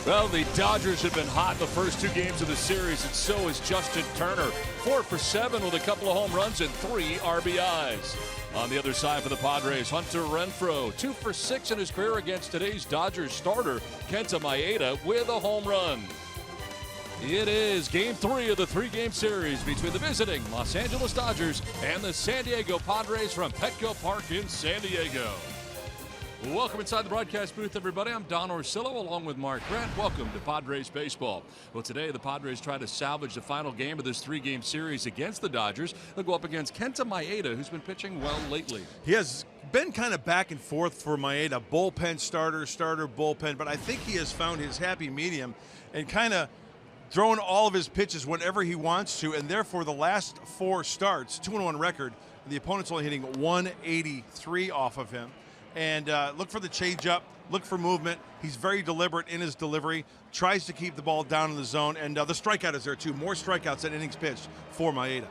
Well, the Dodgers have been hot in the first 2 games of the series, and so is Justin Turner. 4 for 7 with a couple of home runs and 3 RBIs. On the other side for the Padres, Hunter Renfroe, 2 for 6 in his career against today's Dodgers starter, Kenta Maeda, with a home run. It is Game 3 of the 3-game series between the visiting Los Angeles Dodgers and the San Diego Padres from Petco Park in San Diego. Welcome inside the broadcast booth, everybody. I'm Don Orsillo along with Mark Grant. Welcome to Padres Baseball. Well, today the Padres try to salvage the final game of this 3-game series against the Dodgers. They'll go up against Kenta Maeda, who's been pitching well lately. He has been kind of back and forth for Maeda, bullpen starter, bullpen, but I think he has found his happy medium and kind of throwing all of his pitches whenever he wants to, and therefore the last 4 starts, 2-1 record, the opponent's only hitting 183 off of him. And look for the changeup, look for movement. He's very deliberate in his delivery, tries to keep the ball down in the zone, and the strikeout is there too. More strikeouts than innings pitched for Maeda.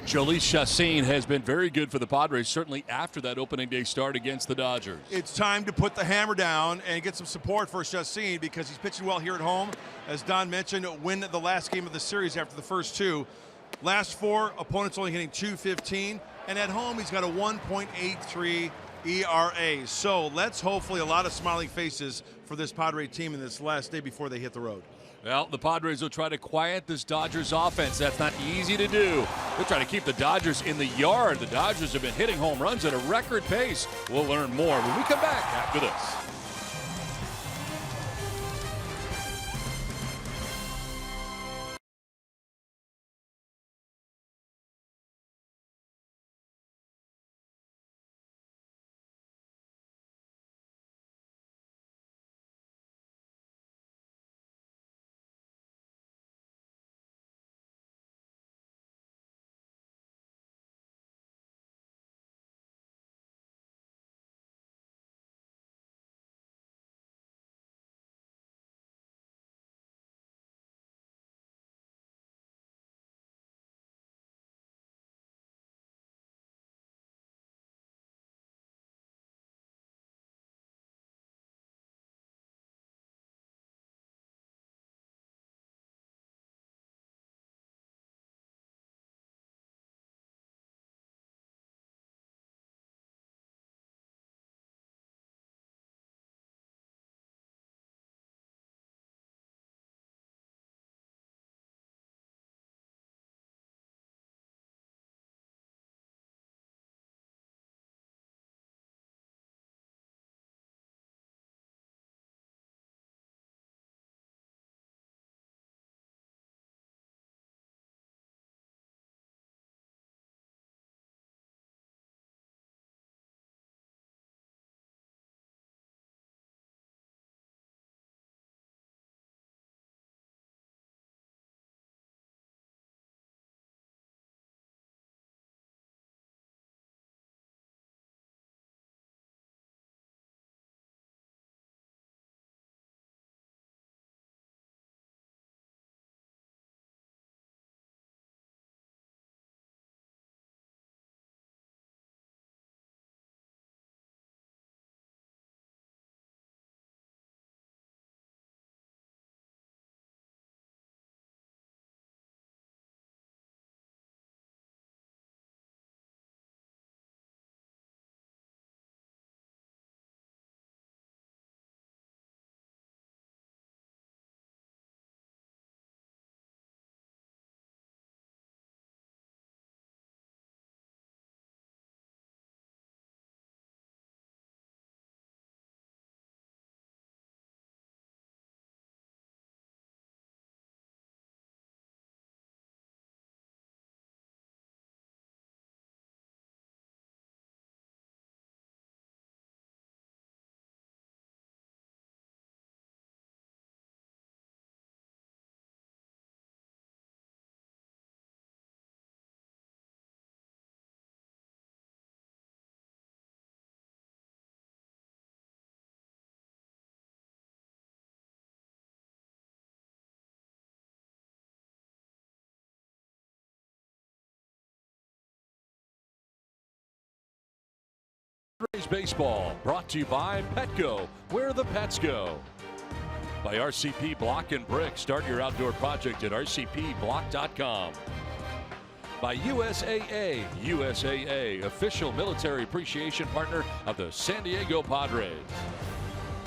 Jhoulys Chacín has been very good for the Padres, certainly after that opening day start against the Dodgers. It's time to put the hammer down and get some support for Chacín because he's pitching well here at home. As Don mentioned, win the last game of the series after the first 2. Last 4, opponents only hitting .215, and at home he's got a 1.83 ERA. So let's hopefully a lot of smiling faces for this Padre team in this last day before they hit the road. Well, the Padres will try to quiet this Dodgers offense. That's not easy to do. They'll try to keep the Dodgers in the yard. The Dodgers have been hitting home runs at a record pace. We'll learn more when we come back after this. Padres Baseball brought to you by Petco, where the pets go. By RCP Block and Brick. Start your outdoor project at rcpblock.com. By USAA. USAA, official military appreciation partner of the San Diego Padres.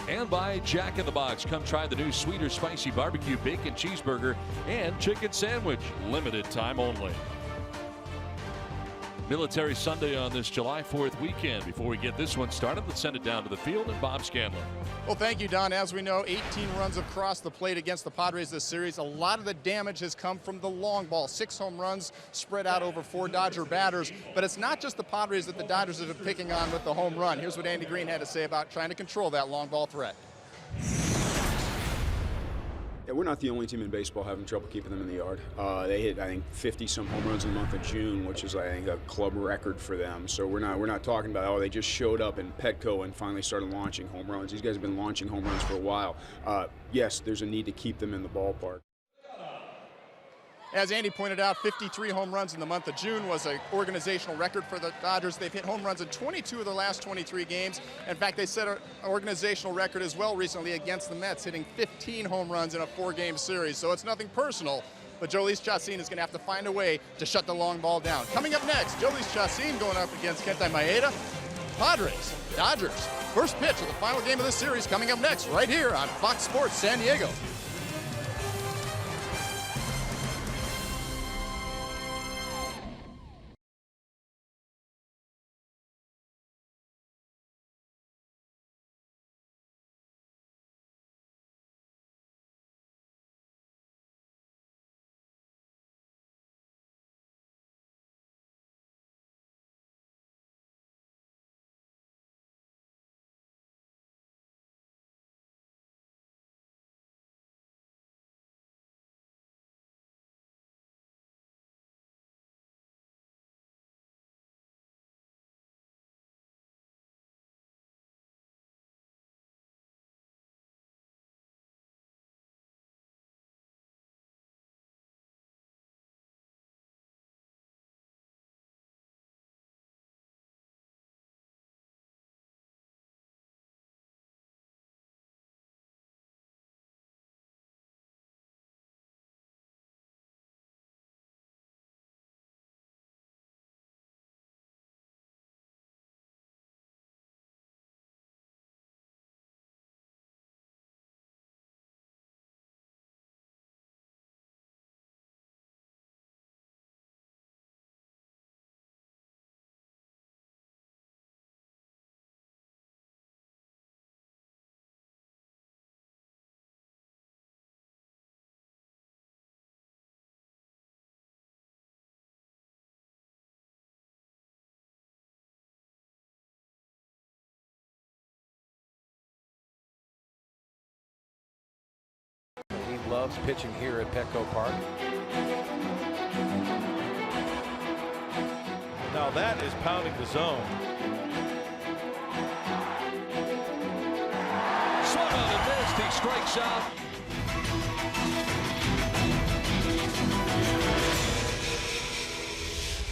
And by Jack in the Box. Come try the new sweet or spicy barbecue bacon cheeseburger and chicken sandwich. Limited time only. Military Sunday on this July 4th weekend. Before we get this one started, let's send it down to the field and Bob Scanlon. Well, thank you, Don. As we know, 18 runs across the plate against the Padres this series. A lot of the damage has come from the long ball. 6 home runs spread out over 4 Dodger batters. But it's not just the Padres that the Dodgers have been picking on with the home run. Here's what Andy Green had to say about trying to control that long ball threat. Yeah, we're not the only team in baseball having trouble keeping them in the yard. They hit, I think, 50-some home runs in the month of June, which is, I think, a club record for them. So we're not talking about, oh, they just showed up in Petco and finally started launching home runs. These guys have been launching home runs for a while. Yes, there's a need to keep them in the ballpark. As Andy pointed out, 53 home runs in the month of June was an organizational record for the Dodgers. They've hit home runs in 22 of the last 23 games. In fact, they set an organizational record as well recently against the Mets, hitting 15 home runs in a 4-game series. So it's nothing personal, but Jhoulys Chacín is going to have to find a way to shut the long ball down. Coming up next, Jhoulys Chacín going up against Kenta Maeda. Padres, Dodgers, first pitch of the final game of this series coming up next right here on Fox Sports San Diego. He loves pitching here at Petco Park. Now that is pounding the zone. Swung on and missed. He strikes out.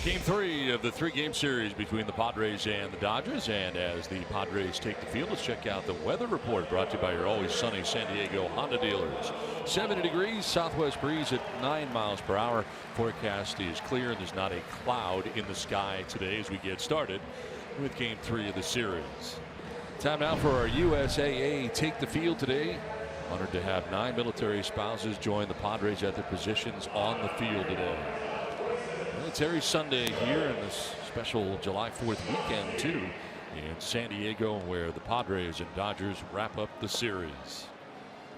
Game 3 of the 3-game series between the Padres and the Dodgers. And as the Padres take the field, let's check out the weather report brought to you by your always sunny San Diego Honda dealers. 70 degrees, southwest breeze at 9 miles per hour. Forecast is clear. There's not a cloud in the sky today as we get started with Game 3 of the series. Time now for our USAA Take the Field today. Honored to have 9 military spouses join the Padres at their positions on the field today. Military Sunday here in this special July 4th weekend too in San Diego, where the Padres and Dodgers wrap up the series.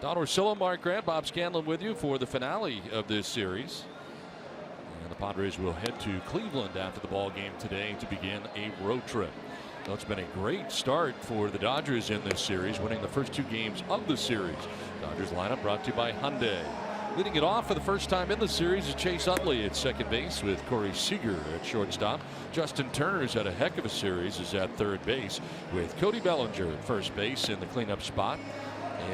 Don Orsillo, Mark Grant, Bob Scanlon with you for the finale of this series. And the Padres will head to Cleveland after the ball game today to begin a road trip. Well, it's been a great start for the Dodgers in this series, winning the first 2 games of the series. Dodgers lineup brought to you by Hyundai. Leading it off for the first time in the series is Chase Utley at second base with Corey Seager at shortstop. Justin Turner's had a heck of a series, is at third base with Cody Bellinger at first base in the cleanup spot.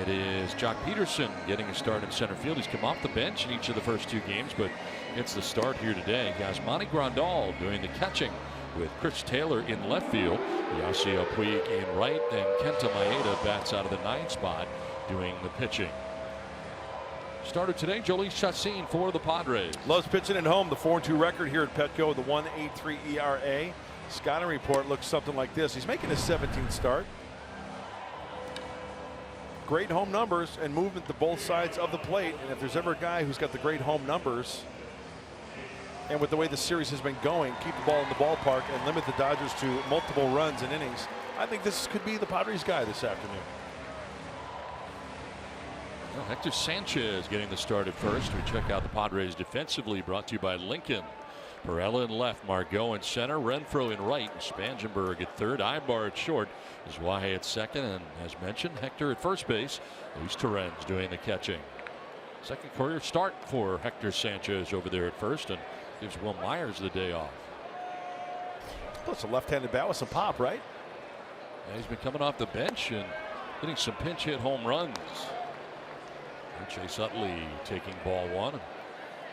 It is Jock Peterson getting a start in center field. He's come off the bench in each of the first 2 games, but gets the start here today. Yasmani Grandal doing the catching with Chris Taylor in left field. Yasiel Puig in right, and Kenta Maeda bats out of the 9th spot doing the pitching. Starter today, Chacín for the Padres. Loves pitching at home. The 4-2 record here at Petco with a 1.83 ERA. Scouting report looks something like this. He's making his 17th start. Great home numbers and movement to both sides of the plate. And if there's ever a guy who's got the great home numbers, and with the way the series has been going, keep the ball in the ballpark and limit the Dodgers to multiple runs and innings, I think this could be the Padres guy this afternoon. Well, Hector Sanchez getting the start at first. We check out the Padres defensively, brought to you by Lincoln. Perella in left, Margot in center, Renfroe in right, and Spangenberg at third. Ibar at short, Zwahe at second, and as mentioned, Hector at first base. Luis Torrens doing the catching. Second career start for Hector Sanchez over there at first, and gives Will Myers the day off. Plus a left-handed bat with some pop, right? Yeah, he's been coming off the bench and hitting some pinch hit home runs. And Chase Utley taking ball one.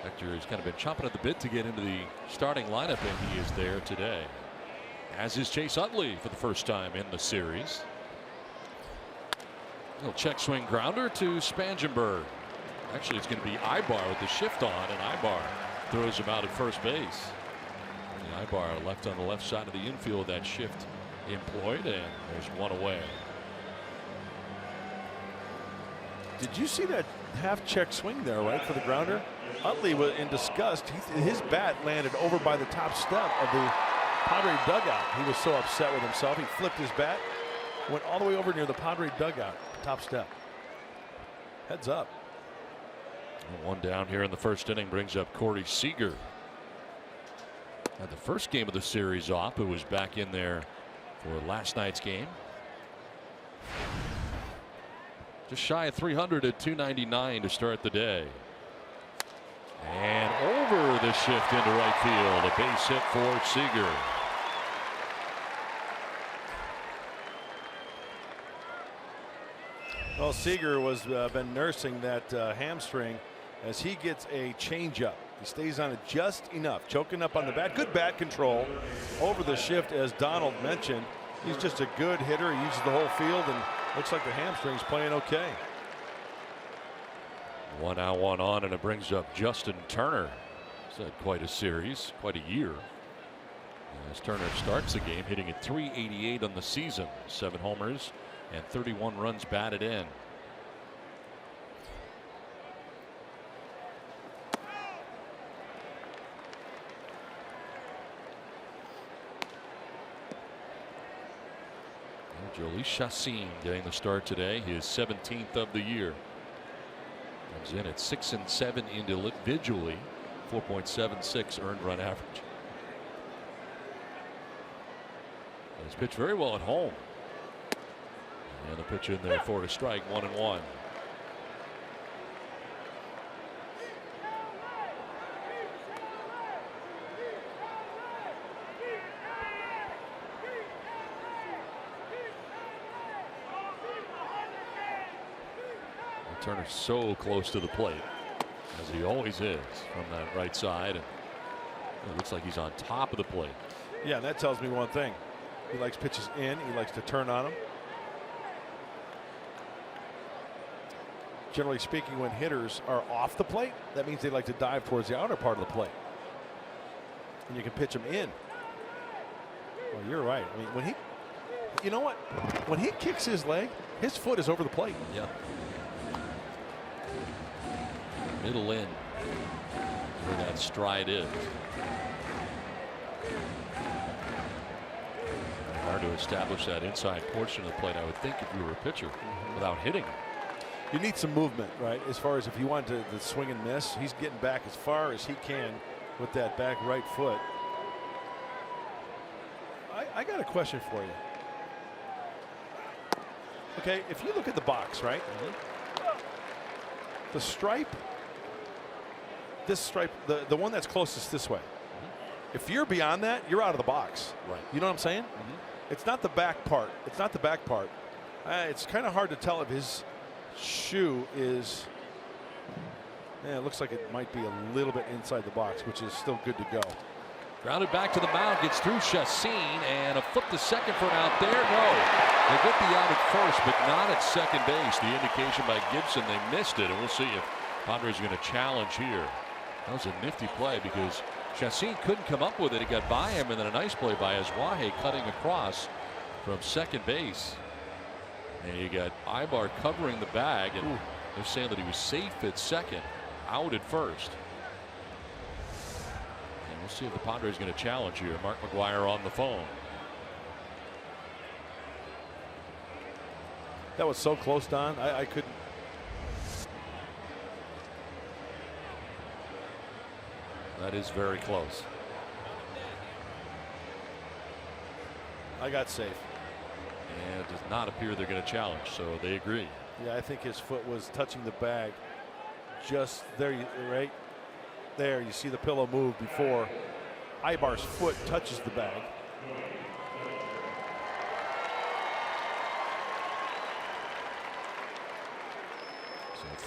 Hector has kind of been chomping at the bit to get into the starting lineup, and he is there today. As is Chase Utley for the first time in the series. Little check swing grounder to Spangenberg. Actually, it's going to be Ibar with the shift on, and Ibar throws him out at first base. And Ibar left on the left side of the infield, that shift employed, and there's one away. Did you see that half check swing there, right, for the grounder? Utley was in disgust. His bat landed over by the top step of the Padre dugout. He was so upset with himself. He flipped his bat, went all the way over near the Padre dugout, top step. Heads up. One down here in the first inning brings up Corey Seager. Had the first game of the series off, who was back in there for last night's game. Just shy of 300 at 299 to start the day. And over the shift into right field. A base hit for Seager. Well, Seager was been nursing that hamstring as he gets a changeup. He stays on it just enough, choking up on the bat. Good bat control over the shift, as Donald mentioned. He's just a good hitter. He uses the whole field, and looks like the hamstring's playing okay. 1 out, 1 on, and it brings up Justin Turner. He's had quite a series, quite a year. As Turner starts the game, hitting at .388 on the season, 7 homers and 31 runs batted in. Jhoulys Chacín getting the start today, his 17th of the year. Comes in at 6 and 7 individually, 4.76 earned run average. He's pitched very well at home. And the pitch in there for a strike, 1-1. Turner's so close to the plate, as he always is, from that right side, and it looks like he's on top of the plate. Yeah, that tells me one thing. He likes pitches in. He likes to turn on them. Generally speaking, when hitters are off the plate, that means they like to dive towards the outer part of the plate, and you can pitch them in. Well, you're right. I mean, when he, you know what, when he kicks his leg, his foot is over the plate. Yeah. Middle in where that stride is. Hard to establish that inside portion of the plate, I would think, if you were a pitcher, without hitting. You need some movement, right? As far as if you want to swing and miss, he's getting back as far as he can with that back right foot. I got a question for you. Okay, if you look at the box, right? The stripe, this stripe, the one that's closest this way. If you're beyond that, you're out of the box. Right. You know what I'm saying? It's not the back part. It's not the back part. It's kind of hard to tell if his shoe is. Yeah, it looks like it might be a little bit inside the box, which is still good to go. Grounded back to the mound, gets through Chacín, and a flip to second for an out there. No, they get the out at first, but not at second base. The indication by Gibson they missed it, and we'll see if Padres are going to challenge here. That was a nifty play because Chacín couldn't come up with it. It got by him, and then a nice play by Aswahe cutting across from second base. And you got Ibar covering the bag, and they're saying that he was safe at second, out at first. And we'll see if the Padres are going to challenge here. Mark McGwire on the phone. That was so close, Don. I couldn't. That is very close. I got safe. And it does not appear they're going to challenge, so they agree. Yeah, I think his foot was touching the bag. Just there, right there. You see the pillow move before Ibar's foot touches the bag.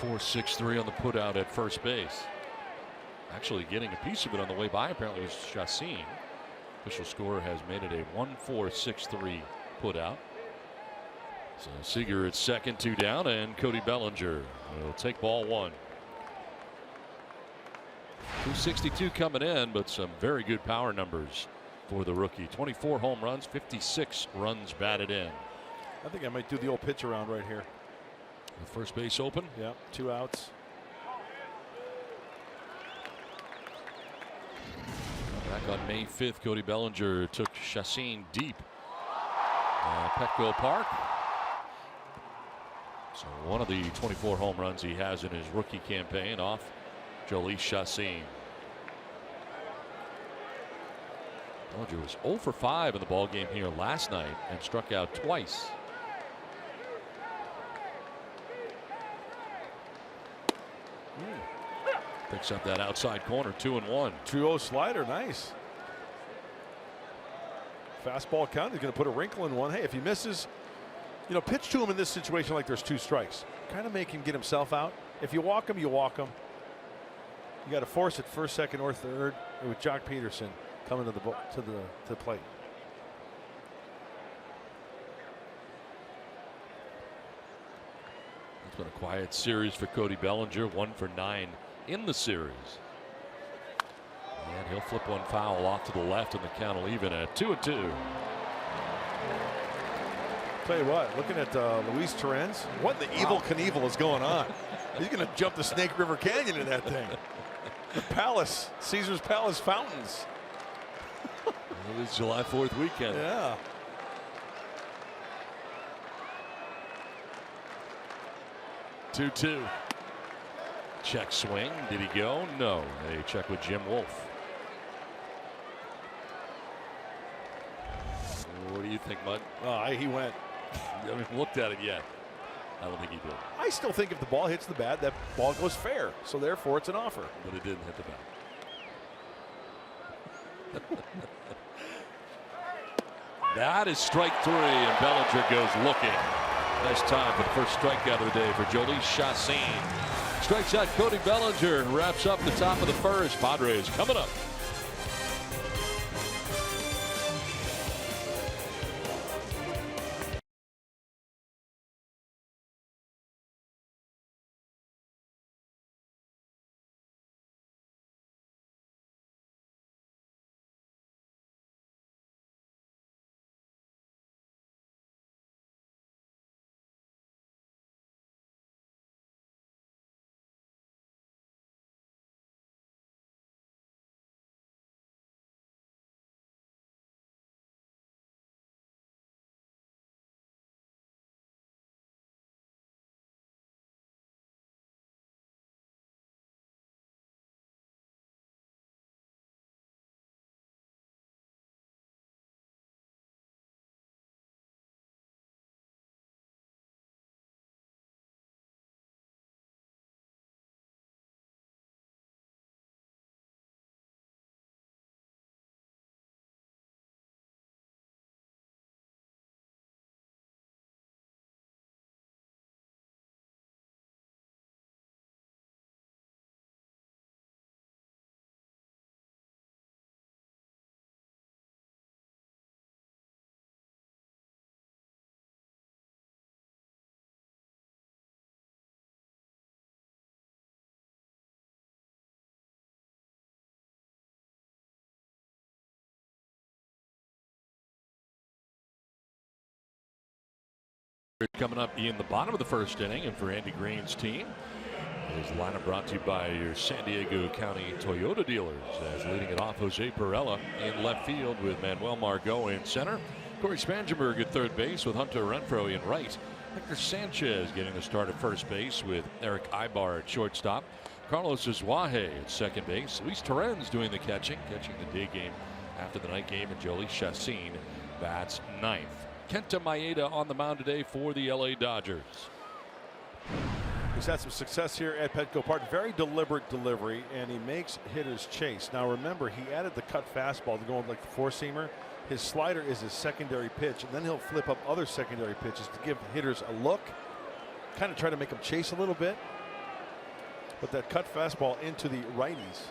So 4-6-3 on the putout at first base. Actually getting a piece of it on the way by apparently was Chacín. Official score has made it a 1-4-6-3 putout. So Seager at second, 2 down, and Cody Bellinger will take ball 1. 262 coming in, but some very good power numbers for the rookie. 24 home runs, 56 runs batted in. I think I might do the old pitch around right here. The first base open. Yeah, 2 outs. Back on May 5th, Cody Bellinger took Chacín deep. Petco Park. So one of the 24 home runs he has in his rookie campaign off Jhoulys Chacín. Bellinger was 0 for 5 in the ball game here last night and struck out twice. Picks up that outside corner, 2-1. 2-0 slider, nice. Fastball count. He's going to put a wrinkle in one. Hey, if he misses, you know, pitch to him in this situation like there's 2 strikes. Kind of make him get himself out. If you walk him, you walk him. You got to force it first, second, or third. With Jock Peterson coming to the plate. It's been a quiet series for Cody Bellinger, 1 for 9 in the series. And he'll flip one foul off to the left, and the count will even at 2-2. Tell you what, looking at Luis Torrens, what in the evil Knievel is going on? He's going to jump the Snake River Canyon in that thing. The Palace, Caesar's Palace fountains. It is July 4th weekend. Yeah. Two. Check swing. Did he go? No. They check with Jim Wolf. What do you think, Mud? He went. I haven't looked at it yet. I don't think he did. I still think if the ball hits the bat, that ball goes fair. So therefore, it's an offer. But it didn't hit the bat. That is strike 3, and Bellinger goes looking. Nice time for the first strikeout of the day for Jhoulys Chacín. Strikes out Cody Bellinger and wraps up the top of the first. Padres coming up. Coming up in the bottom of the first inning, and for Andy Green's team, his lineup brought to you by your San Diego County Toyota dealers. As leading it off, Jose Perella in left field with Manuel Margot in center. Corey Spangenberg at third base with Hunter Renfroe in right. Hector Sanchez getting the start at first base with Eric Ibar at shortstop. Carlos Azuaje at second base. Luis Torrens doing the catching the day game after the night game, and Jolie Chacín bats ninth. Kenta Maeda on the mound today for the LA Dodgers. He's had some success here at Petco Park. Very deliberate delivery, and he makes hitters chase. Now remember, he added the cut fastball to go like the four-seamer. His slider is his secondary pitch, and then he'll flip up other secondary pitches to give hitters a look, kind of try to make them chase a little bit. But that cut fastball into the righties,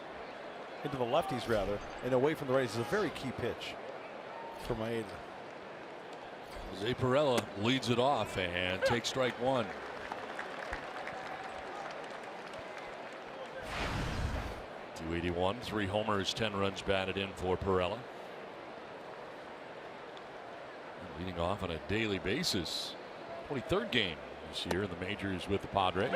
into the lefties rather, and away from the righties is a very key pitch for Maeda. Jose Perella leads it off and takes strike one. .281, 3 homers, 10 runs batted in for Perella. Leading off on a daily basis. 23rd game this year in the majors with the Padres.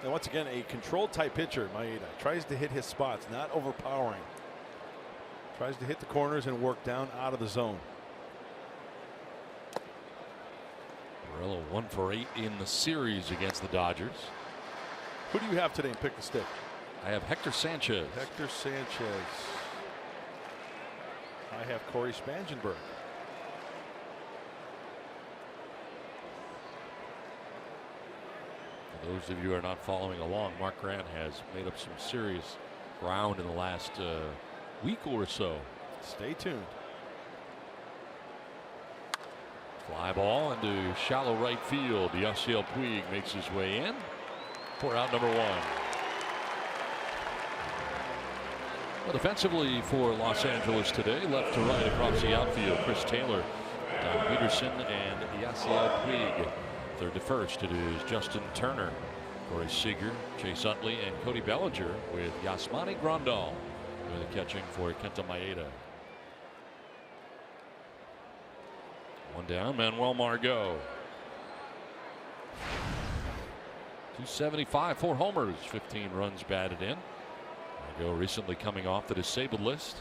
And once again, a controlled type pitcher. Maeda tries to hit his spots, not overpowering. Tries to hit the corners and work down out of the zone. Perella 1 for 8 in the series against the Dodgers. Who do you have today in Pick the Stick? I have Hector Sanchez. Hector Sanchez. I have Corey Spangenberg. For those of you who are not following along, Mark Grant has made up some serious ground in the last week or so. Stay tuned. Fly ball into shallow right field. Yasiel Puig makes his way in for out number 1. Well, defensively for Los Angeles today, left to right across the outfield, Chris Taylor, Don Peterson, and Yasiel Puig. Third to first, it is Justin Turner, Corey Seager, Chase Utley, and Cody Bellinger with Yasmani Grandal doing the catching for Kenta Maeda. One down, Manuel Margot. 275, 4 homers, 15 runs batted in. Margot recently coming off the disabled list.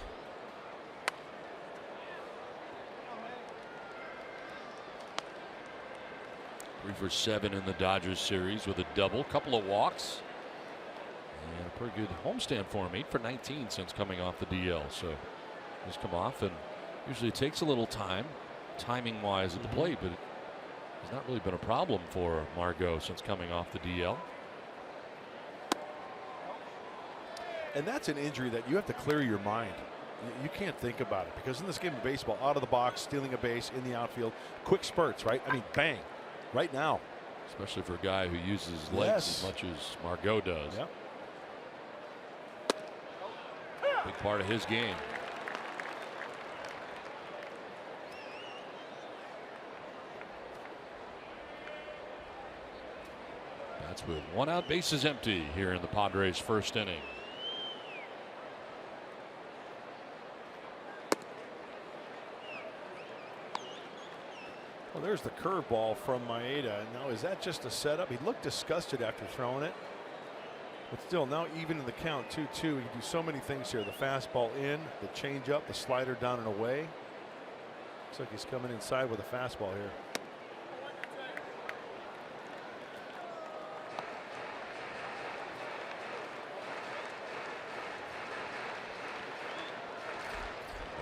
Three for 7 in the Dodgers series with a double, couple of walks, and a pretty good homestand for him. 8 for 19 since coming off the DL. So he's come off, and usually it takes a little time, timing wise at the plate, but it's not really been a problem for Margot since coming off the DL. And that's an injury that you have to clear your mind. You can't think about it, because in this game of baseball, out of the box, stealing a base in the outfield, quick spurts, right? I mean, bang, right now. Especially for a guy who uses his legs as much as Margot does. Yep. Big part of his game. That's with 1 out, bases empty here in the Padres' first inning. Well, there's the curveball from Maeda. Now, is that just a setup? He looked disgusted after throwing it. But still, now even in the count, 2-2, he can do so many things here. The fastball in, the changeup, the slider down and away. Looks like he's coming inside with a fastball here.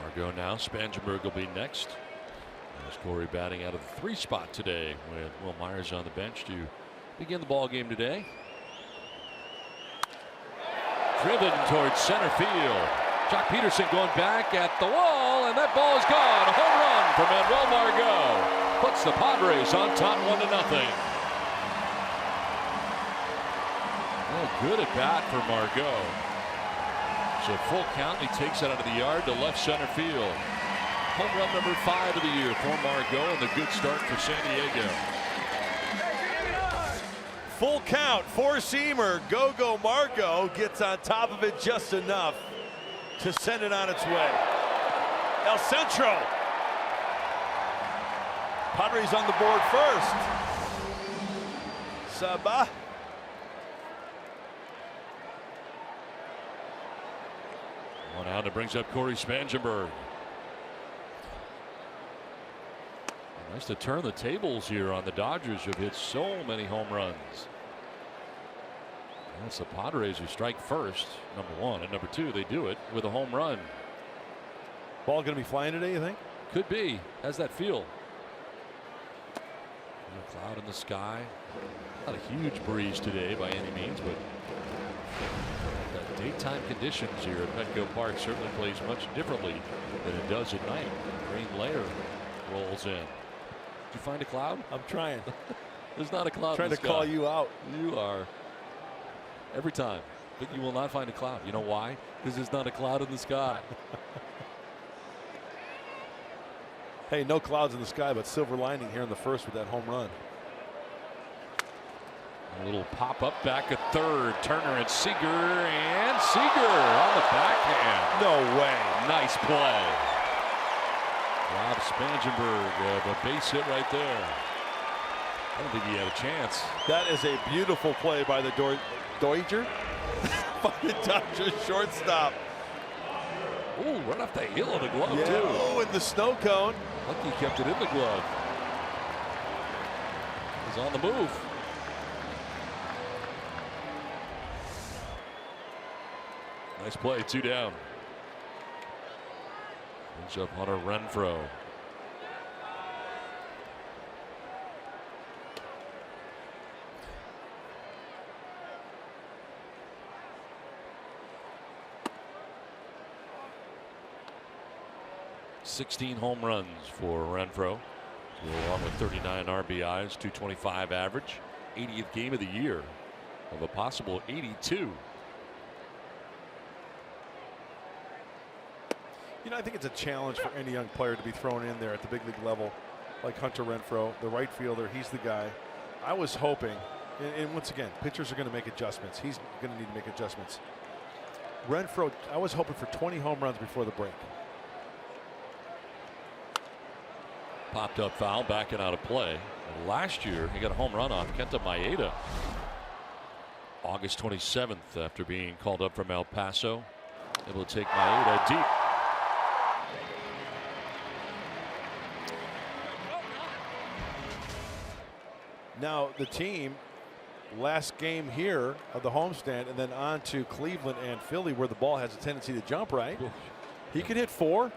Margot now. Spangenberg will be next. As Corey batting out of the 3 spot today with Will Myers on the bench to begin the ball game today. Driven towards center field. Jock Peterson going back at the wall, and that ball is gone. A home run for Manuel Margot. Puts the Padres on top 1-0. Well, good at bat for Margot. So full count, he takes it out of the yard to left center field. Home run number 5 of the year for Margot, and the good start for San Diego. Full count, 4-seamer, Go-Go Margot gets on top of it just enough. to send it on its way. El Centro. Padres on the board first. Sabah. One out, it brings up Corey Spangenberg. Nice to turn the tables here on the Dodgers, who've hit so many home runs. And it's the Padres who strike first, number one, and number two, they do it with a home run. Ball going to be flying today, you think? Could be. How's that feel? A cloud in the sky. Not a huge breeze today by any means, but the daytime conditions here at Petco Park certainly plays much differently than it does at night. Green layer rolls in. Did you find a cloud? I'm trying. There's not a cloud. Trying to call you out. You are. Every time. But you will not find a cloud. You know why? Because there's not a cloud in the sky. Hey, no clouds in the sky, but silver lining here in the first with that home run. A little pop up back at third. Turner and Seager. And Seager on the backhand. No way. Nice play. Rob Spangenberg, a base hit right there. I don't think he had a chance. That is a beautiful play by the Dodger. By the Dodgers shortstop. Ooh, right off the heel of the glove, yeah. too. Oh, in the snow cone. Lucky he kept it in the glove. He's on the move. Nice play, 2 down. Brings up Hunter Renfroe. .16 home runs for Renfroe, along with 39 RBIs, 225 average, 80th game of the year of a possible 82. You know, I think it's a challenge for any young player to be thrown in there at the big league level, like Hunter Renfroe, the right fielder. He's the guy. I was hoping, and once again, pitchers are going to make adjustments. He's going to need to make adjustments. Renfroe, I was hoping for 20 home runs before the break. Popped up foul, backing out of play. And last year, he got a home run off Kenta Maeda. August 27th, after being called up from El Paso, able to take Maeda deep. Now the team, last game here of the homestand, and then on to Cleveland and Philly, where the ball has a tendency to jump right. He could hit 4.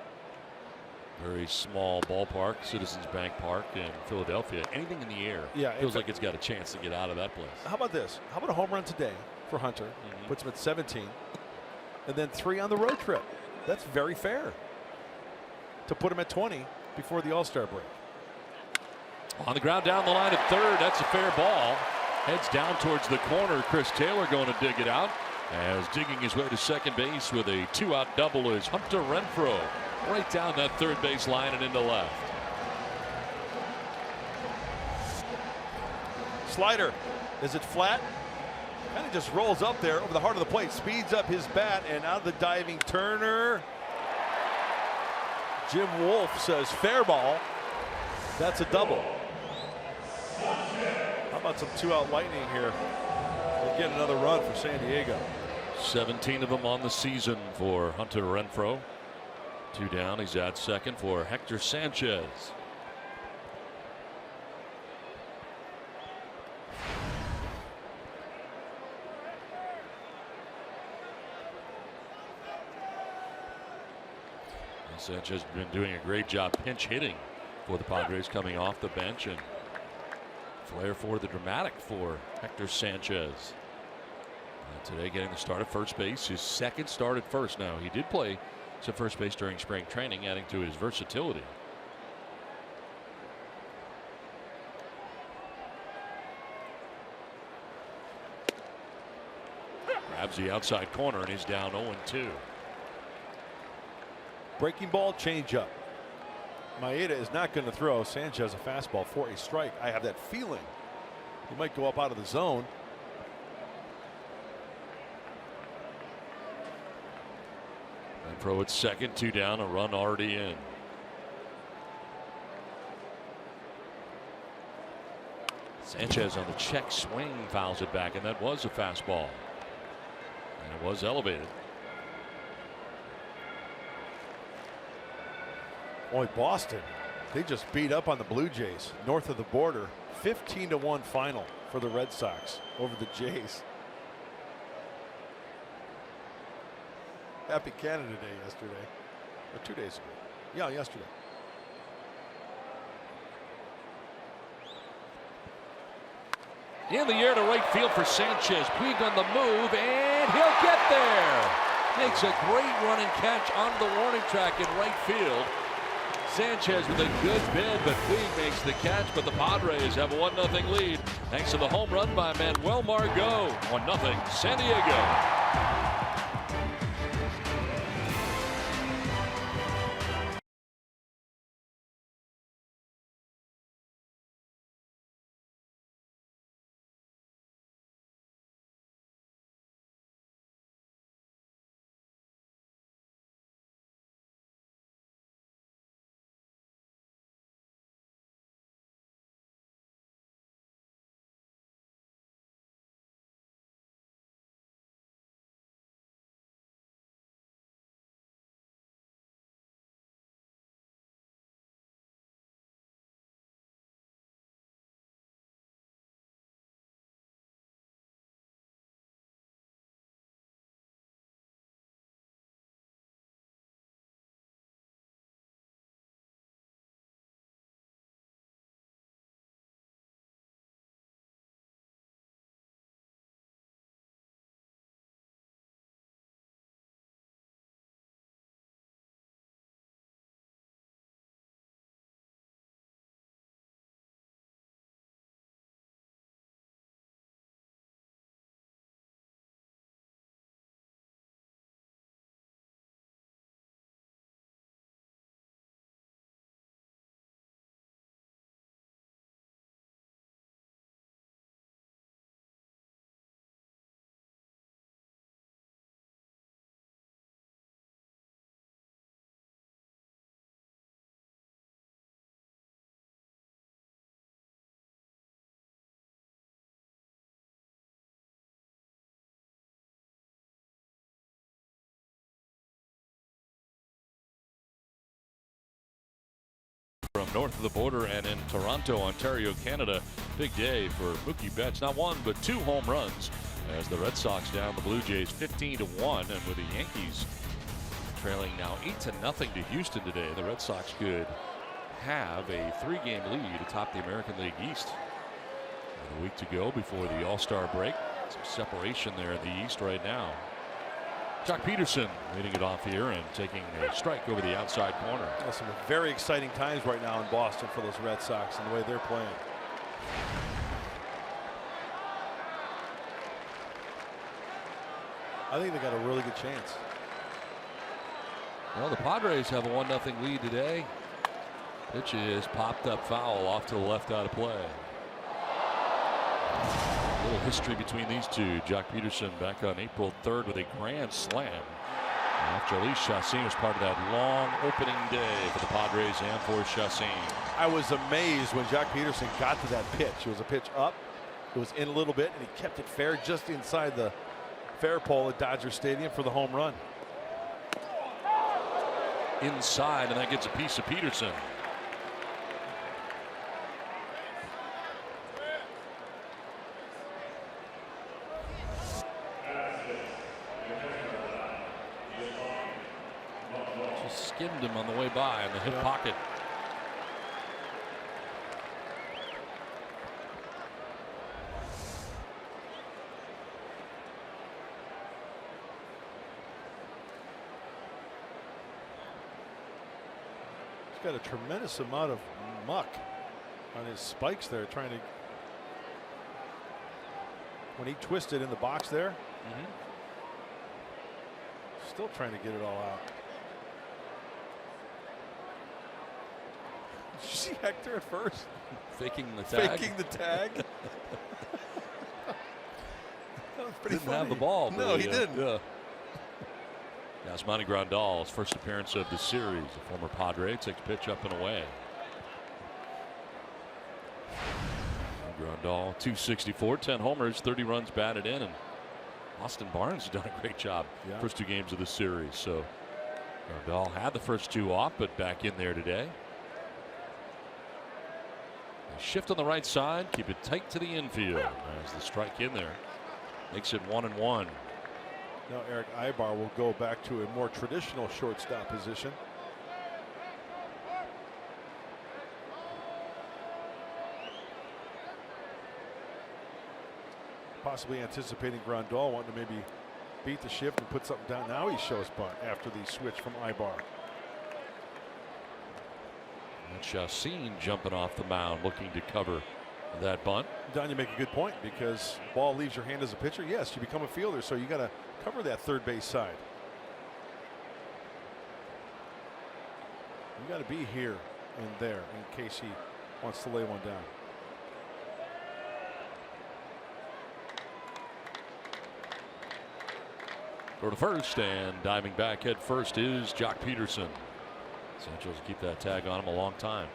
Very small ballpark, Citizens Bank Park in Philadelphia. Anything in the air, yeah, feels like it's got a chance to get out of that place. How about this? How about a home run today for Hunter? Puts him at 17, and then 3 on the road trip. That's very fair to put him at 20 before the All-Star break. On the ground down the line at third. That's a fair ball. Heads down towards the corner. Chris Taylor going to dig it out. As digging his way to second base with a 2-out double is Hunter Renfroe. Right down that third base line and into left. Slider. Is it flat? Kind of just rolls up there over the heart of the plate. Speeds up his bat, and out of the diving Turner. Jim Wolf says fair ball. That's a double. How about some 2-out lightning here? We'll get another run for San Diego. 17 of them on the season for Hunter Renfroe. 2 down. He's at second for Hector Sanchez. And Sanchez has been doing a great job pinch hitting for the Padres, coming off the bench, and flair for the dramatic for Hector Sanchez. Today getting the start at first base, his second start at first. Now he did play some first base during spring training, adding to his versatility. Grabs the outside corner and he's down 0-2. Breaking ball, changeup. Maeda is not going to throw Sanchez a fastball for a strike. I have that feeling he might go up out of the zone. Renfroe at second, 2 down, a run already in. Sanchez on the check swing fouls it back, and that was a fastball. And it was elevated. Boy, Boston, they just beat up on the Blue Jays north of the border. 15-1 final for the Red Sox over the Jays. Happy Canada Day yesterday, or 2 days ago. Yeah, yesterday. In the air to right field for Sanchez. Puig on the move, and he'll get there. Makes a great run and catch on the warning track in right field. Sanchez with a good bid, but Puig makes the catch, but the Padres have a 1-0 lead thanks to the home run by Manuel Margot. 1-0 San Diego. From north of the border and in Toronto, Ontario, Canada. Big day for Mookie Betts. Not one, but 2 home runs as the Red Sox down the Blue Jays 15-1. And with the Yankees trailing now 8-0 to Houston today, the Red Sox could have a 3-game lead atop the American League East. And a week to go before the All-Star break. Some separation there in the East right now. Jock Peterson leading it off here and taking a strike over the outside corner. Some very exciting times right now in Boston for those Red Sox and the way they're playing. I think they got a really good chance. Well, the Padres have a 1-0 lead today. Pitch is popped up foul off to the left out of play. A little history between these two. Jock Peterson back on April 3rd with a grand slam. After at least Chacín was part of that long opening day for the Padres and for Chacín. I was amazed when Jock Peterson got to that pitch. It was a pitch up. It was in a little bit, and he kept it fair just inside the fair pole at Dodger Stadium for the home run. Inside, and that gets a piece of Peterson. Skimmed him on the way by in the hip pocket. He's got a tremendous amount of muck on his spikes there, trying to. When he twisted in the box there, still trying to get it all out. Did you see Hector at first? Faking the tag. Faking the tag. That was pretty didn't funny. have the ball. No, he didn't. Yeah. Yasmani Grandal's first appearance of the series. A former Padre takes pitch up and away. Grandal 264, 10 homers, 30 runs batted in, and Austin Barnes has done a great job first 2 games of the series. So Grandal had the first 2 off, but back in there today. A shift on the right side, keep it tight to the infield as the strike in there makes it 1-1. Now Eric Ibar will go back to a more traditional shortstop position. Possibly anticipating Grandal wanting to maybe beat the shift and put something down. Now he shows bunt after the switch from Ibar. And Chacín jumping off the mound looking to cover that bunt. Don, you make a good point, because ball leaves your hand as a pitcher. Yes, you become a fielder, so you got to cover that third base side. You got to be here and there in case he wants to lay one down. Go to first, and diving back head first is Jock Peterson. Santos keep that tag on him a long time.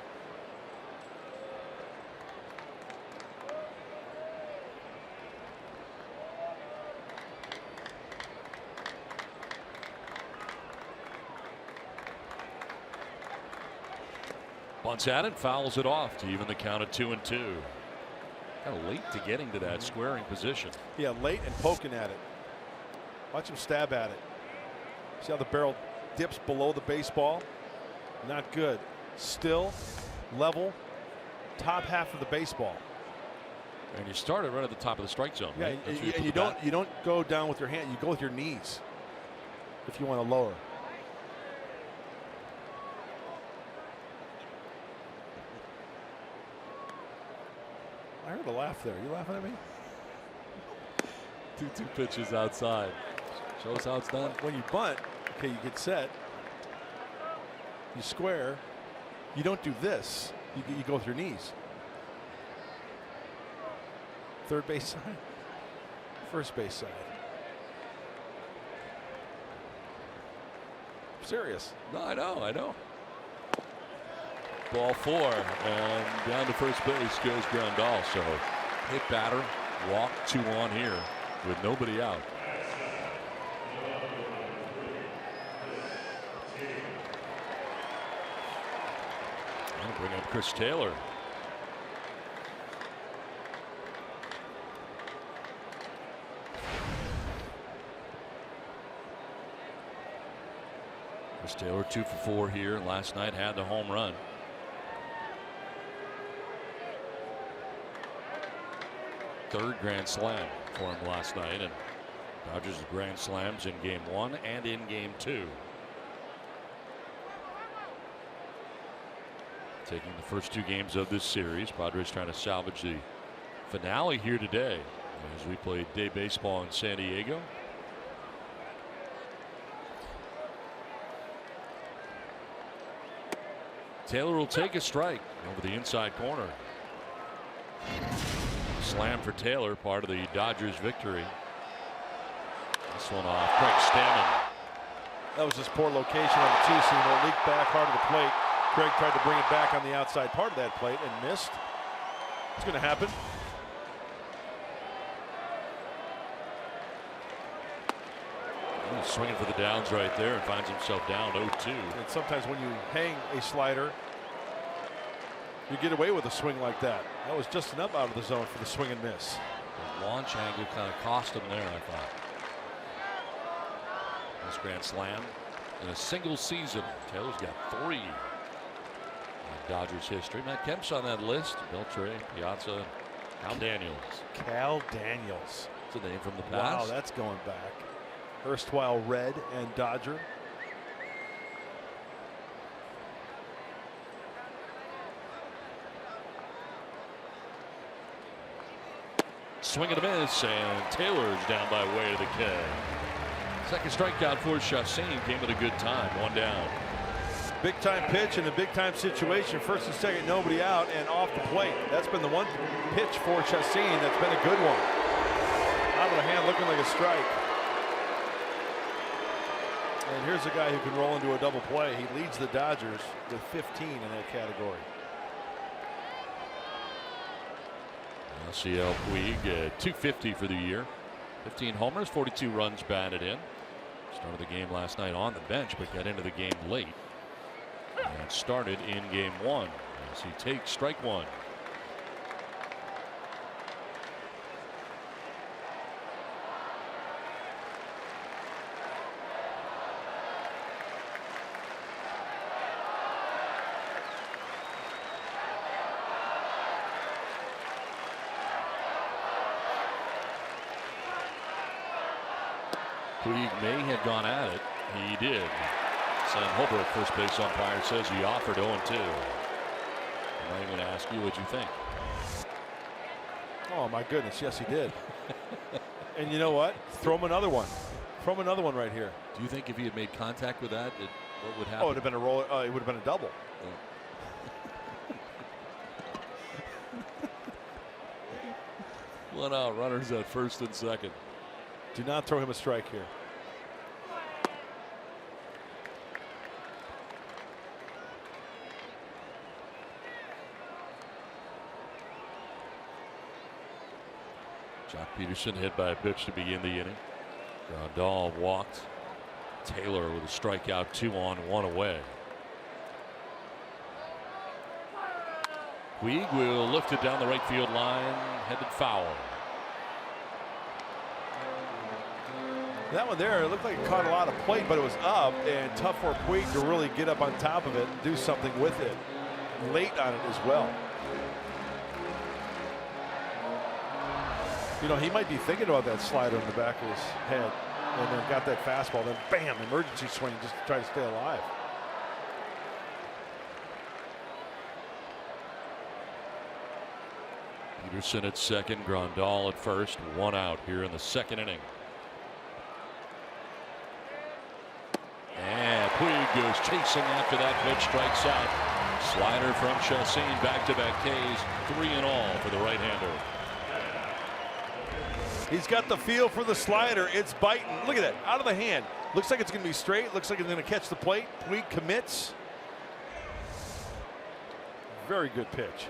Bunts at it, fouls it off to even the count at 2-2. Kind of late to getting to that squaring position. Yeah, late and poking at it. Watch him stab at it. See how the barrel dips below the baseball? Not good. Still, level, top half of the baseball. And you started right at the top of the strike zone. Yeah, right? and you don't go down with your hand. You go with your knees if you want to lower. I heard a laugh there. You laughing at me? 2-2 pitches outside. Show us how it's done. When you bunt, okay, you get set. You square. You don't do this. You go with your knees. Third base side. First base side. I'm serious. No, I know. Ball 4, and down to first base goes Grandal. So hit batter, walk, 2 on here with nobody out. And bring up Chris Taylor. Chris Taylor 2 for 4 here. Last night had the home run. Third grand slam for him last night, and Dodgers grand slams in game 1 and in game 2. Taking the first 2 games of this series, Padres trying to salvage the finale here today as we played day baseball in San Diego. Taylor will take a strike over the inside corner. Slam for Taylor, part of the Dodgers victory. This one off Craig Stammen. That was just poor location on the 2-seam. It leaked back hard of the plate. Craig tried to bring it back on the outside part of that plate and missed. It's going to happen. He's swinging for the downs right there and finds himself down 0-2. And sometimes when you hang a slider, you get away with a swing like that. That was just enough out of the zone for the swing and miss. The launch angle kind of cost him there, I thought. This grand slam in a single season. Taylor's got 3 in Dodgers history. Matt Kemp's on that list. Beltre, Piazza, Cal Daniels. Cal Daniels. That's a name from the past. Wow, that's going back. Erstwhile Red and Dodger. Swing and a miss, and Taylor's down by way of the K. Second strikeout for Chacín came at a good time. 1 down. Big time pitch in a big time situation. First and second, nobody out, and off the plate. That's been the one pitch for Chacín that's been a good one. Out of the hand, looking like a strike. And here's a guy who can roll into a double play. He leads the Dodgers with 15 in that category. CL Puig, 250 for the year. 15 homers, 42 runs batted in. Started the game last night on the bench, but got into the game late. And started in game 1 as he takes strike 1. Puig may have gone at it. He did. Sam Holbrook, first base umpire, says he offered 0-2. I'm not even going to ask you what you think. Oh my goodness, yes he did. And you know what? Throw him another one. Throw him another one right here. Do you think if he had made contact with that, what would happen? Oh, it would have been a roll. It would have been a double. One out, runners at first and second. Do not throw him a strike here. Jock Peterson hit by a pitch to begin the inning. Grandal walked. Taylor with a strikeout, 2 on, 1 away. Puig will lift it down the right field line, headed foul. That one there, it looked like it caught a lot of plate, but it was up, and tough for Puig to really get up on top of it and do something with it. Late on it as well. You know, he might be thinking about that slider in the back of his head, and then got that fastball, then bam, emergency swing just to try to stay alive. Peterson at second, Grandal at first, 1 out here in the second inning. And Puig goes chasing after that pitch, strikes out. Slider from Chacín, back-to-back Ks, 3 in all for the right-hander. He's got the feel for the slider. It's biting. Look at that, out of the hand. Looks like it's going to be straight. Looks like it's going to catch the plate. Puig commits. Very good pitch.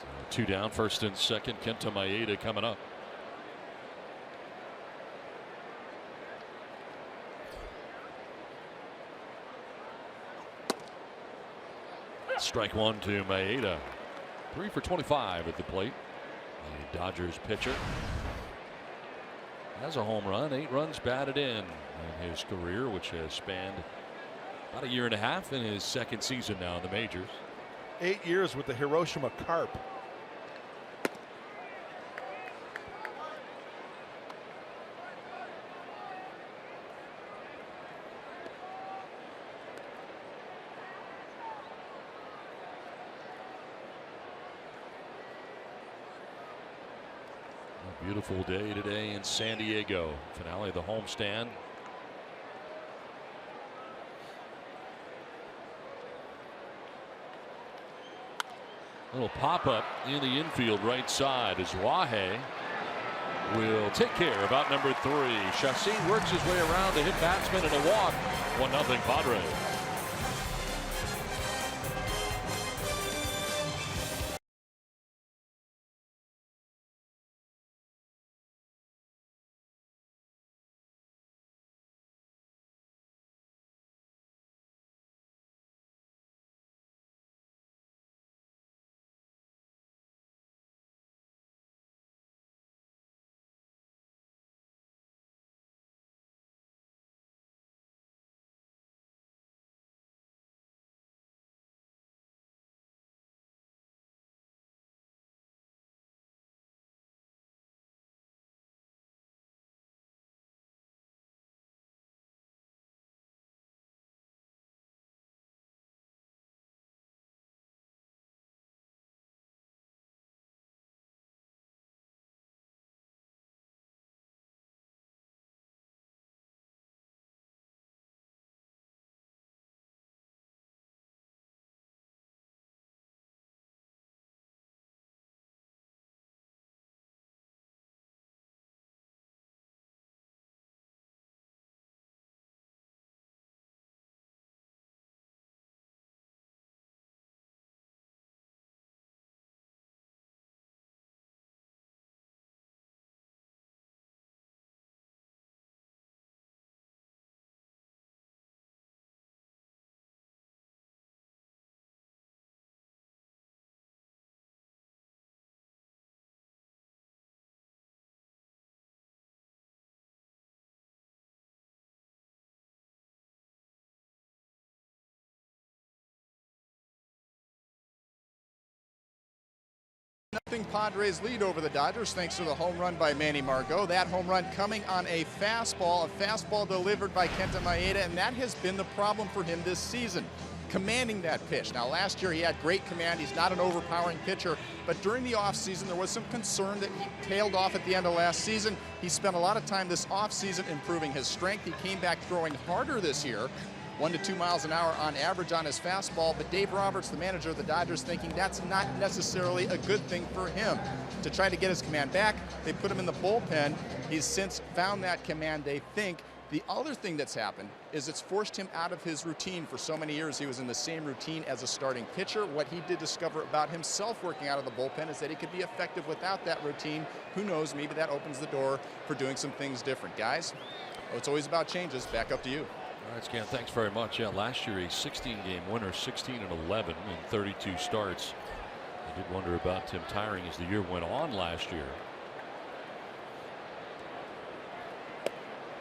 So 2 down, first and second. Kenta Maeda coming up. Strike 1 to Maeda. 3 for 25 at the plate. The Dodgers pitcher has a home run, 8 runs batted in his career, which has spanned about 1.5 years in his second season now in the majors. 8 years with the Hiroshima Carp. Beautiful day today in San Diego. Finale of the homestand. Little pop-up in the infield right side as Wahe will take care of out number 3. Chacín works his way around to hit batsman and a walk. 1-0 Padres. Padres lead over the Dodgers thanks to the home run by Manny Margot. That home run coming on a fastball delivered by Kenta Maeda, and that has been the problem for him this season, commanding that pitch. Now, last year he had great command. He's not an overpowering pitcher, but during the offseason there was some concern that he tailed off at the end of last season. He spent a lot of time this offseason improving his strength. He came back throwing harder this year, 1 to 2 miles an hour on average on his fastball, but Dave Roberts, the manager of the Dodgers, thinking that's not necessarily a good thing for him. To try to get his command back, they put him in the bullpen. He's since found that command, they think. The other thing that's happened is it's forced him out of his routine. For so many years, he was in the same routine as a starting pitcher. What he did discover about himself working out of the bullpen is that he could be effective without that routine. Who knows, maybe that opens the door for doing some things different. Guys, it's always about changes. Back up to you. All right, Scan, thanks very much. Yeah, last year a 16-game winner, 16-11 in 32 starts. I did wonder about Tim tiring as the year went on last year.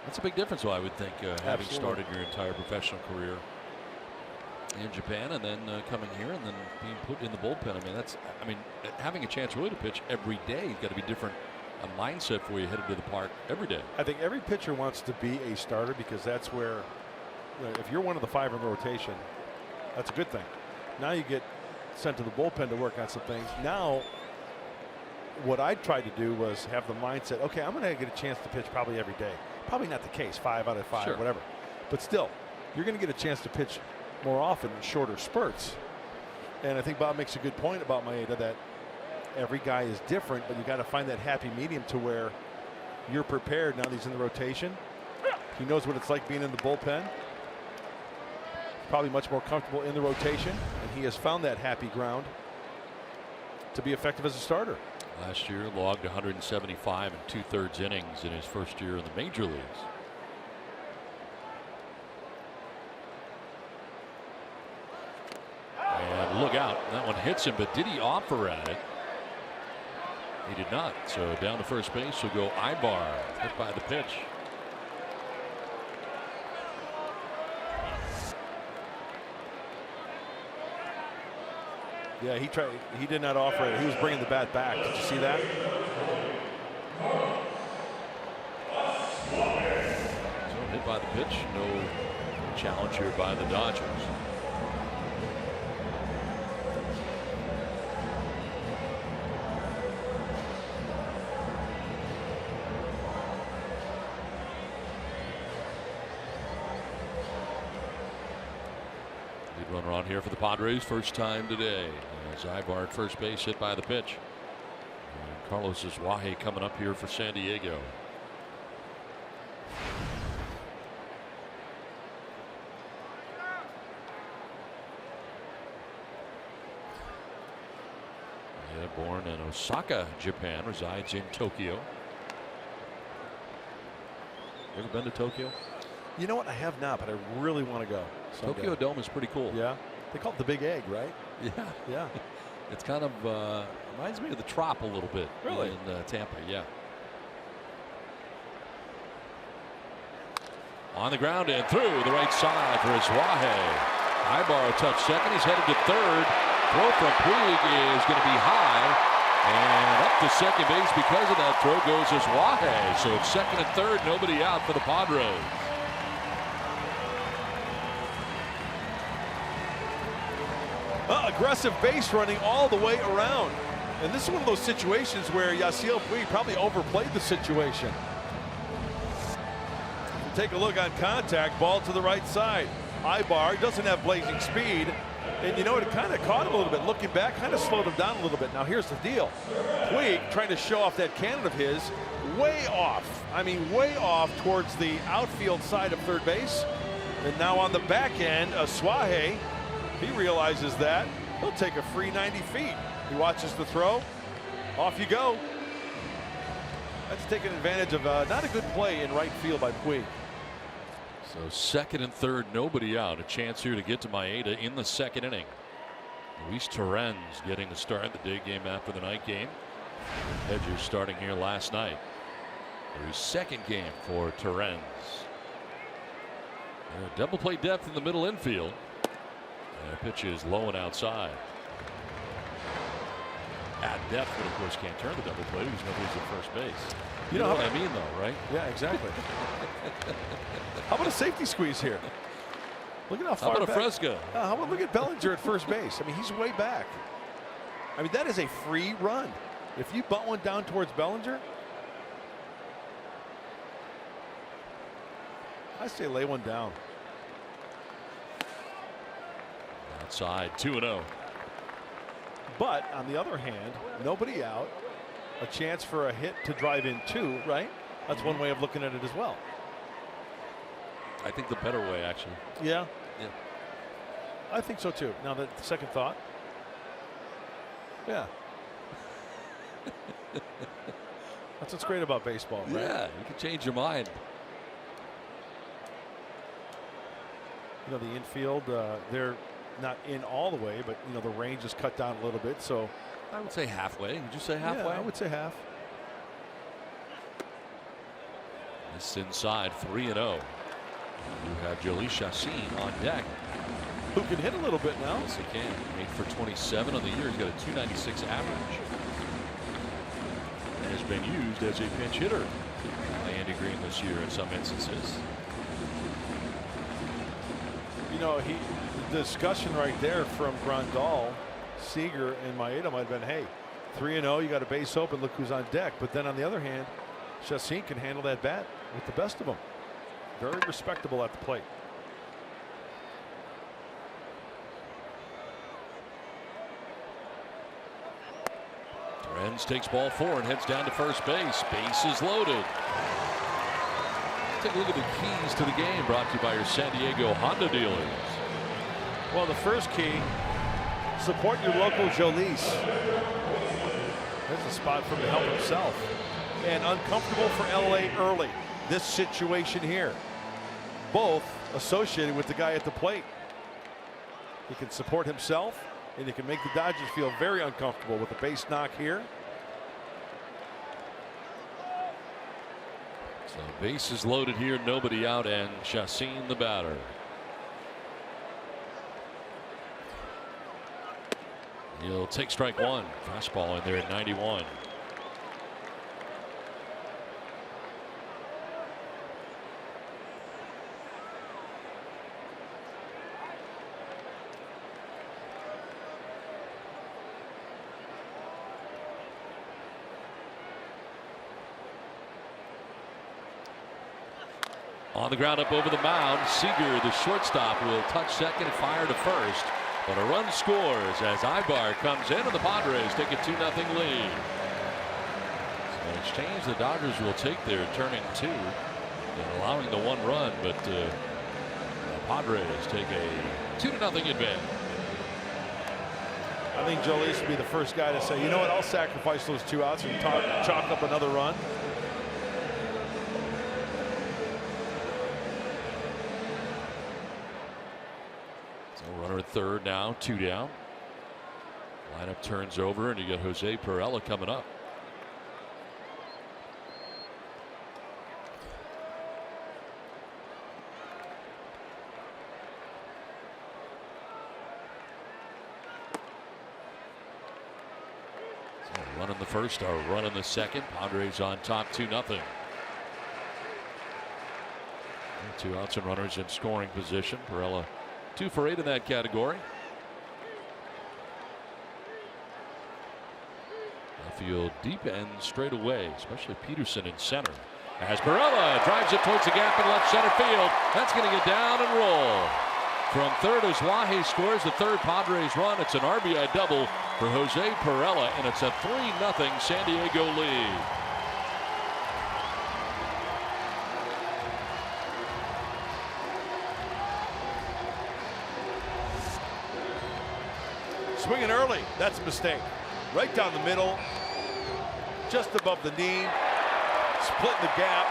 That's a big difference, though, I would think, having started your entire professional career in Japan and then coming here and then being put in the bullpen. I mean, having a chance really to pitch every day has got to be different. A mindset for you headed to the park every day. I think every pitcher wants to be a starter because that's where, if you're one of the 5 in the rotation, that's a good thing. Now you get sent to the bullpen to work on some things. Now, what I tried to do was have the mindset, okay, I'm going to get a chance to pitch probably every day. Probably not the case, 5 out of 5, sure, whatever. But still, you're going to get a chance to pitch more often in shorter spurts. And I think Bob makes a good point about Maeda that every guy is different, but you got to find that happy medium to where you're prepared. Now that he's in the rotation, he knows what it's like being in the bullpen. Probably much more comfortable in the rotation, and he has found that happy ground to be effective as a starter. Last year logged 175 and 2/3 innings in his first year in the major leagues. And look out, that one hits him, but did he offer at it? He did not. So down to first base will go Ibar, hit by the pitch. Yeah, he did not offer it. He was bringing the bat back. Did you see that? So hit by the pitch. No challenge here by the Dodgers. Runner on here for the Padres, first time today. Ibar at first base, hit by the pitch. And Carlos Wahe coming up here for San Diego. Yeah, born in Osaka, Japan, resides in Tokyo. You ever been to Tokyo? You know what? I have not, but I really want to go someday. Tokyo Dome is pretty cool. Yeah. They call it the Big Egg, right? Yeah. Yeah. It's kind of reminds me of the Trop a little bit. Really? In Tampa, yeah. On the ground and through the right side for Wahe. Ibar touch second. He's headed to third. Throw from Puig is going to be high. And up to second base because of that throw goes Wahe. So it's second and third, nobody out for the Padres. Aggressive base running all the way around. And this is one of those situations where Yasiel Puig probably overplayed the situation. Take a look on contact, ball to the right side. Ibar doesn't have blazing speed. And you know what, it kind of caught him a little bit. Looking back, kind of slowed him down a little bit. Now here's the deal. Puig trying to show off that cannon of his, way off. I mean, way off towards the outfield side of third base. And now on the back end, Wahe, he realizes that. He'll take a free 90 feet. He watches the throw. Off you go. That's taking advantage of not a good play in right field by Puig. So second and third, nobody out. A chance here to get to Maeda in the second inning. Luis Torrens getting the start in the day game after the night game. Hedges starting here last night. His second game for Torrens. Double play depth in the middle infield. And the pitch is low and outside. at depth, but of course can't turn the double play because nobody's at first base. You know how what I mean, though, right? Yeah, exactly. How about a safety squeeze here? Look at how far How about back. a Fresca? How about look at Bellinger at first base? I mean, he's way back. I mean, that is a free run. If you bunt one down towards Bellinger, I say lay one down. Outside, 2-0. But on the other hand, nobody out, a chance for a hit to drive in two, right? That's one way of looking at it as well. I think the better way, actually. Yeah. Yeah. I think so too. Now, the second thought. Yeah. That's what's great about baseball, right? Yeah, you can change your mind. You know, the infield, they're not in all the way, but, you know, the range is cut down a little bit. So I would say halfway. Would you say halfway? yeah, I would say half. This inside, 3-0. You have Chacín on deck. Who can hit a little bit now? Yes, he can. 8 for 27 on the year. He's got a 296 average. And has been used as a pinch hitter by Andy Green this year in some instances. You know, the discussion right there from Grandal, Seager, and Maeda might have been, hey, 3-0, you got a base open, look who's on deck. But then on the other hand, Chacín can handle that bat with the best of them. Very respectable at the plate. Renz takes ball 4 and heads down to first base. Base is loaded. Take a look at the keys to the game, brought to you by your San Diego Honda dealers. Well, the first key, support your local Jolies. There's a spot for him to help himself. And uncomfortable for LA early. This situation here. Both associated with the guy at the plate. He can support himself, and he can make the Dodgers feel very uncomfortable with the base knock here. So base is loaded here, nobody out, and Chacín the batter. He'll take strike 1. Fastball in there at 91. On the ground up over the mound, Seager, the shortstop, will touch second and fire to first. But a run scores as Ibar comes in, and the Padres take a 2-0 lead. So in exchange, the Dodgers will take their turning 2 and allowing the 1 run, but the Padres take a 2-0 advantage. I think Jolies would be the first guy to say, you know what, I'll sacrifice those 2 outs and chalk up another run. Runner at third now, 2 down. Lineup turns over, and you got Jose Perella coming up. So a run in the first, a run in the second. Padres on top, 2-0. 2 outs and runners in scoring position. Perella 2 for 8 in that category. Field deep and straight away, especially Peterson in center. As Perella drives it towards the gap in left center field. That's going to get down and roll. From third, as Wahe scores the third Padres run. It's an RBI double for Jose Perella, and it's a 3-0 San Diego lead. Swinging early, that's a mistake. Right down the middle, just above the knee, splitting the gap.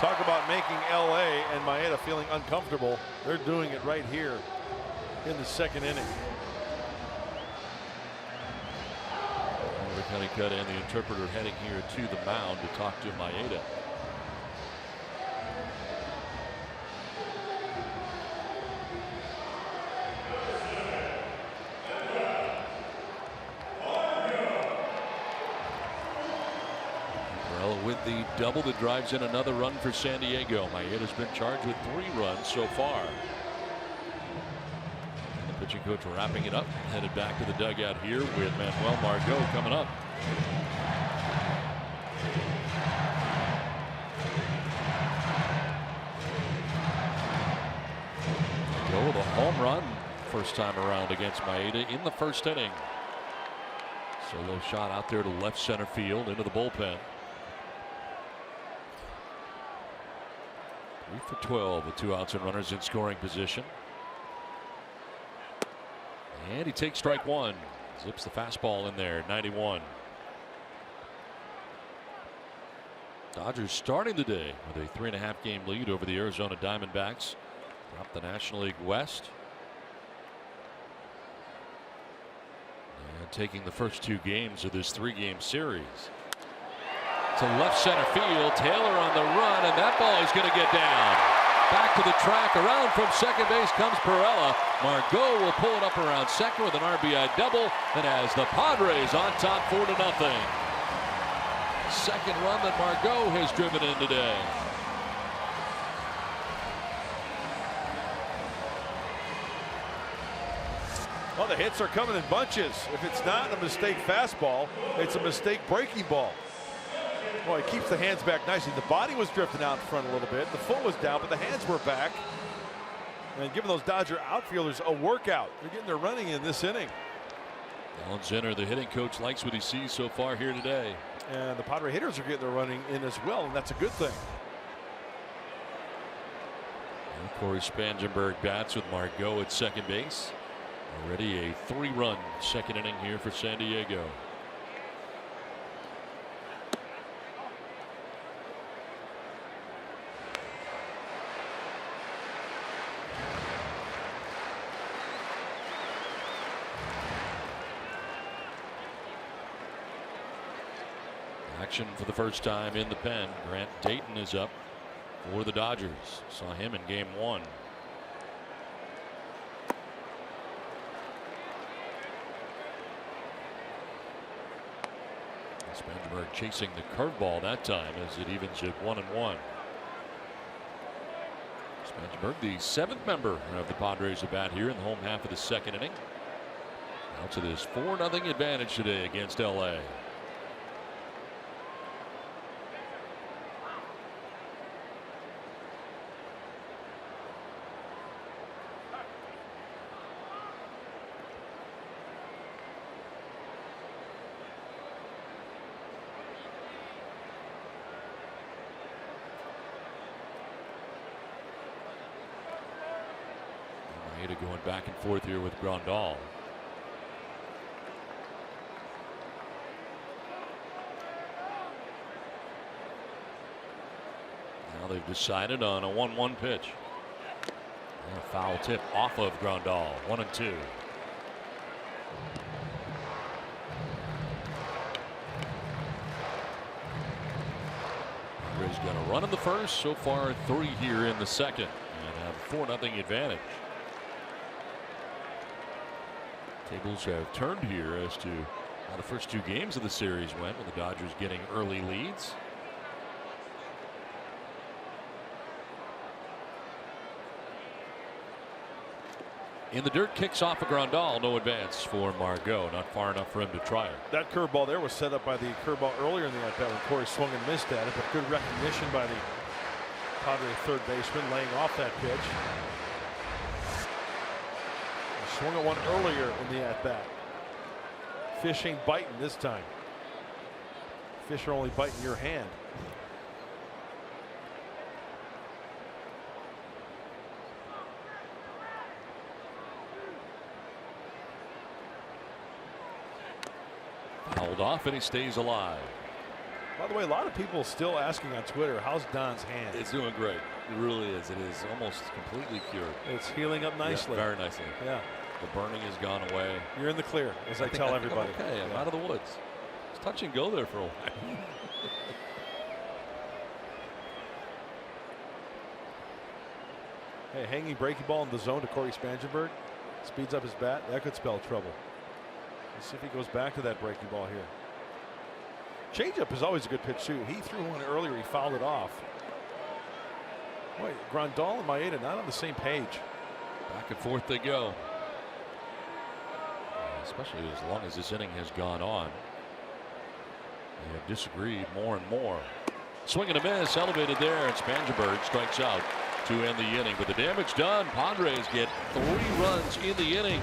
Talk about making LA and Maeda feeling uncomfortable. They're doing it right here in the second inning. The Cunningham and the interpreter heading here to the mound to talk to Maeda. the double that drives in another run for San Diego. Maeda's been charged with 3 runs so far. The pitching coach wrapping it up, headed back to the dugout here with Manuel Margot coming up. Go with a home run first time around against Maeda in the first inning. Solo shot out there to left center field into the bullpen. 3 for 12 with 2 outs and runners in scoring position. And he takes strike 1. Zips the fastball in there, 91. Dodgers starting the day with a 3.5 game lead over the Arizona Diamondbacks. Top the National League West. And taking the first 2 games of this 3-game series. To left center field, Taylor on the run, and that ball is going to get down. Back to the track, around from second base comes Perella. Margot will pull it up around second with an RBI double, and has the Padres on top 4-0. Second run that Margot has driven in today. Well, the hits are coming in bunches. If it's not a mistake fastball, it's a mistake breaking ball. Boy, he keeps the hands back nicely. The body was drifting out in front a little bit. The foot was down, but the hands were back. And giving those Dodger outfielders a workout. They're getting their running in this inning. Alan Zinner, the hitting coach, likes what he sees so far here today. And the Padre hitters are getting their running in as well, and that's a good thing. And Corey Spangenberg bats with Margot at second base. Already a 3-run second inning here for San Diego. Action for the first time in the pen. Grant Dayton is up for the Dodgers. Saw him in game 1. Spangenberg chasing the curveball that time as it evens at 1-1. Spangenberg, the 7th member of the Padres, at bat here in the home half of the second inning. Now to this 4-0 advantage today against LA. Going back and forth here with Grandal. Now they've decided on a 1-1 pitch. And a foul tip off of Grandal. 1-2. Padres got a run in the first. So far 3 here in the second. And have a 4-0 advantage. Tables have turned here as to how the first 2 games of the series went, with the Dodgers getting early leads. In the dirt, kicks off a Grandal. No advance for Margot. Not far enough for him to try it. That curveball there was set up by the curveball earlier in the at-bat when Corey swung and missed at it, but good recognition by the Padre third baseman laying off that pitch. Swung at one earlier in the at-bat. Fish ain't biting this time. Fish are only biting your hand. Fouled off, and he stays alive. By the way, a lot of people still asking on Twitter, how's Don's hand? It's doing great. It really is. It is almost completely cured. It's healing up nicely. Yeah, very nicely. Yeah. The burning has gone away. You're in the clear, as I tell everybody. Okay, I'm out of the woods. It's touch and go there for a while. Hey, hanging breaking ball in the zone to Corey Spangenberg. Speeds up his bat. That could spell trouble. Let's see if he goes back to that breaking ball here. Changeup is always a good pitch, too. He threw one earlier. He fouled it off. Boy, Grandal and Maeda not on the same page. Back and forth they go. Especially as long as this inning has gone on. They have disagreed more and more. Swing and a miss, elevated there, and Spangenberg strikes out to end the inning. But the damage done. Padres get 3 runs in the inning.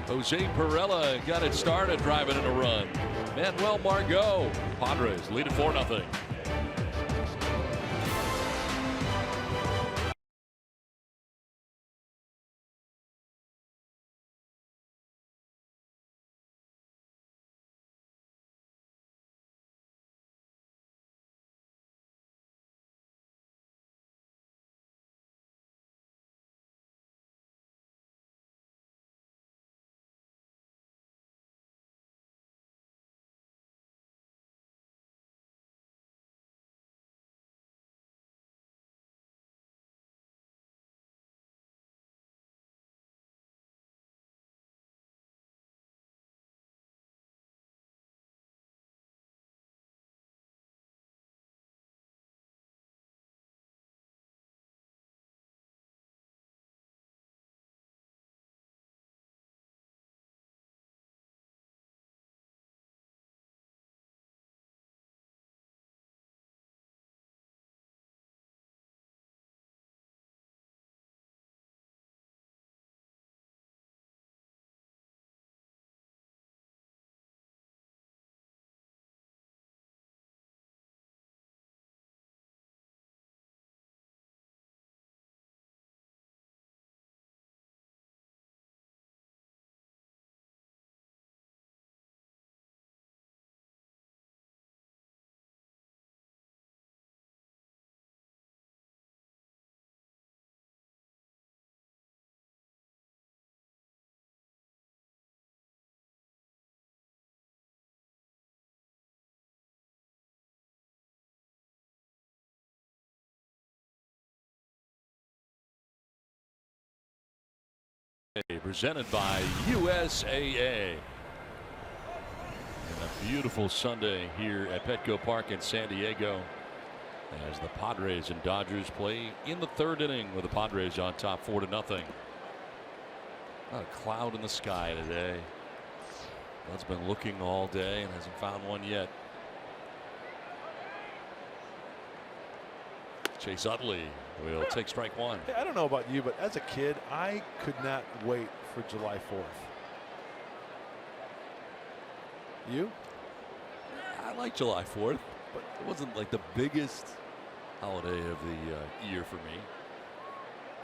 Jose Perella got it started, driving in a run. Manuel Margot. Padres lead it 4-0. Presented by USAA. And a beautiful Sunday here at Petco Park in San Diego as the Padres and Dodgers play in the 3rd inning with the Padres on top 4-0. Not a cloud in the sky today. Bud's been looking all day and hasn't found one yet. Chase Utley will take strike 1. Hey, I don't know about you, but as a kid, I could not wait for July 4th. You? I like July 4th, but it wasn't like the biggest holiday of the year for me.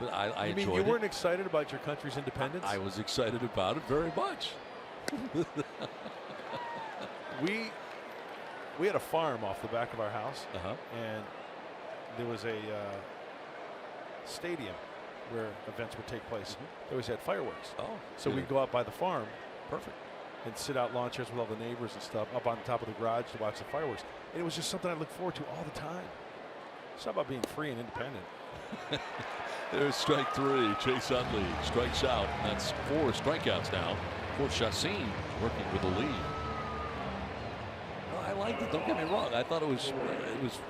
But I you mean enjoyed you weren't excited about your country's independence? I was excited about it very much. We had a farm off the back of our house, and there was a stadium where events would take place. They always had fireworks. So we'd go out by the farm. Perfect. And sit out lawn chairs with all the neighbors and stuff up on top of the garage to watch the fireworks. And it was just something I looked forward to all the time. It's not about being free and independent. There's strike 3. Chase Utley strikes out. That's 4 strikeouts now for Chacín, working with the lead. Well, I liked it. Don't get me wrong. I thought it was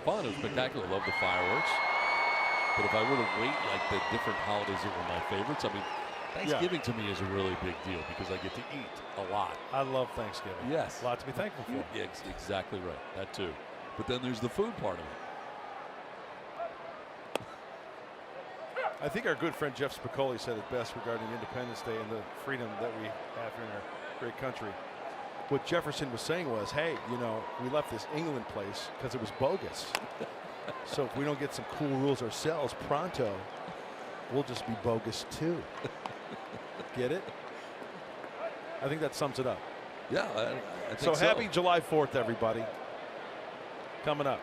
fun. It was spectacular. Love the fireworks. But if I were to rate like the different holidays that were my favorites, I mean, Thanksgiving to me is a really big deal because I get to eat a lot. I love Thanksgiving. Yes. A lot to be thankful for. Yeah, exactly right. That too. But then there's the food part of it. I think our good friend Jeff Spicoli said it best regarding Independence Day and the freedom that we have here in our great country. What Jefferson was saying was, hey, you know, we left this England place because it was bogus. So if we don't get some cool rules ourselves pronto, we'll just be bogus too. Get it? I think that sums it up. Yeah, I think so. Happy July 4th, everybody. Coming up.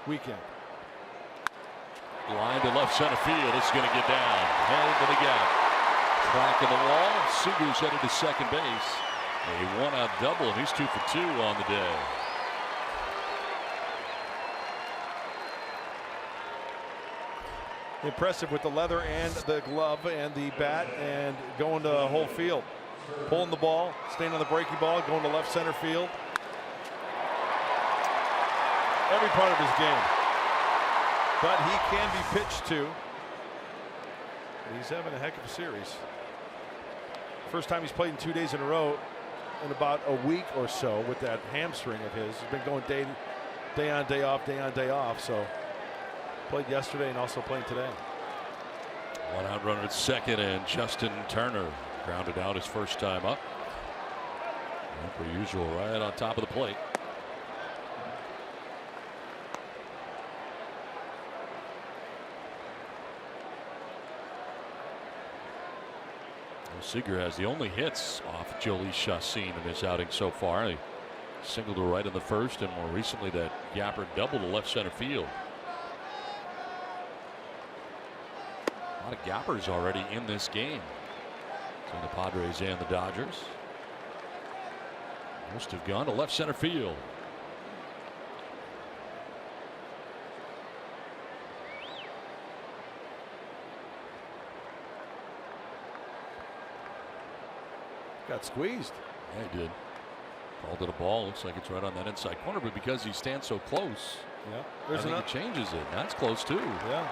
Weekend. Line to left center field. It's going to get down. Head to the gap. Track in the wall. Seager's headed to second base. A 1-out double, and he's 2 for 2 on the day. Impressive with the leather and the glove and the bat and going to whole field. pulling the ball, staying on the breaking ball, going to left center field. Every part of his game. But he can be pitched to. And he's having a heck of a series. First time he's played in 2 days in a row in about a week or so with that hamstring of his. He's been going day on, day off, day on, day off. So played yesterday and also playing today. One out runner at second, and Justin Turner grounded out his first time up. And per usual, right on top of the plate. Seager has the only hits off Jolie Chacín in this outing so far. He singled to right in the first, and more recently that yapper double to left center field. A lot of gappers already in this game between the Padres and the Dodgers. Most have gone to left center field. Got squeezed. Yeah, he did. Called it a ball. Looks like it's right on that inside corner, but because he stands so close, yeah, I think it changes it. That's close too. Yeah.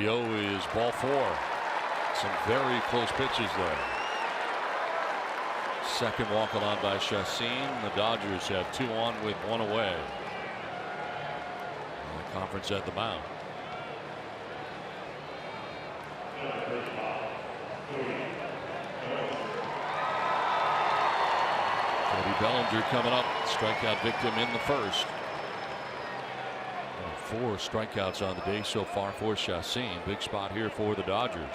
Is ball four. Some very close pitches there. Second walk on by Chacín. The Dodgers have 2 on with 1 away. And the conference at the mound. Cody Bellinger coming up. Strikeout victim in the first. 4 strikeouts on the day so far for Chacín. Big spot here for the Dodgers.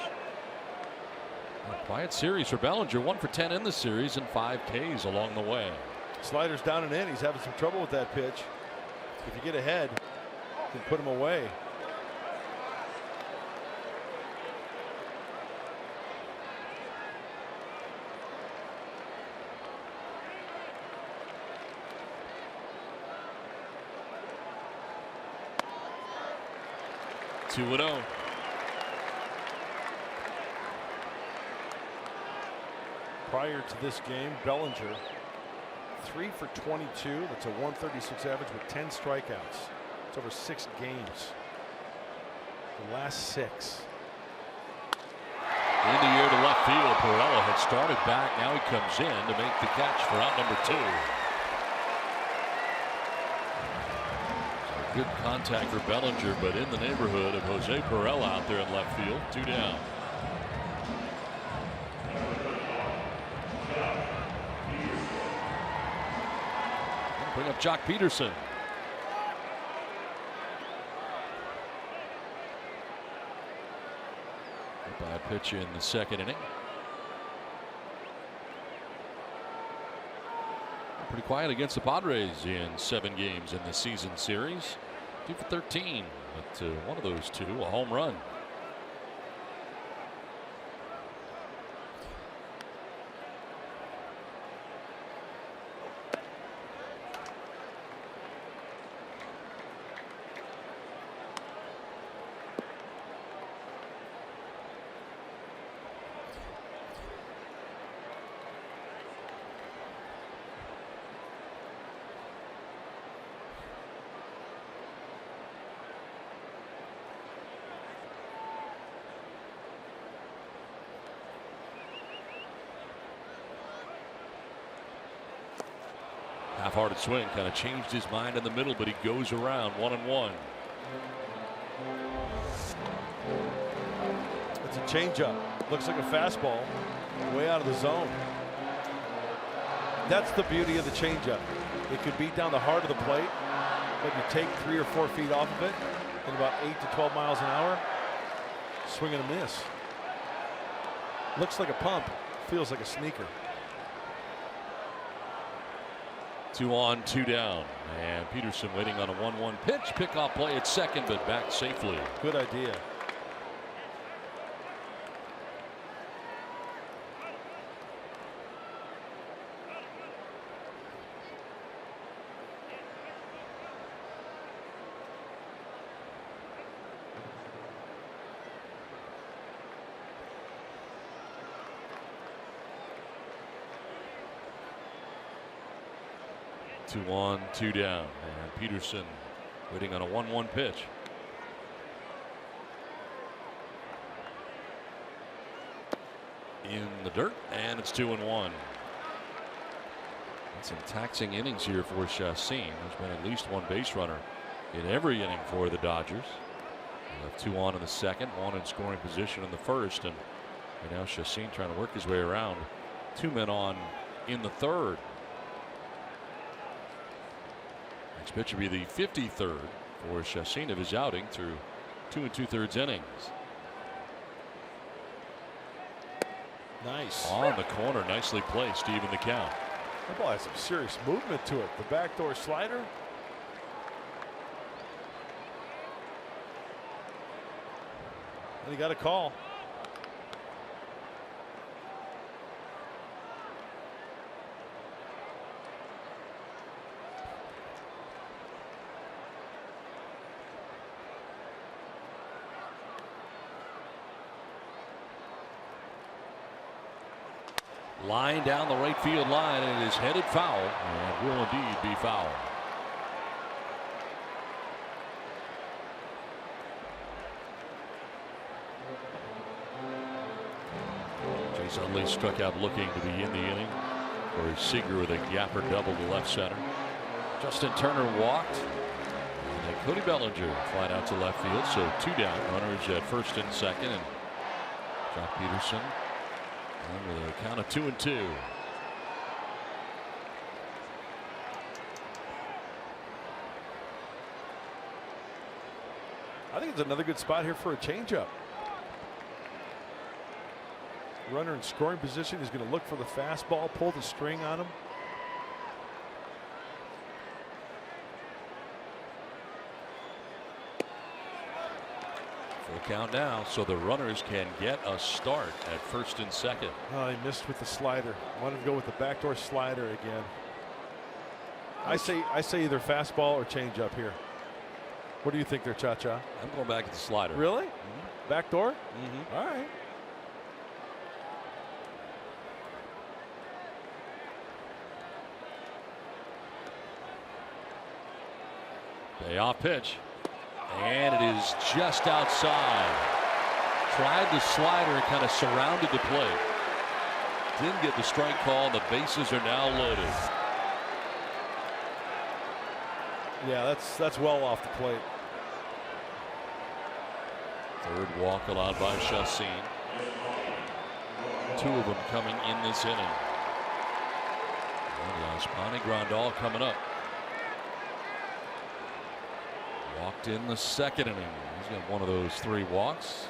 A quiet series for Bellinger. 1 for 10 in the series and 5 Ks along the way. Sliders down and in. He's having some trouble with that pitch. If you get ahead, you can put him away. Two and 0. Prior to this game, Bellinger 3 for 22. That's a 136 average with 10 strikeouts. It's over 6 games. The last 6. In the air to left field. Perella had started back. Now he comes in to make the catch for out number 2. Good contact for Bellinger, but in the neighborhood of Jose Perella out there in left field. 2 down. Bring up Jock Peterson. Bad pitch in the second inning. Pretty quiet against the Padres in 7 games in the season series. 2 for 13, but one of those 2 a home run. Half-hearted swing, kind of changed his mind in the middle, but he goes around 1-1. It's a changeup. Looks like a fastball, way out of the zone. That's the beauty of the changeup. It could beat down the heart of the plate, but you take 3 or 4 feet off of it at about 8 to 12 miles an hour. Swing and a miss. Looks like a pump, feels like a sneaker. 2 on, 2 down, and Peterson waiting on a 1-1 pitch. Pickoff play at second, but back safely. Good idea. 2 on, 2 down, and Peterson waiting on a 1-1 pitch. In the dirt, and it's 2-1. Some taxing innings here for Chacín. There's been at least one base runner in every inning for the Dodgers. They have 2 on in the second, 1 in scoring position in the first, and right now Chacín trying to work his way around. 2 men on in the third. Next pitch will be the 53rd for Chacín of his outing through 2 2/3 innings. Nice. On the corner, nicely placed to even the count. That ball has some serious movement to it. The backdoor slider. And he got a call. Line down the right field line, and it is headed foul, and will indeed be foul. Jason Utley struck out looking to be in the inning. Corey Seager with a yapper double to left center. Justin Turner walked. And then Cody Bellinger flied out to left field, so 2 down. Runners at first and second, and Jock Peterson with a count of 2-2. I think it's another good spot here for a changeup. Runner in scoring position is going to look for the fastball, pull the string on him. Full count now, so the runners can get a start at first and second. Oh, he missed with the slider. Wanted to go with the backdoor slider again. I say either fastball or changeup here. What do you think there, Cha-Cha? I'm going back to the slider. Really? Mm-hmm. Backdoor? Mm-hmm. All right. Payoff pitch. And it is just outside. Tried the slider and kind of surrounded the plate. Didn't get the strike call. The bases are now loaded. Yeah, that's well off the plate. Third walk allowed by Chacín. 2 of them coming in this inning. And Yasmani Grandal coming up. Walked in the second inning. He's got one of those 3 walks.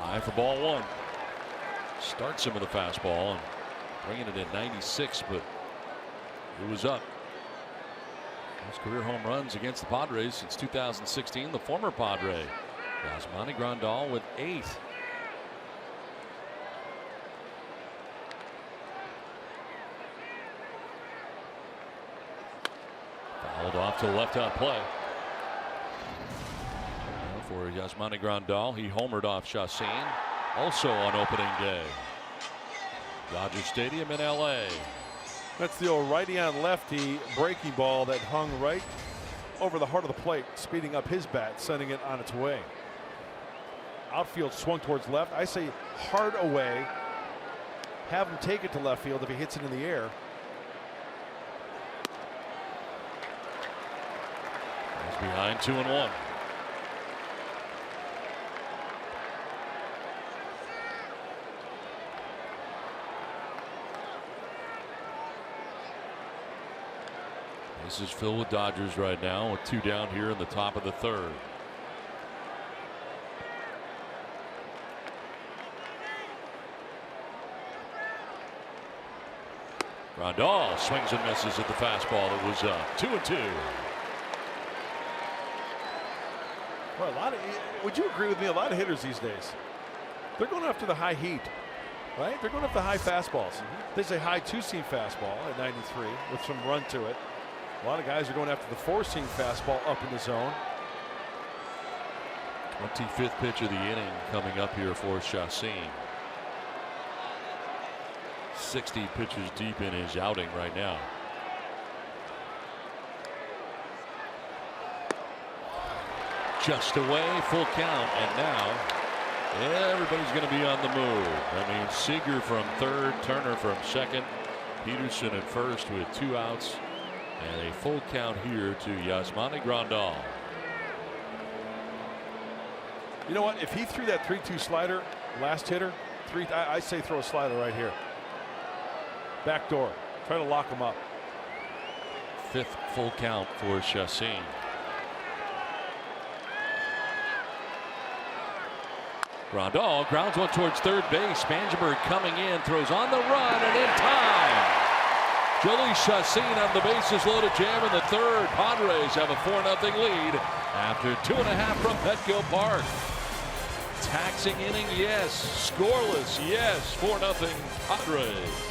High for ball 1. Starts him with a fastball and bringing it at 96, but it was up. His career home runs against the Padres since 2016. The former Padre, Yasmani Grandal, with 8. Fouled off to the left-hand play. For Yasmani Grandal, he homered off Chacín, also on opening day. Dodger Stadium in LA. That's the old righty on lefty breaking ball that hung right over the heart of the plate, speeding up his bat, sending it on its way. Outfield swung towards left. I say hard away. Have him take it to left field if he hits it in the air. He's behind 2-1. This is filled with Dodgers right now with 2 down here in the top of the 3rd. Grandal swings and misses at the fastball that was up. 2-2. Well, would you agree with me? A lot of hitters these days, they're going after the high heat, right? They're going after the high fastballs. There's a high 2-seam fastball at 93 with some run to it. A lot of guys are going after the 4-seam fastball up in the zone. 25th pitch of the inning coming up here for Chacín. 60 pitches deep in his outing right now. Just away, full count, and now everybody's going to be on the move. I mean, Seager from third, Turner from second, Peterson at first with 2 outs, and a full count here to Yasmani Grandal. You know what? If he threw that 3-2 slider, last hitter, I say throw a slider right here. Back door. Try to lock him up. 5th full count for Chacín. Grandal grounds one towards third base. Spangenberg coming in, throws on the run, and in time. Jhoulys Chacín on the bases loaded jam in the third. Padres have a 4-0 lead after 2.5 from Petco Park. Taxing inning, yes. Scoreless, yes. 4-0 Padres.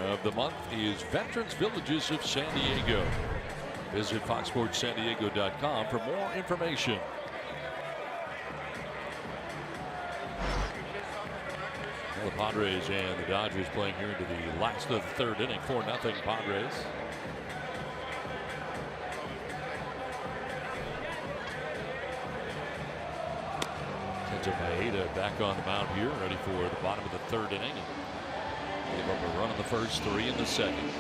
Of the month is Veterans Villages of San Diego. Visit foxsportssandiego.com for more information. Well, the Padres and the Dodgers playing here into the last of the third inning. 4-0 Padres. Santa Maeda back on the mound here, ready for the bottom of the third inning. Gave up a run in the first, 3 in the second.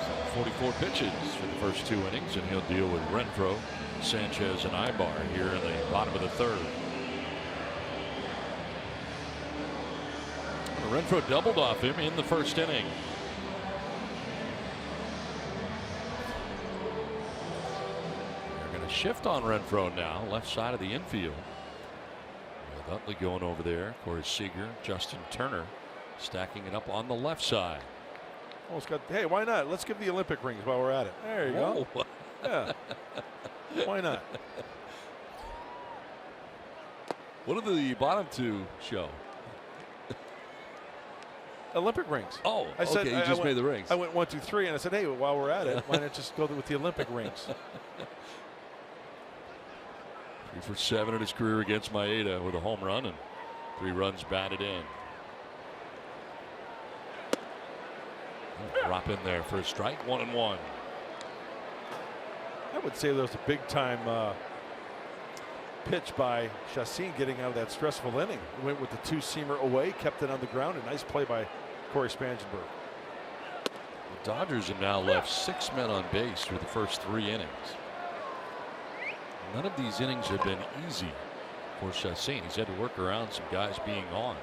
So 44 pitches for the first 2 innings, and he'll deal with Renfroe, Sanchez, and Ibar here in the bottom of the third. Renfroe doubled off him in the first inning. They're going to shift on Renfroe now, left side of the infield. With Utley going over there, Corey Seager, Justin Turner stacking it up on the left side. Oh, it's got, hey, why not? Let's give the Olympic rings while we're at it. There you go. Yeah. Why not? What do the bottom 2 show? Olympic rings. Oh, I said, okay, you just made the rings. I went 1, 2, 3, and I said, hey, while we're at it, why not just go with the Olympic rings? 3 for 7 in his career against Maeda with a home run and 3 runs batted in. Drop in there for a strike, 1-1. I would say there was a big time pitch by Chacín getting out of that stressful inning. Went with the 2-seamer away, kept it on the ground. A nice play by Corey Spangenberg. The Dodgers have now left 6 men on base through the first 3 innings. None of these innings have been easy for Chacín. He's had to work around some guys being on.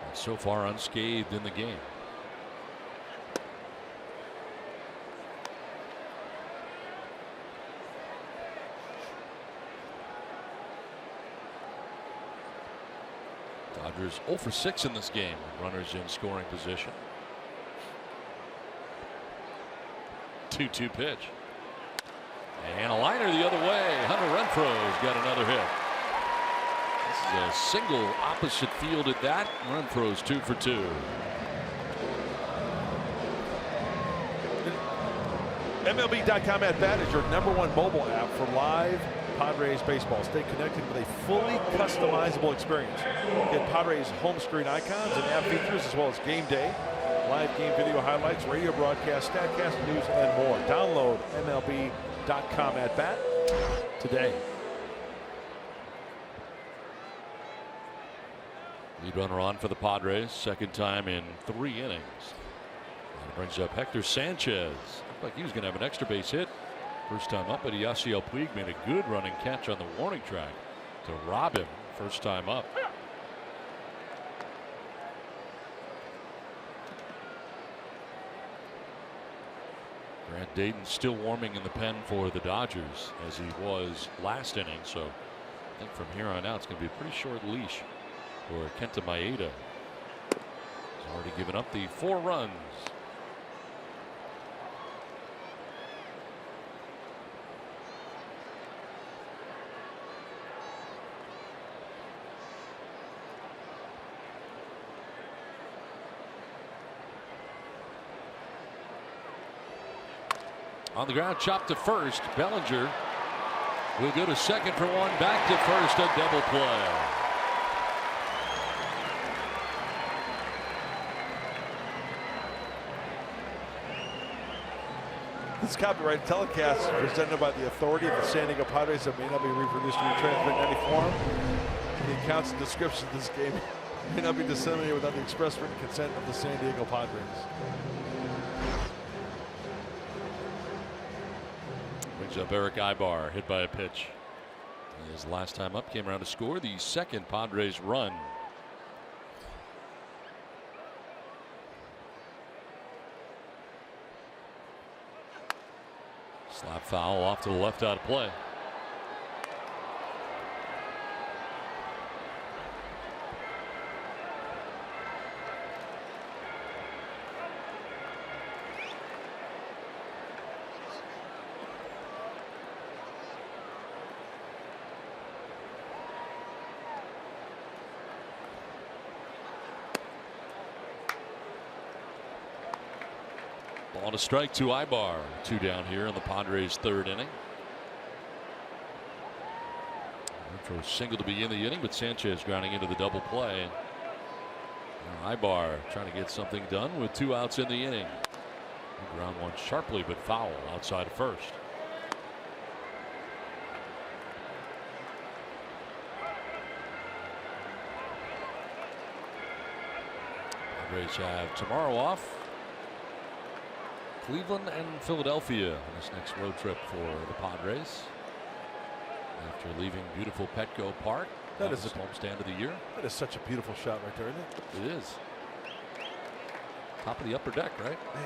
And so far unscathed in the game. Dodgers 0 for 6 in this game. Runners in scoring position. 2-2 pitch. And a liner the other way. Hunter Renfroe's got another hit. This is a single opposite field at that. Renfroe's 2 for 2. MLB.com at bat is your #1 mobile app for live Padres baseball. Stay connected with a fully customizable experience. Get Padres home screen icons and app features, as well as game day, live game video highlights, radio broadcast, StatCast, news, and more. Download MLB.com at bat today. Lead runner on for the Padres, second time in 3 innings. That brings up Hector Sanchez. Looked like he was going to have an extra base hit. First time up, but Yasiel Puig made a good running catch on the warning track to rob him. First time up. Grant Dayton still warming in the pen for the Dodgers, as he was last inning. So I think from here on out, it's going to be a pretty short leash for Kenta Maeda. He's already given up the 4 runs. On the ground, chopped to first. Bellinger will go to second for 1. Back to first, a double play. This copyright telecast is presented by the authority of the San Diego Padres that may not be reproduced or retransmitted in any form. The accounts and descriptions of this game may not be disseminated without the express written consent of the San Diego Padres. Brings up Eric Ibar, hit by a pitch. His last time up came around to score the second Padres run. Slap foul off to the left out of play. On a strike to Ibar. 2 down here in the Padres' 3rd inning. Retro single to begin the inning, but Sanchez grounding into the double play. Now Ibar trying to get something done with 2 outs in the inning. He ground one sharply, but foul outside of first. Padres have tomorrow off. Cleveland and Philadelphia on this next road trip for the Padres. After leaving beautiful Petco Park. That is the homestand of the year. That is such a beautiful shot right there, isn't it? It is. Top of the upper deck, right? Man.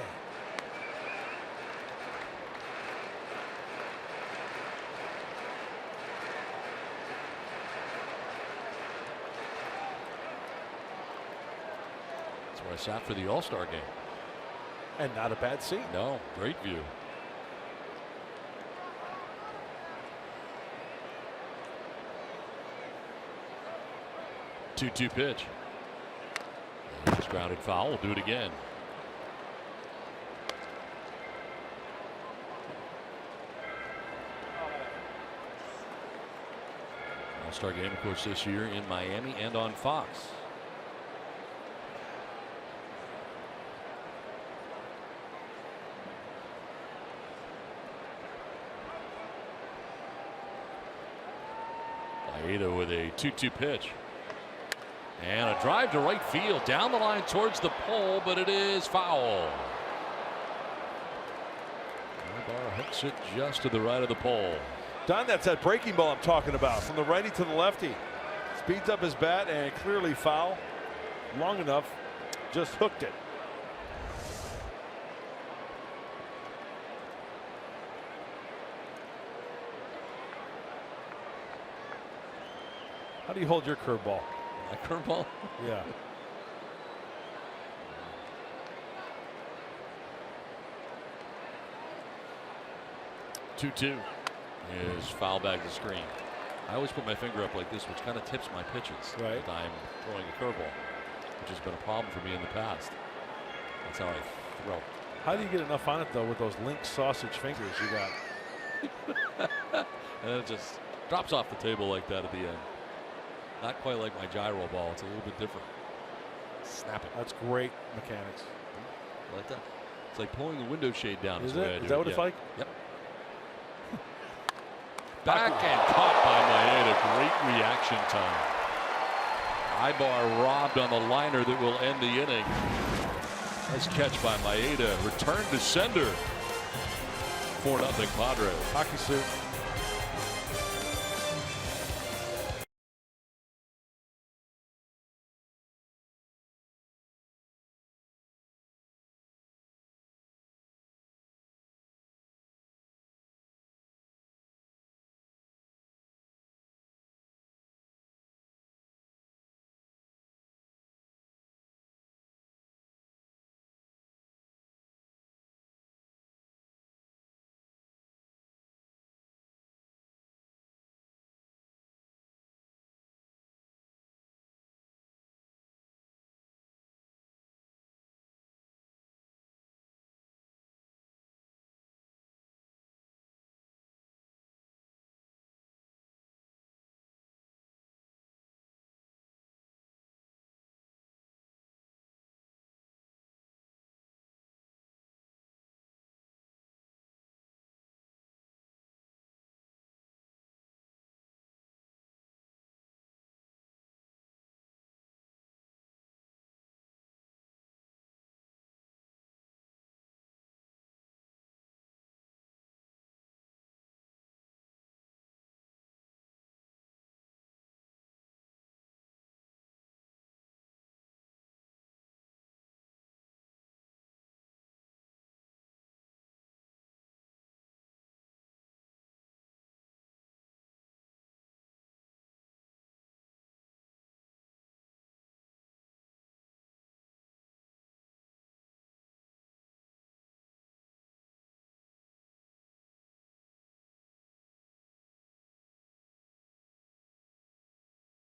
That's where I sat for the All-Star game. And not a bad seat. No, great view. Two-two pitch. Just grounded foul. We'll do it again. All-Star game, of course, this year in Miami and on Fox. Maeda with a 2-2 pitch. And a drive to right field, down the line towards the pole, but it is foul. Ibar hooks it just to the right of the pole. Don, that's that breaking ball I'm talking about. From the righty to the lefty. Speeds up his bat and clearly foul. Long enough, just hooked it. How do you hold your curveball? That curveball? Yeah. Two is foul back to screen. I always put my finger up like this, which kind of tips my pitches. Right. If I'm throwing a curveball, which has been a problem for me in the past. That's how I throw. How do you get enough on it though with those Link sausage fingers you got? And then it just drops off the table like that at the end. Not quite like my gyro ball. It's a little bit different. Snap it. That's great mechanics. Like that. It's like pulling the window shade down. Is the way I it? do Is that it. what it's like? Yep. Back and caught by Maeda. Great reaction time. Ibar robbed on the liner that will end the inning. Nice catch by Maeda. Return to sender. 4-0 Padres. Hockey suit.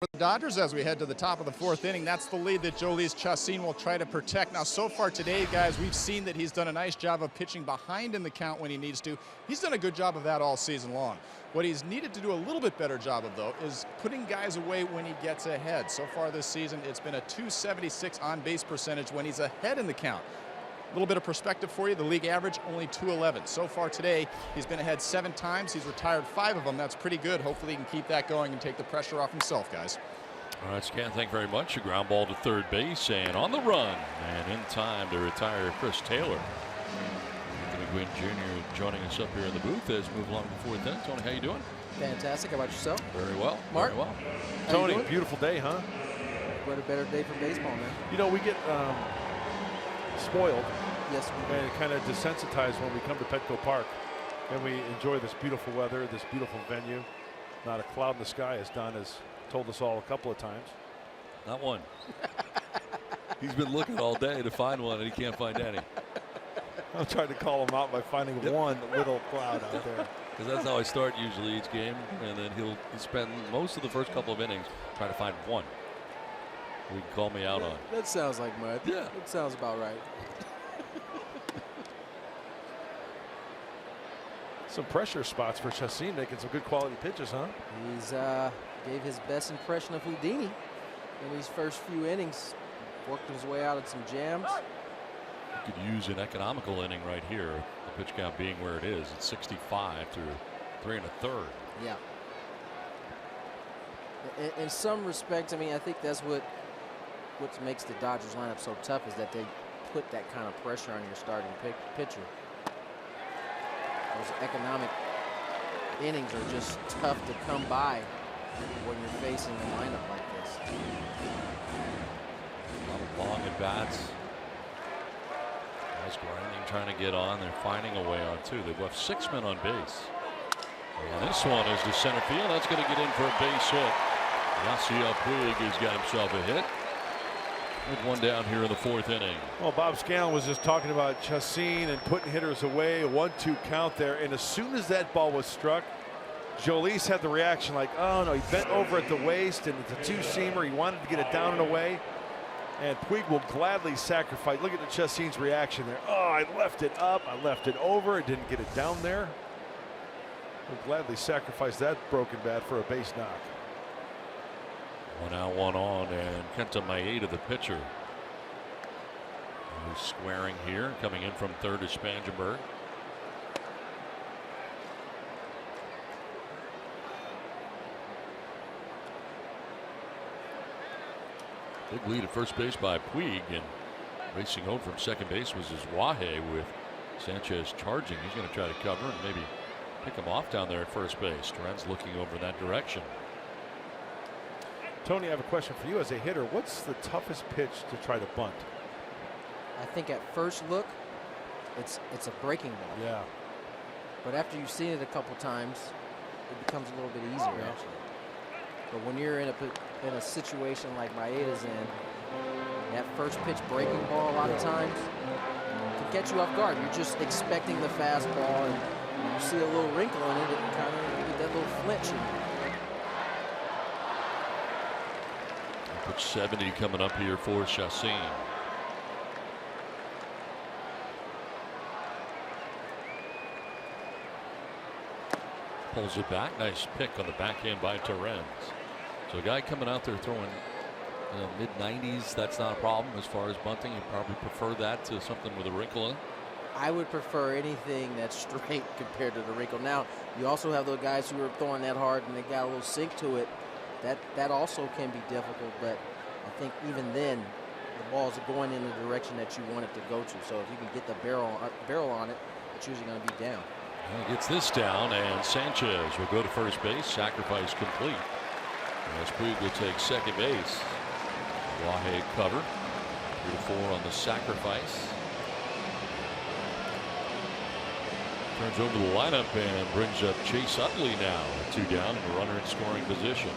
For the Dodgers, as we head to the top of the fourth inning, that's the lead that Jolie's Chacín will try to protect. Now, so far today, guys, we've seen that he's done a nice job of pitching behind in the count when he needs to. He's done a good job of that all season long. What he's needed to do a little bit better job of, though, is putting guys away when he gets ahead. So far this season, it's been a .276 on-base percentage when he's ahead in the count. A little bit of perspective for you, the league average only .211. So far today, he's been ahead 7 times. He's retired 5 of them. That's pretty good. Hopefully he can keep that going and take the pressure off himself, guys. All right, Scan, thank you very much. A ground ball to third base and on the run and in time to retire Chris Taylor. Anthony Gwynn Jr. joining us up here in the booth as we move along to fourth inning. Tony, how you doing? Fantastic. How about yourself? Very well. Mark? Very well. Tony, beautiful day, huh? What a better day for baseball, man. You know, we get spoiled. Yes, we And kind of desensitized when we come to Petco Park and we enjoy this beautiful weather, this beautiful venue. Not a cloud in the sky, as Don has told us all a couple of times. Not one. He's been looking all day to find one, and he can't find any. I'm trying to call him out by finding one little cloud out there. Because that's how I start usually each game, and then he'll spend most of the first couple of innings trying to find one. He can call me out on. That sounds like mud. Yeah. That sounds about right. Some pressure spots for Chacín, making some good quality pitches, huh? He's gave his best impression of Houdini in these first few innings. Worked his way out of some jams. You could use an economical inning right here. The pitch count being where it is. It's 65 through 3 1/3. Yeah. In some respects, I mean, I think that's what makes the Dodgers lineup so tough is that they put that kind of pressure on your starting pitcher. Those economic innings are just tough to come by when you're facing a lineup like this. A lot of long at bats. Guys grinding, trying to get on. They're finding a way on too. They've left 6 men on base. And this one is to center field. That's going to get in for a base hit. Yasiel Puig has got himself a hit. With one down here in the 4th inning. Well, Bob Scanlon was just talking about Chacín and putting hitters away. A 1-2 count there. And as soon as that ball was struck, Jolis had the reaction like, oh no, he bent over at the waist and it's a two-seamer. He wanted to get it down and away. And Puig will gladly sacrifice. Look at the Chacín's reaction there. Oh, I left it up. I left it over. I didn't get it down there. He'll gladly sacrifice that broken bat for a base knock. 1 out, 1 on, and Kenta Maeda, the pitcher, who's squaring here, coming in from third is Spangenberg. Big lead at first base by Puig, and racing home from second base was his Wahe with Sanchez charging. He's going to try to cover and maybe pick him off down there at first base. Duran's looking over that direction. Tony, I have a question for you as a hitter. What's the toughest pitch to try to bunt? I think at first look, it's a breaking ball. Yeah. But after you've seen it a couple times, it becomes a little bit easier actually. But when you're in a situation like Maeda's in, that first pitch breaking ball a lot of times can catch you off guard. You're just expecting the fastball, and you see a little wrinkle in it, and kind of get that little flinch in it. Pitch 70 coming up here for Chacín. Pulls it back. Nice pick on the backhand by Torrens. So a guy coming out there throwing mid-90s, that's not a problem as far as bunting. You probably prefer that to something with a wrinkle in it. I would prefer anything that's straight compared to the wrinkle. Now, you also have those guys who are throwing that hard and they got a little sink to it. That also can be difficult, but I think even then, the balls are going in the direction that you want it to go to. So if you can get the barrel on it, it's usually going to be down. He gets this down, and Sanchez will go to first base. Sacrifice complete. As Puig will take second base. Wahe cover. 3-4 on the sacrifice. Turns over the lineup and brings up Chase Utley now. 2 down and a runner in scoring position.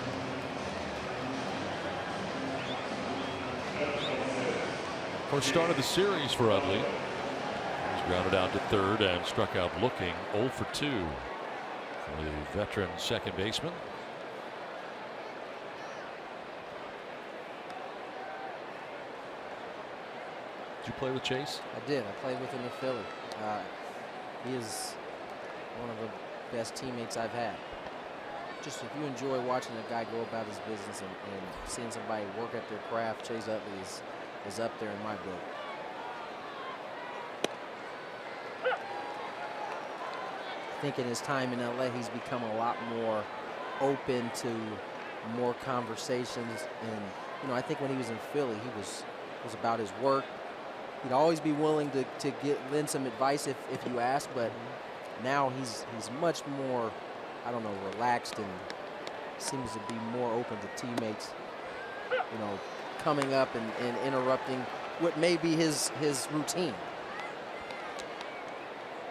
First start of the series for Utley. He's grounded out to third and struck out looking. 0 for 2 for the veteran second baseman. Did you play with Chase? I did. I played with him in Philly. He is one of the best teammates I've had. Just if you enjoy watching a guy go about his business and seeing somebody work at their craft, Chase Utley is up there in my book. I think in his time in LA, he's become a lot more open to more conversations. And I think when he was in Philly, he was about his work. He'd always be willing to lend some advice if you ask, but now he's much more, I don't know, relaxed and seems to be more open to teammates, coming up and interrupting what may be his routine.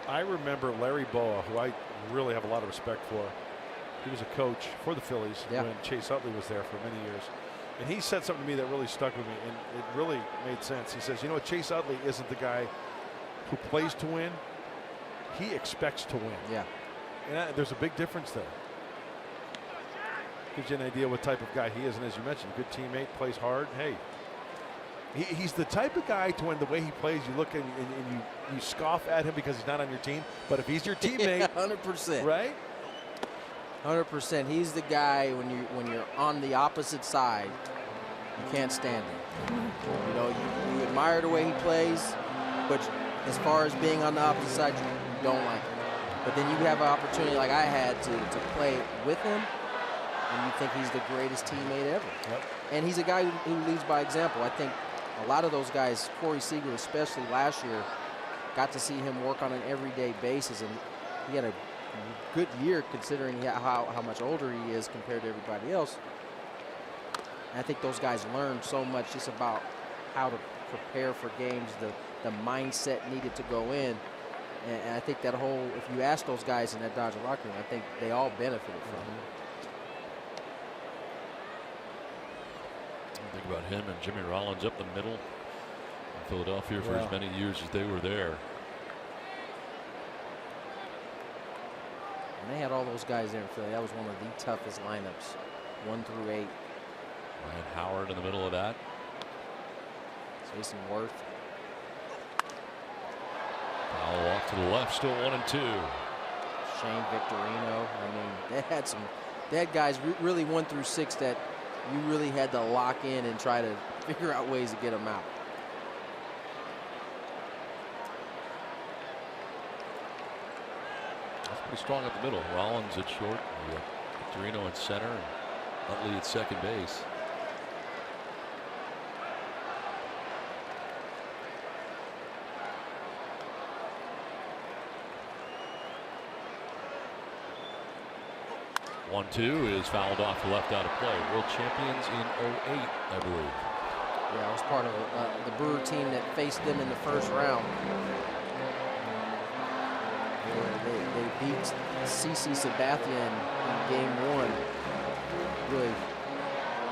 I remember Larry Boa, who I really have a lot of respect for. He was a coach for the Phillies when Chase Utley was there for many years. And he said something to me that really stuck with me, and it really made sense. He says, Chase Utley isn't the guy who plays to win. He expects to win. Yeah. And there's a big difference there. Gives you an idea what type of guy he is. And as you mentioned, good teammate, plays hard. Hey, he's the type of guy to when the way he plays, you look and you scoff at him because he's not on your team. But if he's your teammate, 100%. Right? 100%. He's the guy when you're on the opposite side, you can't stand him. You admire the way he plays, but as far as being on the opposite side, you don't like him. But then you have an opportunity like I had to play with him, and you think he's the greatest teammate ever. Yep. And he's a guy who leads by example. I think a lot of those guys, Corey Seager especially last year, got to see him work on an everyday basis, and he had a good year considering how much older he is compared to everybody else. And I think those guys learned so much just about how to prepare for games, the mindset needed to go in. And I think that if you ask those guys in that Dodger locker room, I think they all benefited from it. About him and Jimmy Rollins up the middle in Philadelphia for as many years as they were there. And they had all those guys there in Philly. That was one of the toughest lineups, 1 through 8. Ryan Howard in the middle of that. Jason Worth. Foul off to the left, still 1-2. Shane Victorino. I mean, they had guys really 1 through 6 that you really had to lock in and try to figure out ways to get them out. That's pretty strong up the middle. Rollins at short, Victorino at center, and Utley at second base. One-two is fouled off to left out of play. World champions in '08, I believe. Yeah, I was part of the Brewer team that faced them in the first round. They beat CC Sabathia in game 1. Really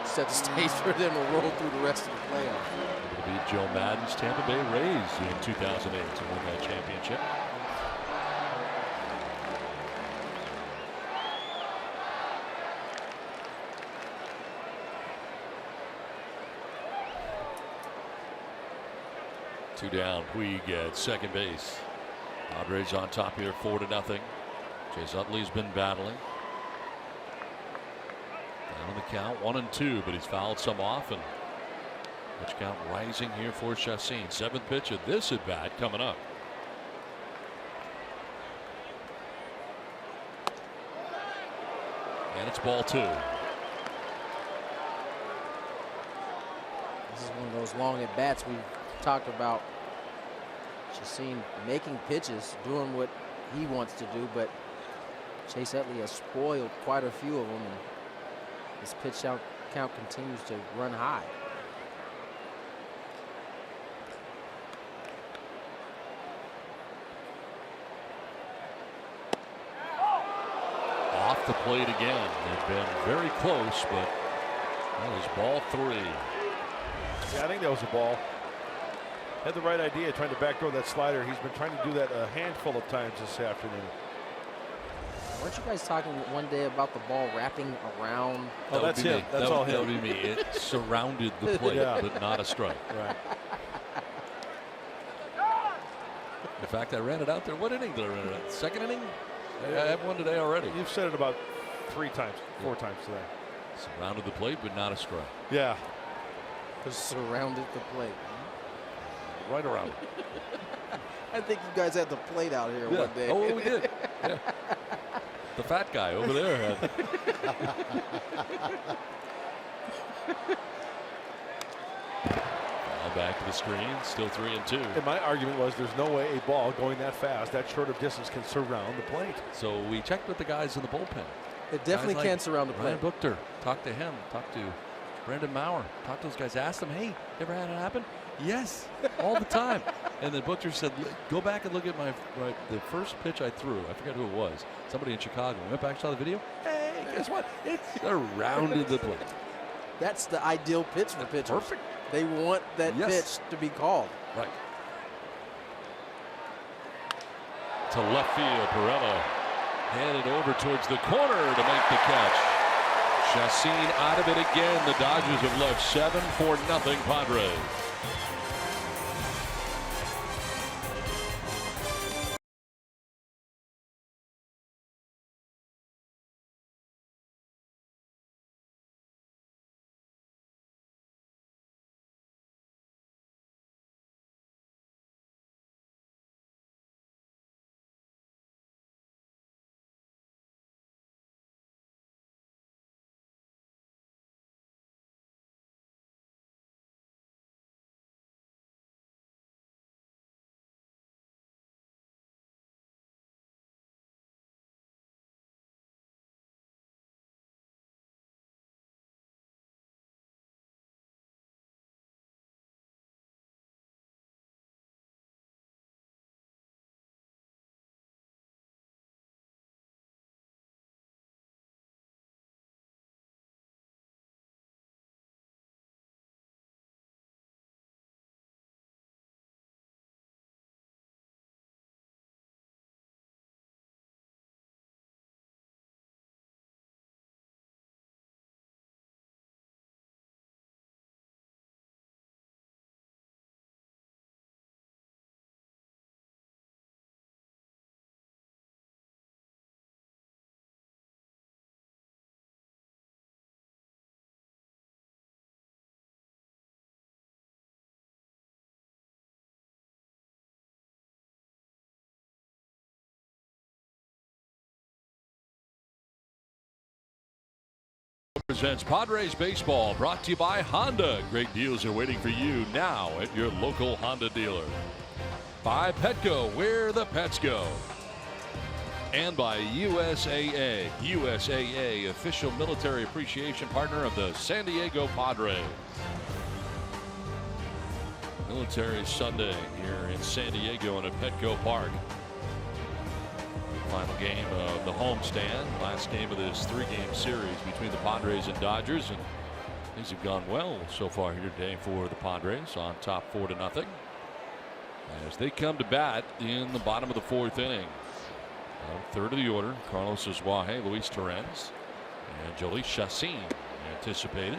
set the stage for them to roll through the rest of the playoffs. Able to beat Joe Madden's Tampa Bay Rays in 2008 to win that championship. Two down. Puig at second base. Padres on top here, 4-0. Chase Utley's been battling. Down on the count, 1-2, but he's fouled some off, and pitch count rising here for Chacín. 7th pitch of this at bat coming up. And it's ball 2. This is one of those long at bats we've talked about. Chacín making pitches, doing what he wants to do, but Chase Utley has spoiled quite a few of them, and his pitch count continues to run high. Off the plate again. They've been very close, but that is ball 3. Yeah, I think that was a ball. Had the right idea, trying to backdoor that slider. He's been trying to do that a handful of times this afternoon. Weren't you guys talking one day about the ball wrapping around? Oh, that's him. That's all him. That would be me. It surrounded the plate, but not a strike. Right. In fact, I ran it out there. What inning did I run it out? Second inning? I have one today already. You've said it about 3 times, 4 times today. Surrounded the plate, but not a strike. Yeah. Surrounded the plate. Right around. I think you guys had the plate out here one day. Oh, we did. Yeah. The fat guy over there had. Back to the screen, still 3-2. And my argument was there's no way a ball going that fast, that short of distance, can surround the plate. So we checked with the guys in the bullpen. It definitely can surround the plate. Ryan Buchter, talked to him, talked to Brandon Maurer, talked to those guys, asked them, hey, ever had it happen? Yes, all the time. And then Buchter said, go back and look at the first pitch I threw. I forget who it was. Somebody in Chicago. We went back, saw the video. Hey, guess what? It's surrounded the plate. That's the ideal pitch for pitchers. Perfect. They want that pitch to be called. Right. To left field, Perella handed over towards the corner to make the catch. Chacín out of it again. The Dodgers have left 7-0 Padres. Presents Padres Baseball, brought to you by Honda. Great deals are waiting for you now at your local Honda dealer. By Petco, where the pets go. And by USAA. USAA, official military appreciation partner of the San Diego Padres. Military Sunday here in San Diego and at Petco Park. Final game of the homestand, last game of this 3-game series between the Padres and Dodgers, and things have gone well so far here today for the Padres, on top 4-0 as they come to bat in the bottom of the 4th inning. Third of the order, Carlos Suarez, Luis Torrens, and Jolie Chacín anticipated.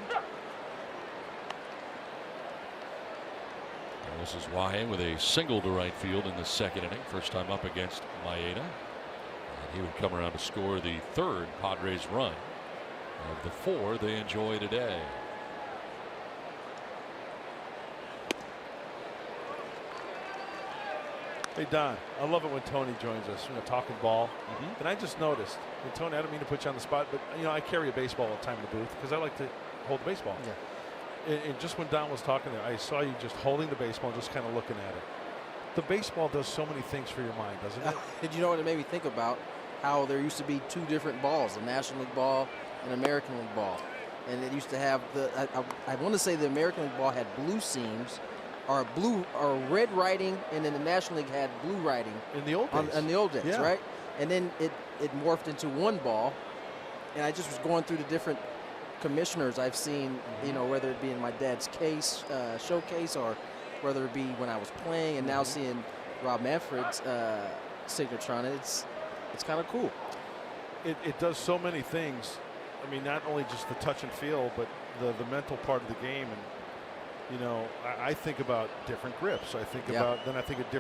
Carlos Suarez with a single to right field in the 2nd inning, first time up against Maeda. He would come around to score the 3rd Padres run of the 4 they enjoy today. Hey Don, I love it when Tony joins us, talking ball. And I just noticed, and Tony, I don't mean to put you on the spot, but I carry a baseball all the time in the booth because I like to hold the baseball. Yeah. And just when Don was talking there, I saw you just holding the baseball and just kind of looking at it. The baseball does so many things for your mind, doesn't it? Did you know what it made me think about? How there used to be 2 different balls, a National League ball and American League ball. And it used to have I want to say the American League ball had blue seams or red writing, and then the National League had blue writing. In the old days. In the old days, Yeah. right? And then it morphed into one ball. And I just was going through the different commissioners I've seen, whether it be in my dad's showcase or whether it be when I was playing, and now seeing Rob Manfred's signature on it. It's kind of cool. It does so many things. I mean, not only just the touch and feel, but the mental part of the game. And, I think about different grips. I think about, then I think of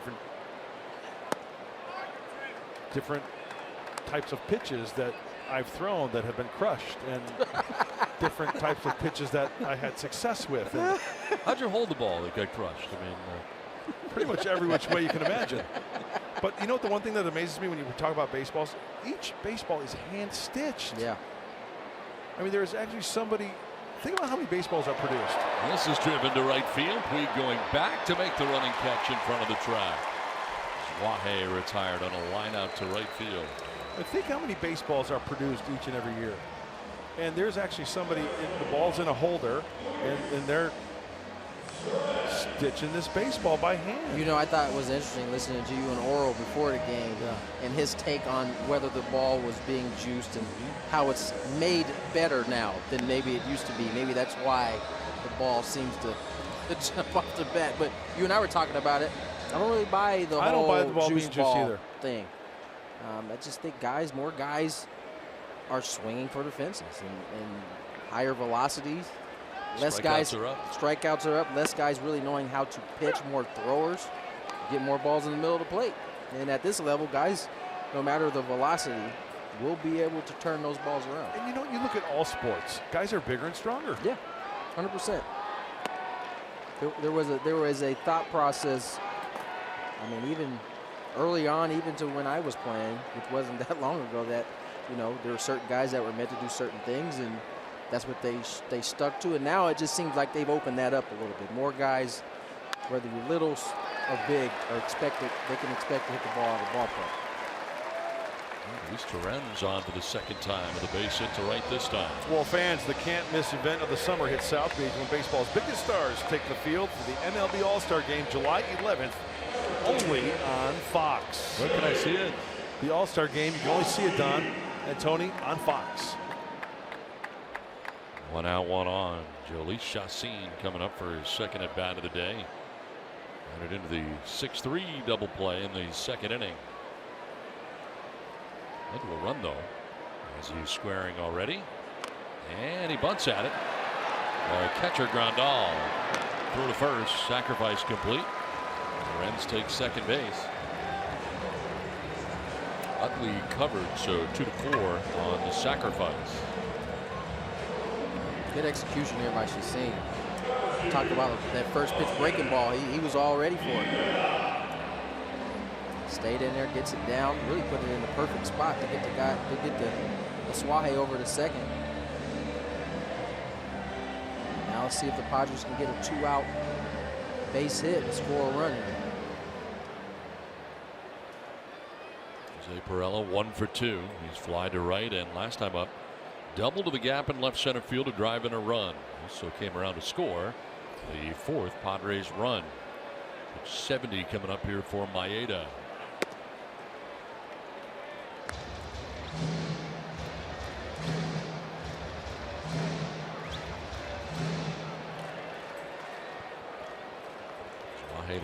different types of pitches that I've thrown that have been crushed, and different types of pitches that I had success with. And How'd you hold the ball that got crushed? I mean, pretty much every which way you can imagine. But you know what, the one thing that amazes me when you talk about baseballs, each baseball is hand stitched. Yeah. I mean, there's actually somebody, think about how many baseballs are produced. This is driven to right field. Puig going back to make the running catch in front of the track. Suarez retired on a line out to right field. I think how many baseballs are produced each and every year. And there's actually somebody, the ball's in a holder, and they're stitching this baseball by hand. I thought it was interesting listening to you and Oral before the game, and his take on whether the ball was being juiced and how it's made better now than maybe it used to be. Maybe that's why the ball seems to jump off the bat. But you and I were talking about it. I don't really buy the I don't buy the ball juice being juiced ball either. thing. I just think more guys are swinging for the fences and higher velocities. Less guys, strikeouts are up. Less guys really knowing how to pitch, more throwers, get more balls in the middle of the plate. And at this level, guys, no matter the velocity, will be able to turn those balls around. And you look at all sports, guys are bigger and stronger. Yeah, 100%. There was a thought process. I mean, even early on, even to when I was playing, which wasn't that long ago, that there were certain guys that were meant to do certain things, and that's what they stuck to. And now it just seems like they've opened that up a little bit. More guys, whether you're little or big, they can expect to hit the ball out of the ballpark. Luis Torrens on for the 2nd time with a base hit to right this time. Well, fans, the can't-miss event of the summer hits South Beach when baseball's biggest stars take the field for the MLB All-Star Game July 11th, only on Fox. Where can I see it? The All-Star Game, you can only see it, Don and Tony, on Fox. 1 out, 1 on. Jolie Chacín coming up for his 2nd at bat of the day. Entered into the 6-3 double play in the 2nd inning. Into a run though, as he's squaring already, and he bunts at it. Catcher Grandal throw to first, sacrifice complete. Lorenz takes 2nd base. Utley covered, so 2-4 on the sacrifice. Good execution here by Chacín. Talked about that first pitch breaking ball. He was all ready for it. Stayed in there, gets it down, really put it in the perfect spot to get the Suarez over to 2nd. Now let's see if the Padres can get a 2-out base hit and score a run here. Jose Pirela 1 for 2. He's fly to right, and last time up, double to the gap in left center field to drive in a run. Also came around to score the 4th Padres run. 70 coming up here for Maeda.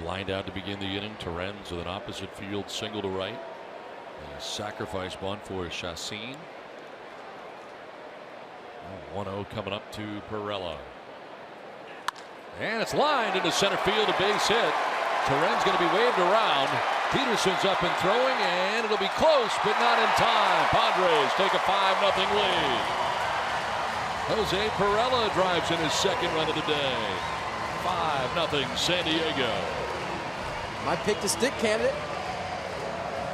Lined out to begin the inning. Torrens with an opposite field single to right. A sacrifice bunt for Chacín. 1-0 coming up to Pirela. And it's lined into center field, a base hit. Torrens going to be waved around. Peterson's up and throwing, and it'll be close, but not in time. Padres take a 5-0 lead. Jose Pirela drives in his 2nd run of the day. 5-0 San Diego. My pick to stick candidate.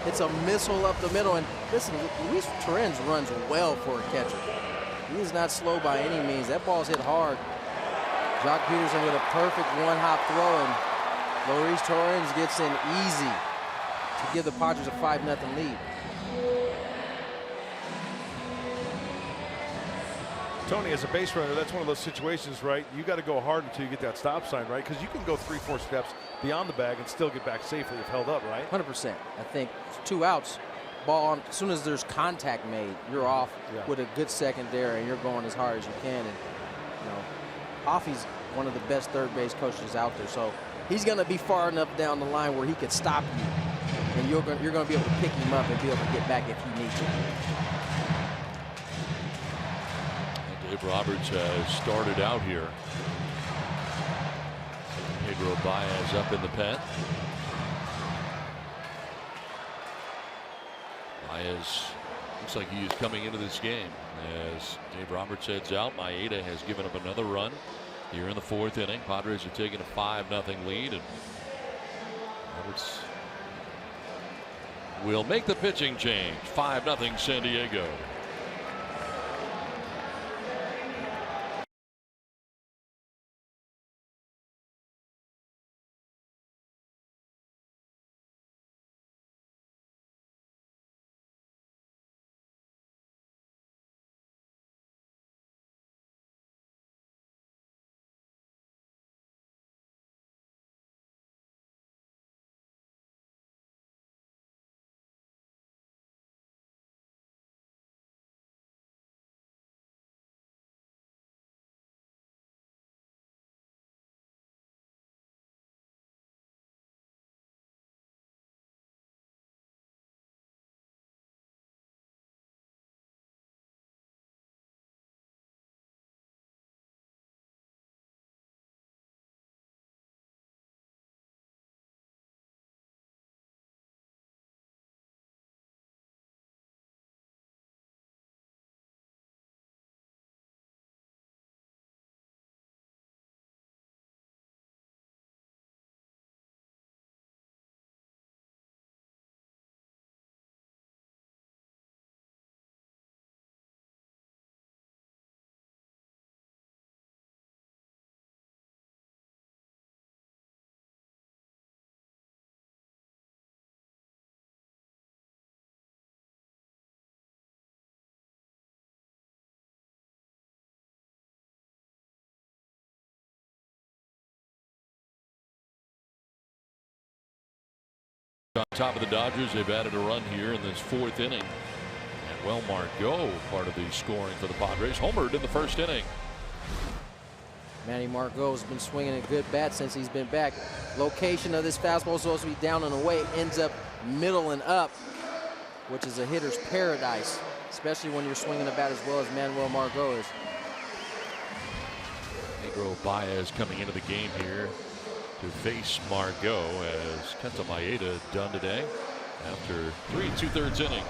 It's a missile up the middle, and listen, Luis Torrens runs well for a catcher. He is not slow by any means. That ball's hit hard. Jock Peterson with a perfect one-hop throw, and Luis Torrens gets in easy to give the Padres a 5-0 lead. Tony, as a base runner, that's one of those situations, right? You got to go hard until you get that stop sign, right? Because you can go 3-4 steps beyond the bag and still get back safely if held up, right? 100%. I think 2 outs, ball on, as soon as there's contact made, you're off with a good secondary, and you're going as hard as you can. And you know, Hoffy's one of the best third base coaches out there, so he's going to be far enough down the line where he could stop you, and you're going to be able to pick him up and be able to get back if you need to. Dave Roberts has started out here. Pedro Baez up in the pen. Baez looks like he is coming into this game. As Dave Roberts heads out, Maeda has given up another run here in the 4th inning. Padres are taking a 5-0 lead, and Roberts will make the pitching change. 5-0 San Diego. On top of the Dodgers, they've added a run here in this 4th inning. And well, Margot, part of the scoring for the Padres, homered in the 1st inning. Manny Margot has been swinging a good bat since he's been back. Location of this fastball is supposed to be down and away. It ends up middle and up, which is a hitter's paradise, especially when you're swinging a bat as well as Manuel Margot is. Pedro Baez coming into the game here to face Margot, as Kenta Maeda done today after 3 2/3 innings.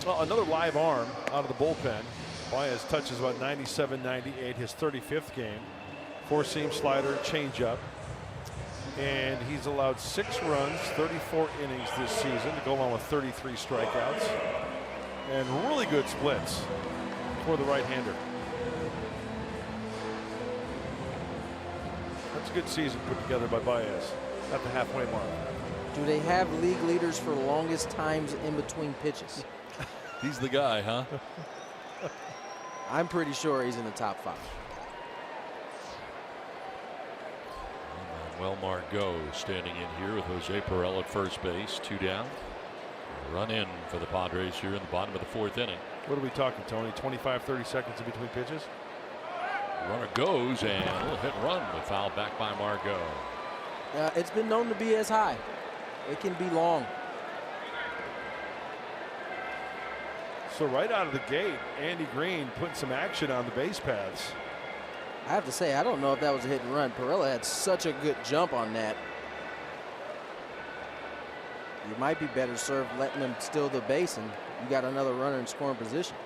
Well, another live arm out of the bullpen. Baez touches about 97, 98, his 35th game. 4-seam slider, changeup. And he's allowed 6 runs, 34 innings this season to go along with 33 strikeouts. And really good splits for the right-hander. That's a good season put together by Baez at the halfway mark. Do they have league leaders for longest times in between pitches? He's the guy, huh? I'm pretty sure he's in the top 5. Manuel Margot standing in here with Jose Pirela at first base. 2 down. Run in for the Padres here in the bottom of the 4th inning. What are we talking, Tony? 25, 30 seconds in between pitches? Runner goes, and a little hit and run, but fouled back by Margot. It's been known to be as high. It can be long. So right out of the gate, Andy Green putting some action on the base paths. I have to say, I don't know if that was a hit and run. Pirela had such a good jump on that. You might be better served letting him steal the base, and you got another runner in scoring position.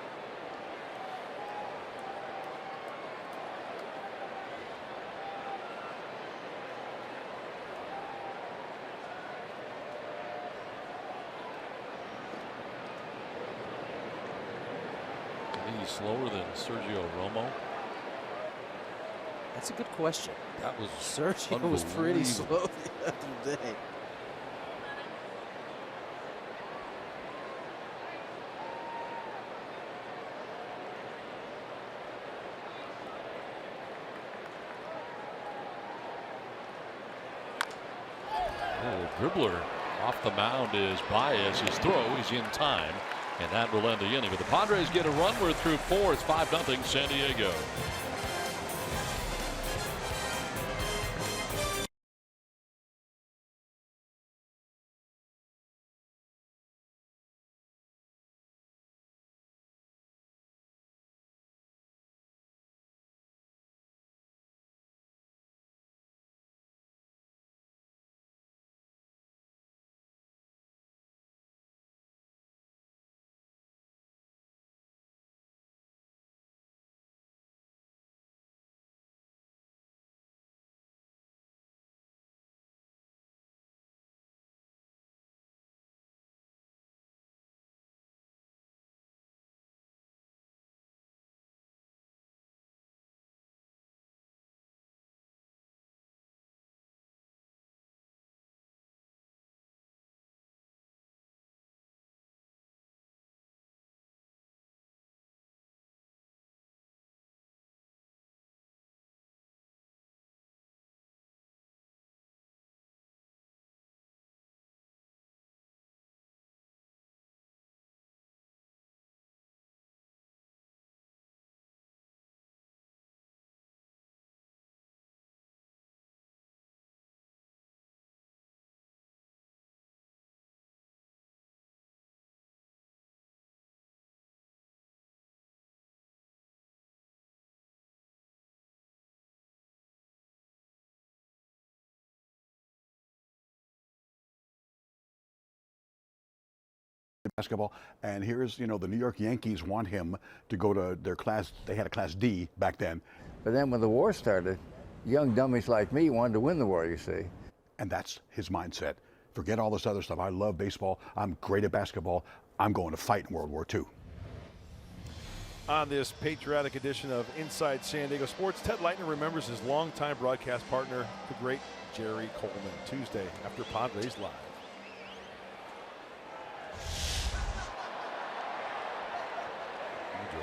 He's slower than Sergio Romo. That's a good question. That was Sergio was pretty slow the other day. Dribbler off the mound is Baez's throw. He's in time, and that will end the inning. But the Padres get a run. We're through 4. It's 5-0 San Diego. Basketball, and here's, the New York Yankees want him to go to their class. They had a Class D back then. But then when the war started, young dummies like me wanted to win the war, you see. And that's his mindset. Forget all this other stuff. I love baseball. I'm great at basketball. I'm going to fight in World War II. On this patriotic edition of Inside San Diego Sports, Ted Leitner remembers his longtime broadcast partner, the great Jerry Coleman. Tuesday after Padres Live.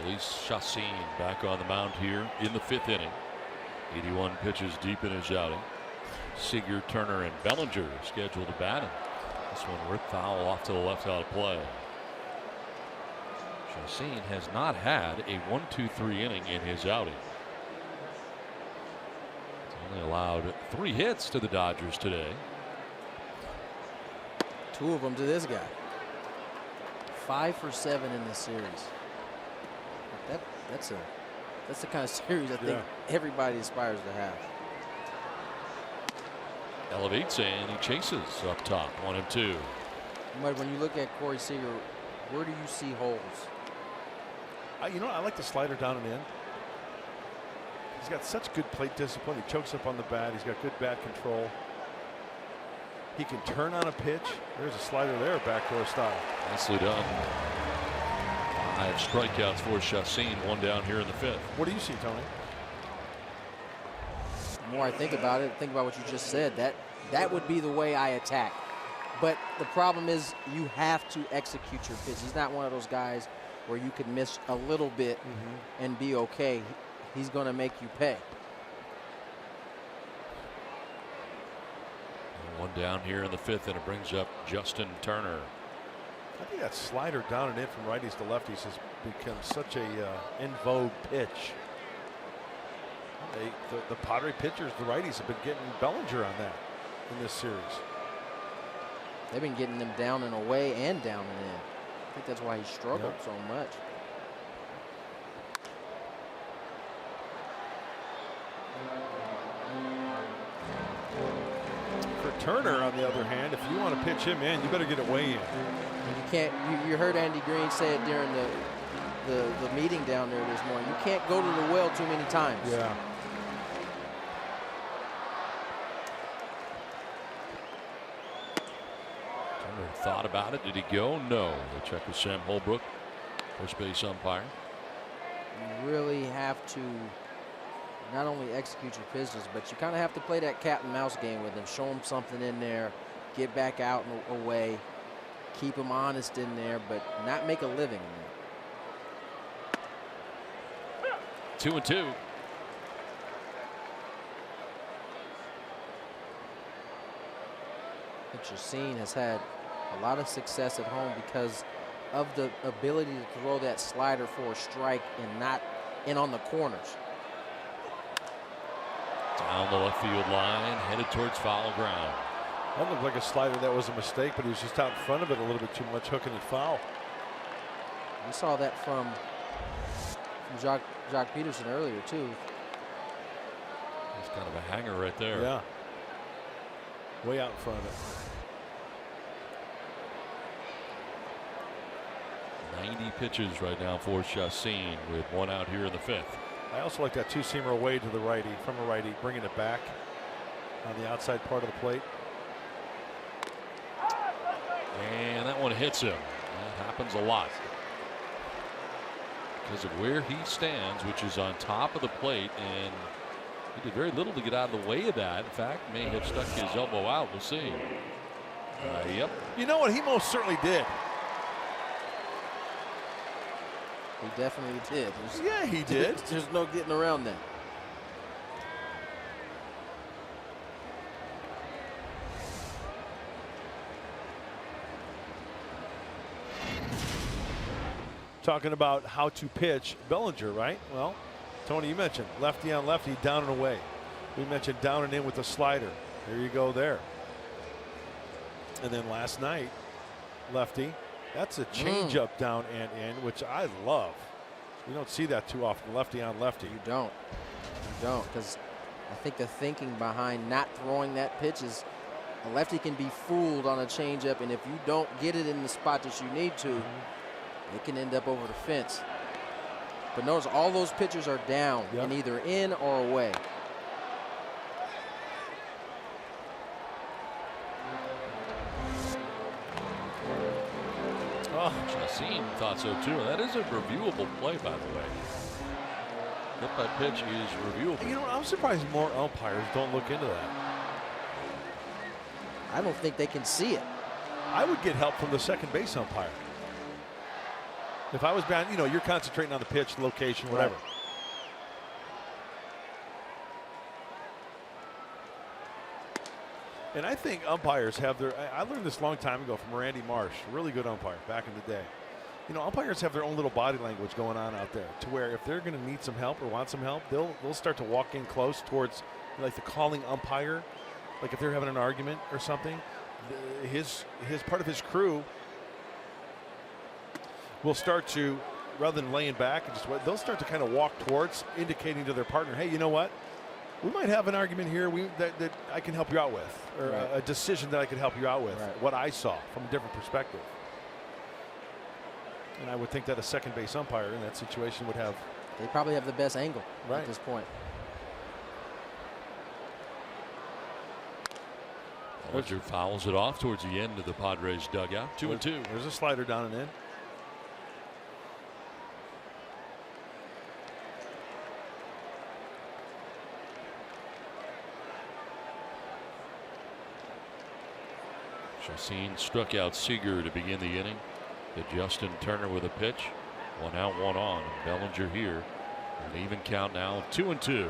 Release Chacín back on the mound here in the 5th inning. 81 pitches deep in his outing. Seager, Turner, and Bellinger scheduled to bat, and this one ripped foul off to the left out of play. Chacín has not had a 1-2-3 inning in his outing. He's only allowed 3 hits to the Dodgers today. 2 of them to this guy. 5 for 7 in this series. That's the kind of series I think everybody aspires to have. Elevates and he chases up top. 1-2. But when you look at Corey Seager, where do you see holes? I like the slider down and in. He's got such good plate discipline. He chokes up on the bat. He's got good bat control. He can turn on a pitch. There's a slider there, backdoor style. Nicely done. 5 strikeouts for Chacín. 1 down here in the 5th. What do you see, Tony? The more I think about it, think about what you just said, that would be the way I attack. But the problem is you have to execute your pitch. He's not one of those guys where you can miss a little bit and be okay. He's going to make you pay. One down here in the 5th, and it brings up Justin Turner. I think that slider down and in from righties to lefties has become such a in vogue pitch. The Padre pitchers, the righties, have been getting Bellinger on that in this series. They've been getting them down and away and down and in. I think that's why he struggled so much. For Turner, on the other hand, if you want to pitch him in, you better get it way in. You can't. You heard Andy Green say it during the meeting down there this morning. You can't go to the well too many times. Yeah. Turner thought about it. Did he go? No. We'll check with Sam Holbrook, first base umpire. You really have to not only execute your pitches, but you kind of have to play that cat and mouse game with them. Show them something in there, get back out and away, keep them honest in there, but not make a living in there. 2-2. Chacín has had a lot of success at home because of the ability to throw that slider for a strike and not in on the corners. Down the left field line, headed towards foul ground. That looked like a slider that was a mistake, but he was just out in front of it a little bit too much, hooking it foul. We saw that from Jock Peterson earlier, too. It's kind of a hanger right there. Yeah. Way out in front of it. 90 pitches right now for Chacín with one out here in the 5th. I also like that two-seamer away to the righty, from a righty, bringing it back on the outside part of the plate. And that one hits him. That happens a lot because of where he stands, which is on top of the plate, and he did very little to get out of the way of that. In fact, may have stuck his elbow out. We'll see. Yep. You know what? He most certainly did. He definitely did. Yeah, he did. There's no getting around that. Talking about how to pitch Bellinger, right? Well, Tony, you mentioned lefty on lefty, down and away. We mentioned down and in with the slider. There you go there. And then last night, lefty. That's a changeup down and in, which I love. You don't see that too often, lefty on lefty. You don't. You don't, because I think the thinking behind not throwing that pitch is a lefty can be fooled on a changeup, and if you don't get it in the spot that you need to, it can end up over the fence. But notice all those pitchers are down and either in or away. Oh, Chacín thought so too. That is a reviewable play, by the way. Hit by pitch is reviewable. You know, I'm surprised more umpires don't look into that. I don't think they can see it. I would get help from the second base umpire. If I was bound, you know, you're concentrating on the pitch, location, whatever. Right. And I think umpires have their, I learned this a long time ago from Randy Marsh, a really good umpire back in the day. You know, umpires have their own little body language going on out there to where if they're going to need some help or want some help, they'll start to walk in close towards like the calling umpire. Like if they're having an argument or something, his part of his crew will start to, rather than laying back, and just they'll start to kind of walk towards, indicating to their partner, hey, you know what? We might have an argument here that I can help you out with, or a decision that I can help you out with, what I saw from a different perspective. And I would think that a second base umpire in that situation would have. They probably have the best angle at this point. Bellinger fouls it off towards the end of the Padres dugout. 2-2. There's a slider down and in. Chacín struck out Seager to begin the inning. To Justin Turner with a pitch. 1 out, 1 on. Bellinger here. An even count now of 2-2.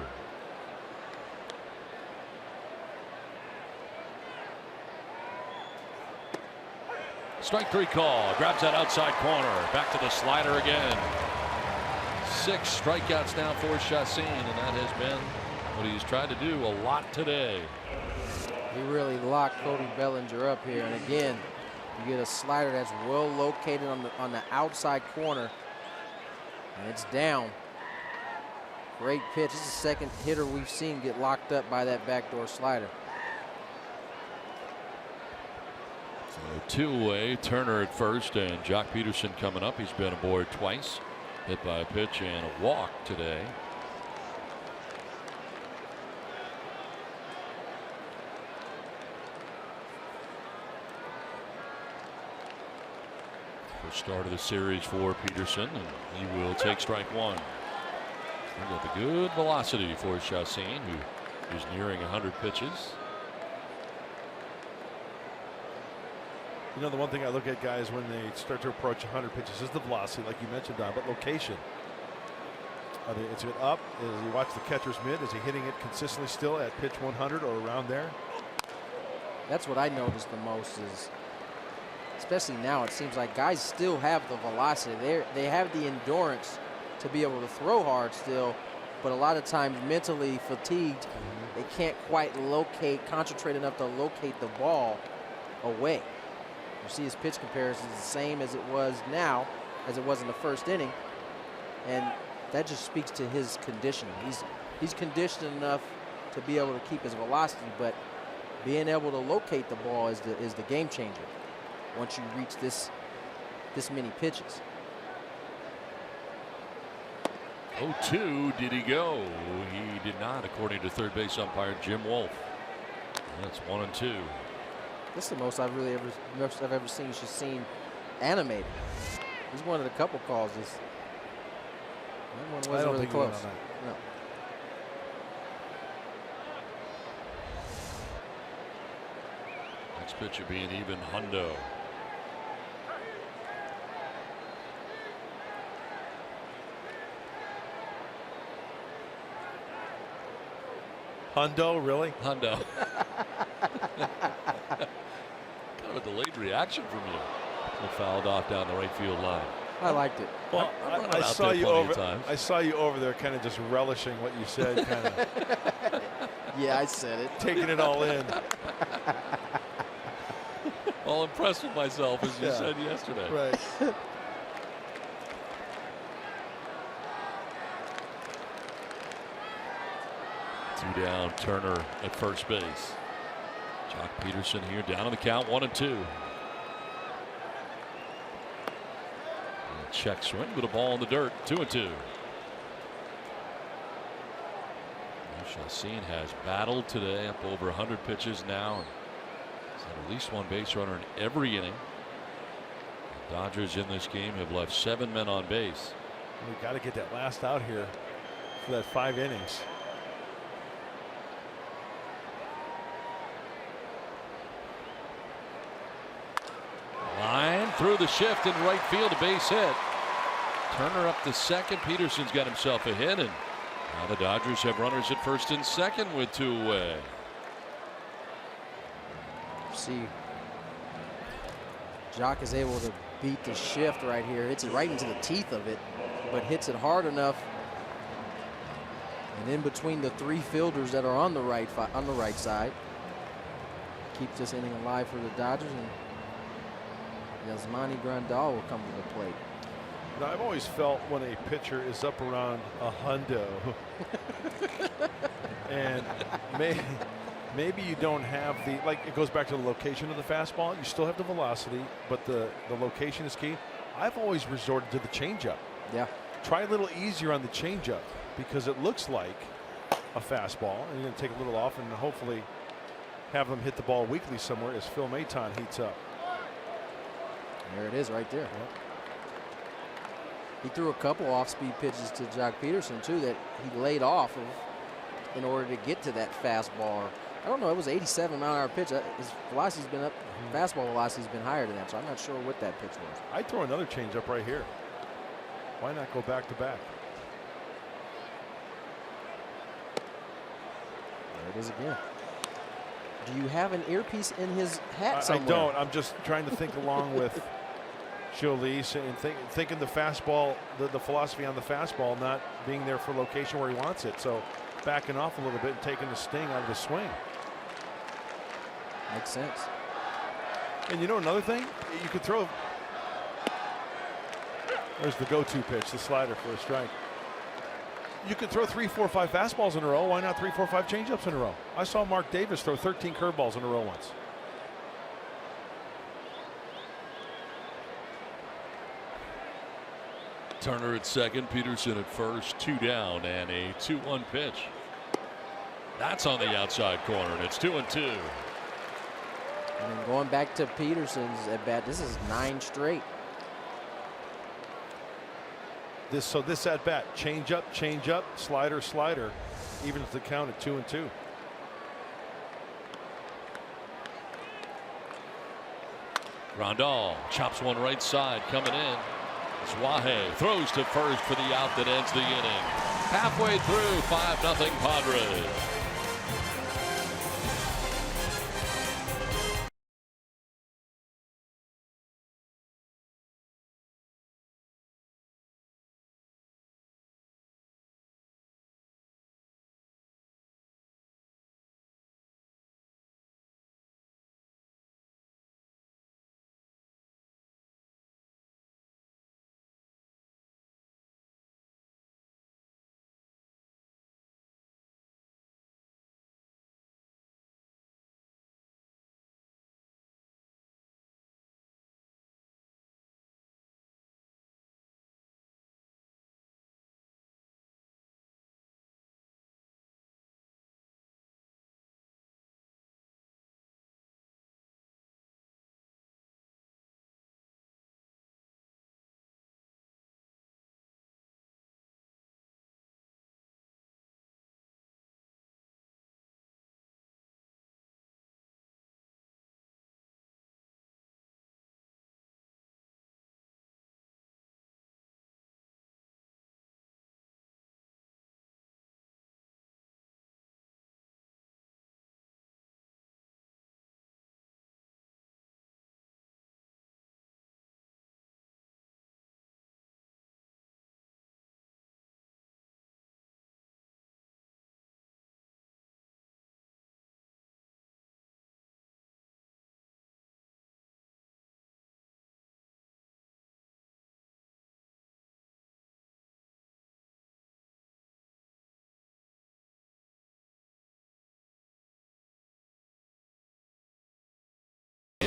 Strike 3 call. Grabs that outside corner. Back to the slider again. 6 strikeouts now for Chacín, and that has been what he's tried to do a lot today. He really locked Cody Bellinger up here, and again, you get a slider that's well located on the outside corner, and it's down. Great pitch. This is the second hitter we've seen get locked up by that backdoor slider. So 2-away, Turner at first, and Jock Peterson coming up. He's been aboard twice. Hit by a pitch and a walk today. First start of the series for Peterson, and he will take strike 1. We got the good velocity for Chacín, who is nearing 100 pitches. You know, the one thing I look at, guys, when they start to approach 100 pitches is the velocity, like you mentioned, Don, but location. Is it up? As you watch the catcher's mitt, is he hitting it consistently still at pitch 100 or around there? That's what I noticed the most is, especially now, it seems like guys still have the velocity. They have the endurance to be able to throw hard still, but a lot of times mentally fatigued, they can't quite concentrate enough to locate the ball away. You see his pitch comparison is the same as it was now as it was in the first inning, and that just speaks to his conditioning. He's conditioned enough to be able to keep his velocity, but being able to locate the ball is the game changer once you reach this many pitches. 0-2, did he go? He did not, according to third base umpire Jim Wolf. That's 1-2. This is the most I've ever seen Chacín animated. He's one of the couple calls. That one wasn't really close. No. Next pitch would be an even hundo. Hundo, really? Hundo. Kind of a delayed reaction from you. It fouled off down the right field line. I liked it. Well, I saw you over there kind of just relishing what you said, kind of. Yeah, I said it. Taking it all in. All impressed with myself, as you said yesterday. Right. Two down, Turner at first base. Jock Peterson here down on the count, 1-2. Check swing with a ball in the dirt, 2-2. Chacín has battled today, up over 100 pitches now. And he's had at least one base runner in every inning. The Dodgers in this game have left 7 men on base. We got to get that last out here for that 5 innings. Line through the shift in right field, a base hit. Turner up to second. Peterson's got himself a hit, and now the Dodgers have runners at first and second with 2 away. See, Jock is able to beat the shift right here. Hits it right into the teeth of it, but hits it hard enough. And in between the 3 fielders that are on the right side, keeps this inning alive for the Dodgers, and Yasmani Grandal will come to the plate. Now, I've always felt when a pitcher is up around a hundo, and maybe you don't have the, like, it goes back to the location of the fastball. You still have the velocity, but the location is key. I've always resorted to the changeup. Yeah. Try a little easier on the changeup because it looks like a fastball, and you're going to take a little off and hopefully have them hit the ball weakly somewhere as Phil Maton heats up. There it is right there. Yep. He threw a couple off-speed pitches to Jock Peterson, too, that he laid off of in order to get to that fastball I don't know. It was 87-mile-an-hour pitch. His velocity's been up. Fastball velocity's been higher than that, so I'm not sure what that pitch was. I'd throw another changeup right here. Why not go back to back? There it is again. Do you have an earpiece in his hat somewhere? I don't. I'm just trying to think along with Jolie and thinking the fastball, the philosophy on the fastball not being there for location where he wants it. So backing off a little bit and taking the sting out of the swing. Makes sense. And you know another thing? You could throw. There's the go-to pitch, the slider for a strike. You could throw 3, 4, 5 fastballs in a row. Why not 3, 4, 5 changeups in a row? I saw Mark Davis throw 13 curveballs in a row once. Turner at second, Peterson at first, 2 down, and a 2-1 pitch. That's on the outside corner, and it's 2-2. And going back to Peterson's at bat, this is 9 straight. This at bat, change up, slider, slider, even if the count at 2-2. Grandal chops one right side coming in. Suaje throws to first for the out that ends the inning. Halfway through, 5-0 Padres.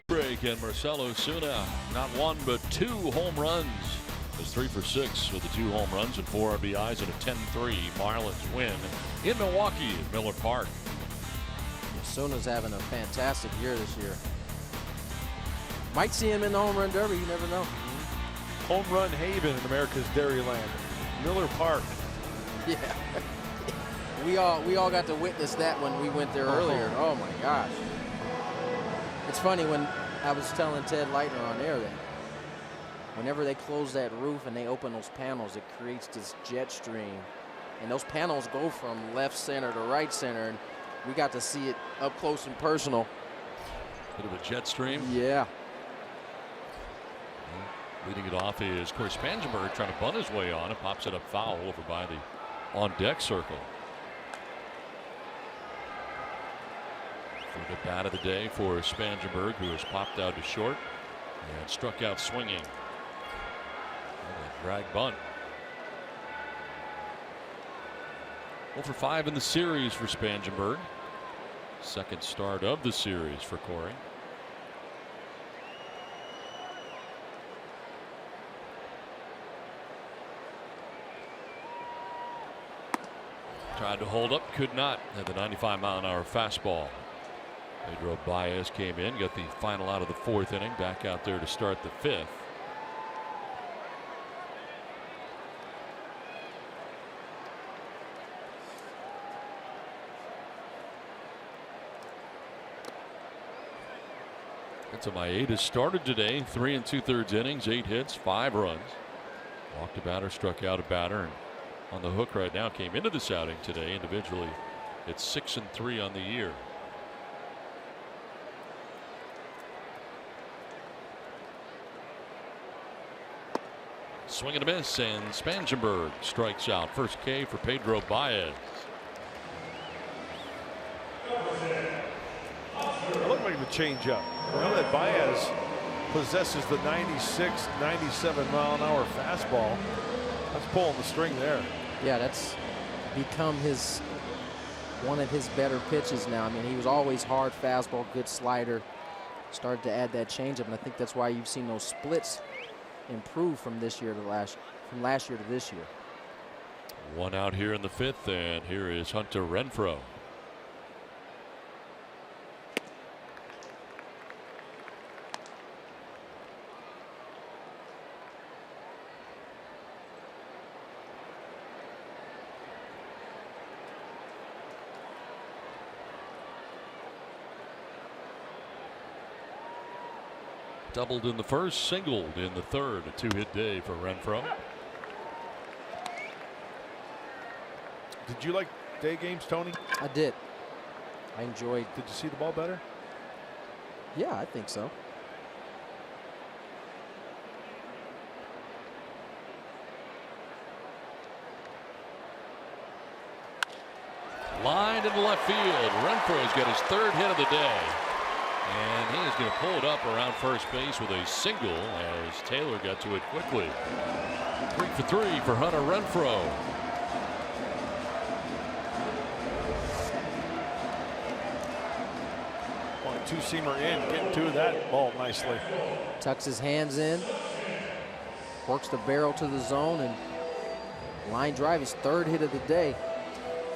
Break, and Marcell Ozuna not 1 but 2 home runs. Was 3 for 6 with the 2 home runs and 4 RBIs and a 10-3 Marlins win in Milwaukee at Miller Park. Ozuna's having a fantastic year this year. Might see him in the home run derby. You never know. Home run haven in America's Dairyland, Miller Park. Yeah. we all got to witness that when we went there earlier. Oh my gosh. It's funny, when I was telling Ted Leitner on air that whenever they close that roof and they open those panels, it creates this jet stream. And those panels go from left center to right center. And we got to see it up close and personal. Bit of a jet stream. Yeah. Leading it off is Corey Spangenberg trying to bunt his way on. It pops it up foul over by the on-deck circle. For the bat of the day for Spangenberg, who has popped out to short and struck out swinging. And a drag bunt. 0 for 5 in the series for Spangenberg. Second start of the series for Corey. Tried to hold up, could not. Had the 95-mile-an-hour fastball. Pedro Baez came in, got the final out of the 4th inning, back out there to start the 5th. Kenta Maeda started today, 3 2/3 innings, 8 hits, 5 runs. Walked a batter, struck out a batter, and on the hook right now. Came into this outing today individually. It's 6-3 on the year. Swing and a miss, and Spangenberg strikes out. First K for Pedro Baez. It looked like a change up. I know that Baez possesses the 96, 97 mile an hour fastball. That's pulling the string there. Yeah, that's become one of his better pitches now. I mean, he was always hard fastball, good slider. Started to add that changeup, and I think that's why you've seen those splits improve from last year to this year. One out here in the 5th, and here is Hunter Renfroe. Doubled in the first, singled in the third. A 2-hit day for Renfroe. Did you like day games, Tony? I did. I enjoyed. Did you see the ball better? Yeah, I think so. Lined into left field. Renfroe's got his 3rd hit of the day. And he is going to pull it up around first base with a single as Taylor got to it quickly. 3 for 3 for Hunter Renfroe. Two-seamer in, getting to that ball nicely. Tucks his hands in, works the barrel to the zone, and line drive, his 3rd hit of the day.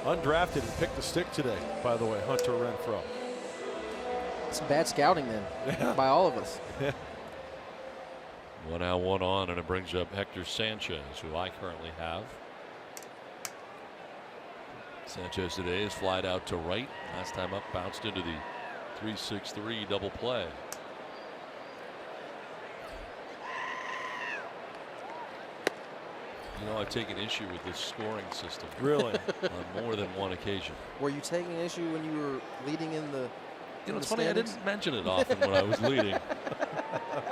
Undrafted and picked the stick today, by the way, Hunter Renfroe. Some bad scouting then by all of us. 1 out, 1 on, and it brings up Hector Sanchez, who I currently have. Sanchez today is flied out to right. Last time up, bounced into the 3-6-3 double play. You know, I've taken issue with this scoring system. Really? On more than one occasion. Were you taking issue when you were leading in the? You know, it's funny, I didn't mention it often when I was leading.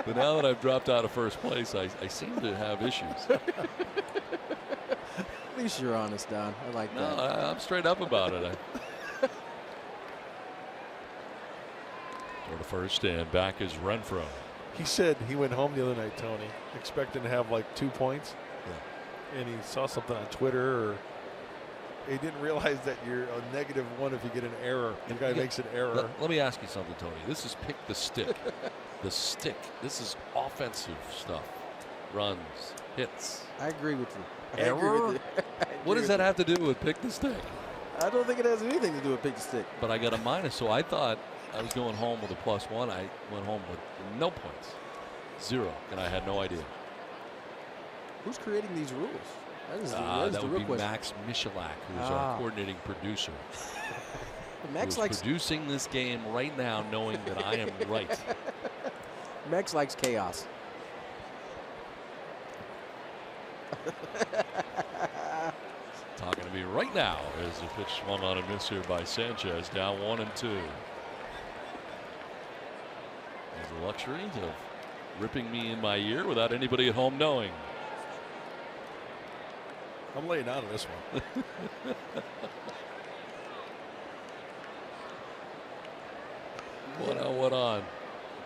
But now that I've dropped out of first place, I seem to have issues. At least you're honest, Don. I like that. No, I'm straight up about it. Throw to first, and back is Renfroe. He said he went home the other night, Tony, expecting to have like 2 points. Yeah. And he saw something on Twitter, or he didn't realize that you're a -1 if you get an error. The guy makes an error. Let me ask you something, Tony. This is pick the stick. The stick. This is offensive stuff. Runs, hits. I agree with you. Error? What does that have to do with pick the stick? I don't think it has anything to do with pick the stick. But I got a minus, so I thought I was going home with a +1. I went home with no points. 0. And I had no idea. Who's creating these rules? That would be question. Max Michalak, who's our coordinating producer. Max likes producing this game right now, knowing that I am right. Max likes chaos. Talking to me right now as the pitch swung on and miss here by Sanchez. Down 1-2. There's the luxury of ripping me in my ear without anybody at home knowing. I'm laying out of this one. 1 out, 1 on.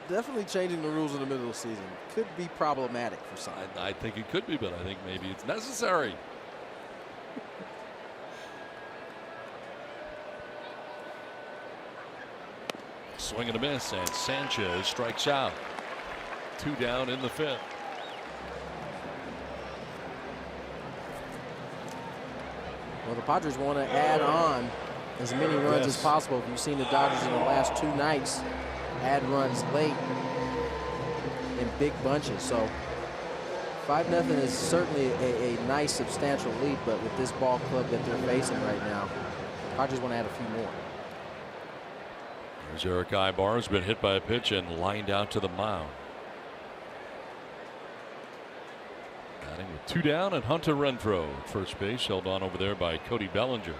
Definitely changing the rules in the middle of the season could be problematic for some. I think it could be, but I think maybe it's necessary. Swing and a miss, and Sanchez strikes out. 2 down in the 5th. Well, the Padres want to add on as many runs as possible. You've seen the Dodgers in the last 2 nights add runs late in big bunches. So 5-0 is certainly a nice substantial lead, but with this ball club that they're facing right now, Padres want to add a few more. As Eric Ibar has been hit by a pitch and lined out to the mound. Batting with 2 down, and Hunter Renfroe at first base, held on over there by Cody Bellinger.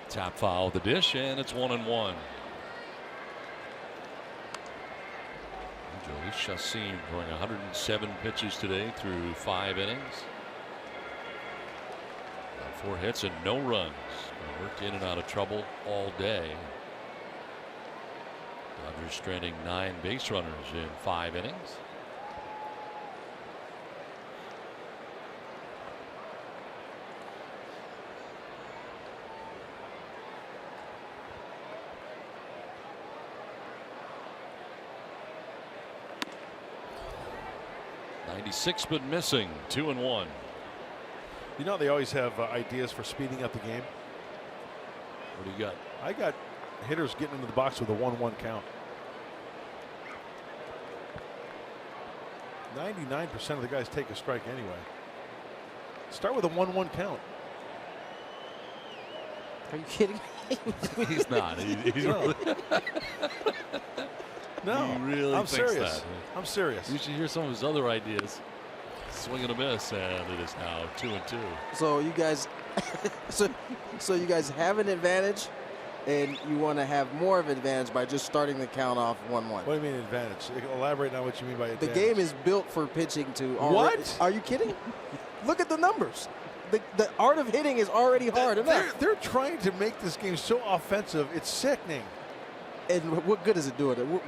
Tap foul of the dish, and it's 1-1. Joey Chacín throwing 107 pitches today through 5 innings. 4 hits and no runs. Worked in and out of trouble all day. Dodgers stranding 9 base runners in 5 innings. Six but missing. 2-1. You know, they always have ideas for speeding up the game. What do you got? I got hitters getting into the box with a 1-1 count. 99% of the guys take a strike anyway. Start with a 1-1 count. Are you kidding me? He's not. He's no. No, he really I'm thinks serious. that. I'm serious. You should hear some of his other ideas. Swing and a miss, and it is now 2-2. So you guys, so you guys have an advantage, and you want to have more of an advantage by just starting the count off 1-1. What do you mean advantage? Elaborate on what you mean by advantage. The game is built for pitching to. What? Are you kidding? Look at the numbers. The art of hitting is already hard enough. They're trying to make this game so offensive. It's sickening. And what good is it doing?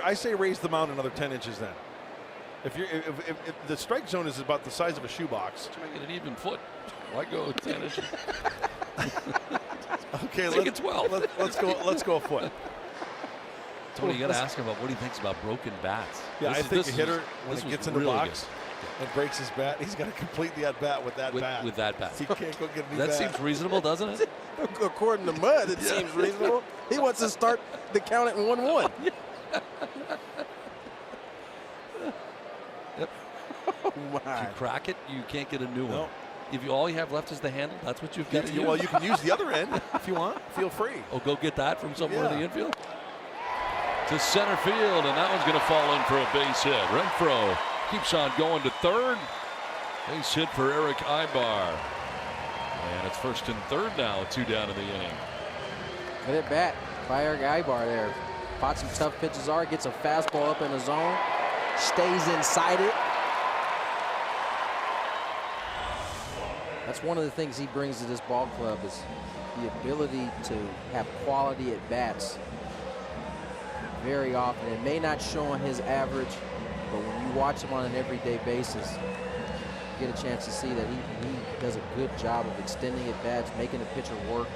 I say raise the mound another 10 inches then. If the strike zone is about the size of a shoebox. Try to get an even foot. Why go 10 inches? Okay, Make it 12. Let's go a foot. Tony, you got to ask him about what he thinks about broken bats. Yeah, I think a hitter when he gets in the box and breaks his bat, he's got to complete the at bat with that bat. With that bat. He can't go get a new That bat. seems reasonable, doesn't it? According to Mud, it seems reasonable. He wants to start the count at 1-1. Yep. Oh my. If you crack it, you can't get a new No. one. If all you have left is the handle, that's what you've got to use. Well, you can use the other end if you want. Feel free. Oh, go get that from somewhere in Yeah. the infield. To center field, and that one's going to fall in for a base hit. Renfroe keeps on going to third. Base hit for Eric Ibar. And it's 1st and 3rd now, 2 down in the inning. Good at bat by Eric Ibar there. Fought some tough pitches. Gets a fastball up in the zone. Stays inside it. That's one of the things he brings to this ball club is the ability to have quality at bats. Very often, it may not show on his average, but when you watch him on an everyday basis, you get a chance to see that he does a good job of extending at bats, making the pitcher work.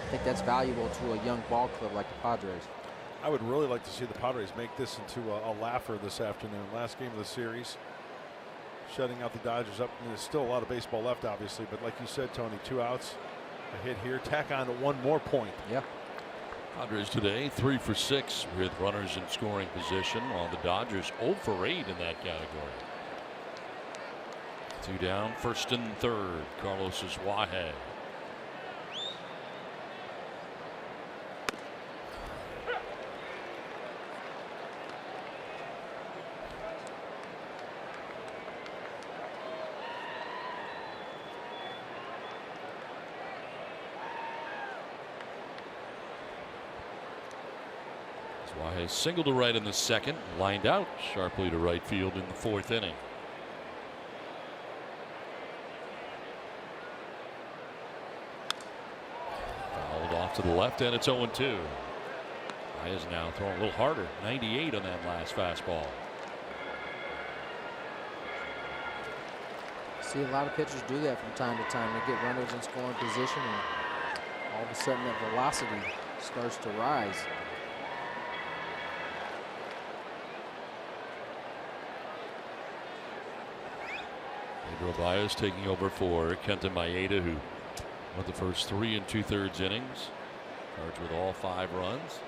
I think that's valuable to a young ball club like the Padres. I would really like to see the Padres make this into a laugher this afternoon. Last game of the series, shutting out the Dodgers up. I mean, there's still a lot of baseball left, obviously, but like you said, Tony, 2 outs, a hit here, tack on to 1 more point. Yeah. Padres today 3 for 6 with runners in scoring position, while the Dodgers 0 for 8 in that category. 2 down, 1st and 3rd. Carlos Wahe. Wahe single to right in the 2nd, lined out sharply to right field in the 4th inning. Fouled off to the left, and it's 0-2. Wahe is now throwing a little harder. 98 on that last fastball. See a lot of pitchers do that from time to time. They get runners in scoring position and All of a sudden, that velocity starts to rise. Pedro Baez taking over for Kenta Maeda, who went the first 3 2/3 innings. Charged with all 5 runs.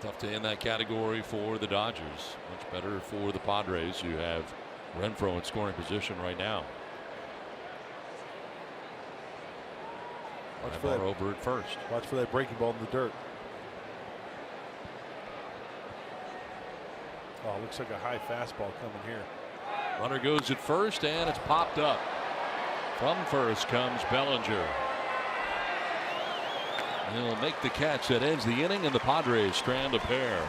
Tough to end that category for the Dodgers. Much better for the Padres, who have Renfroe in scoring position right now. Watch for that over at first. Watch for that breaking ball in the dirt. Oh, looks like a high fastball coming here. Runner goes at first, and it's popped up. From first comes Bellinger. He'll make the catch that ends the inning, and the Padres strand a pair.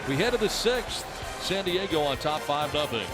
We head to the 6th. San Diego on top 5-0.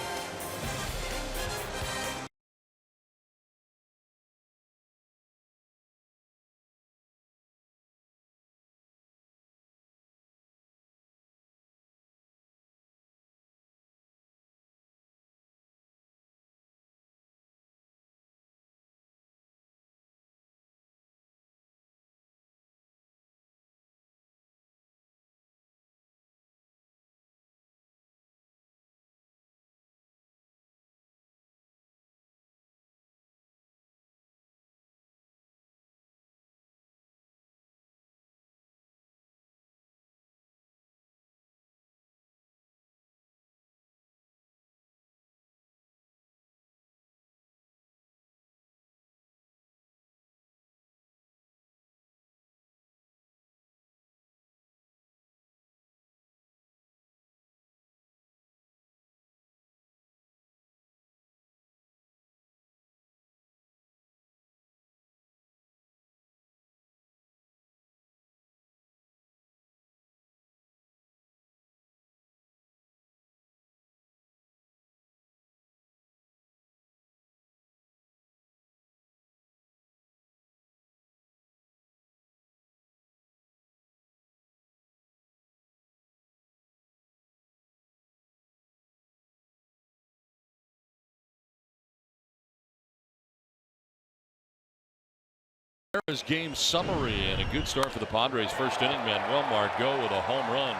Here's game summary and a good start for the Padres. First inning, Manuel Margot with a home run.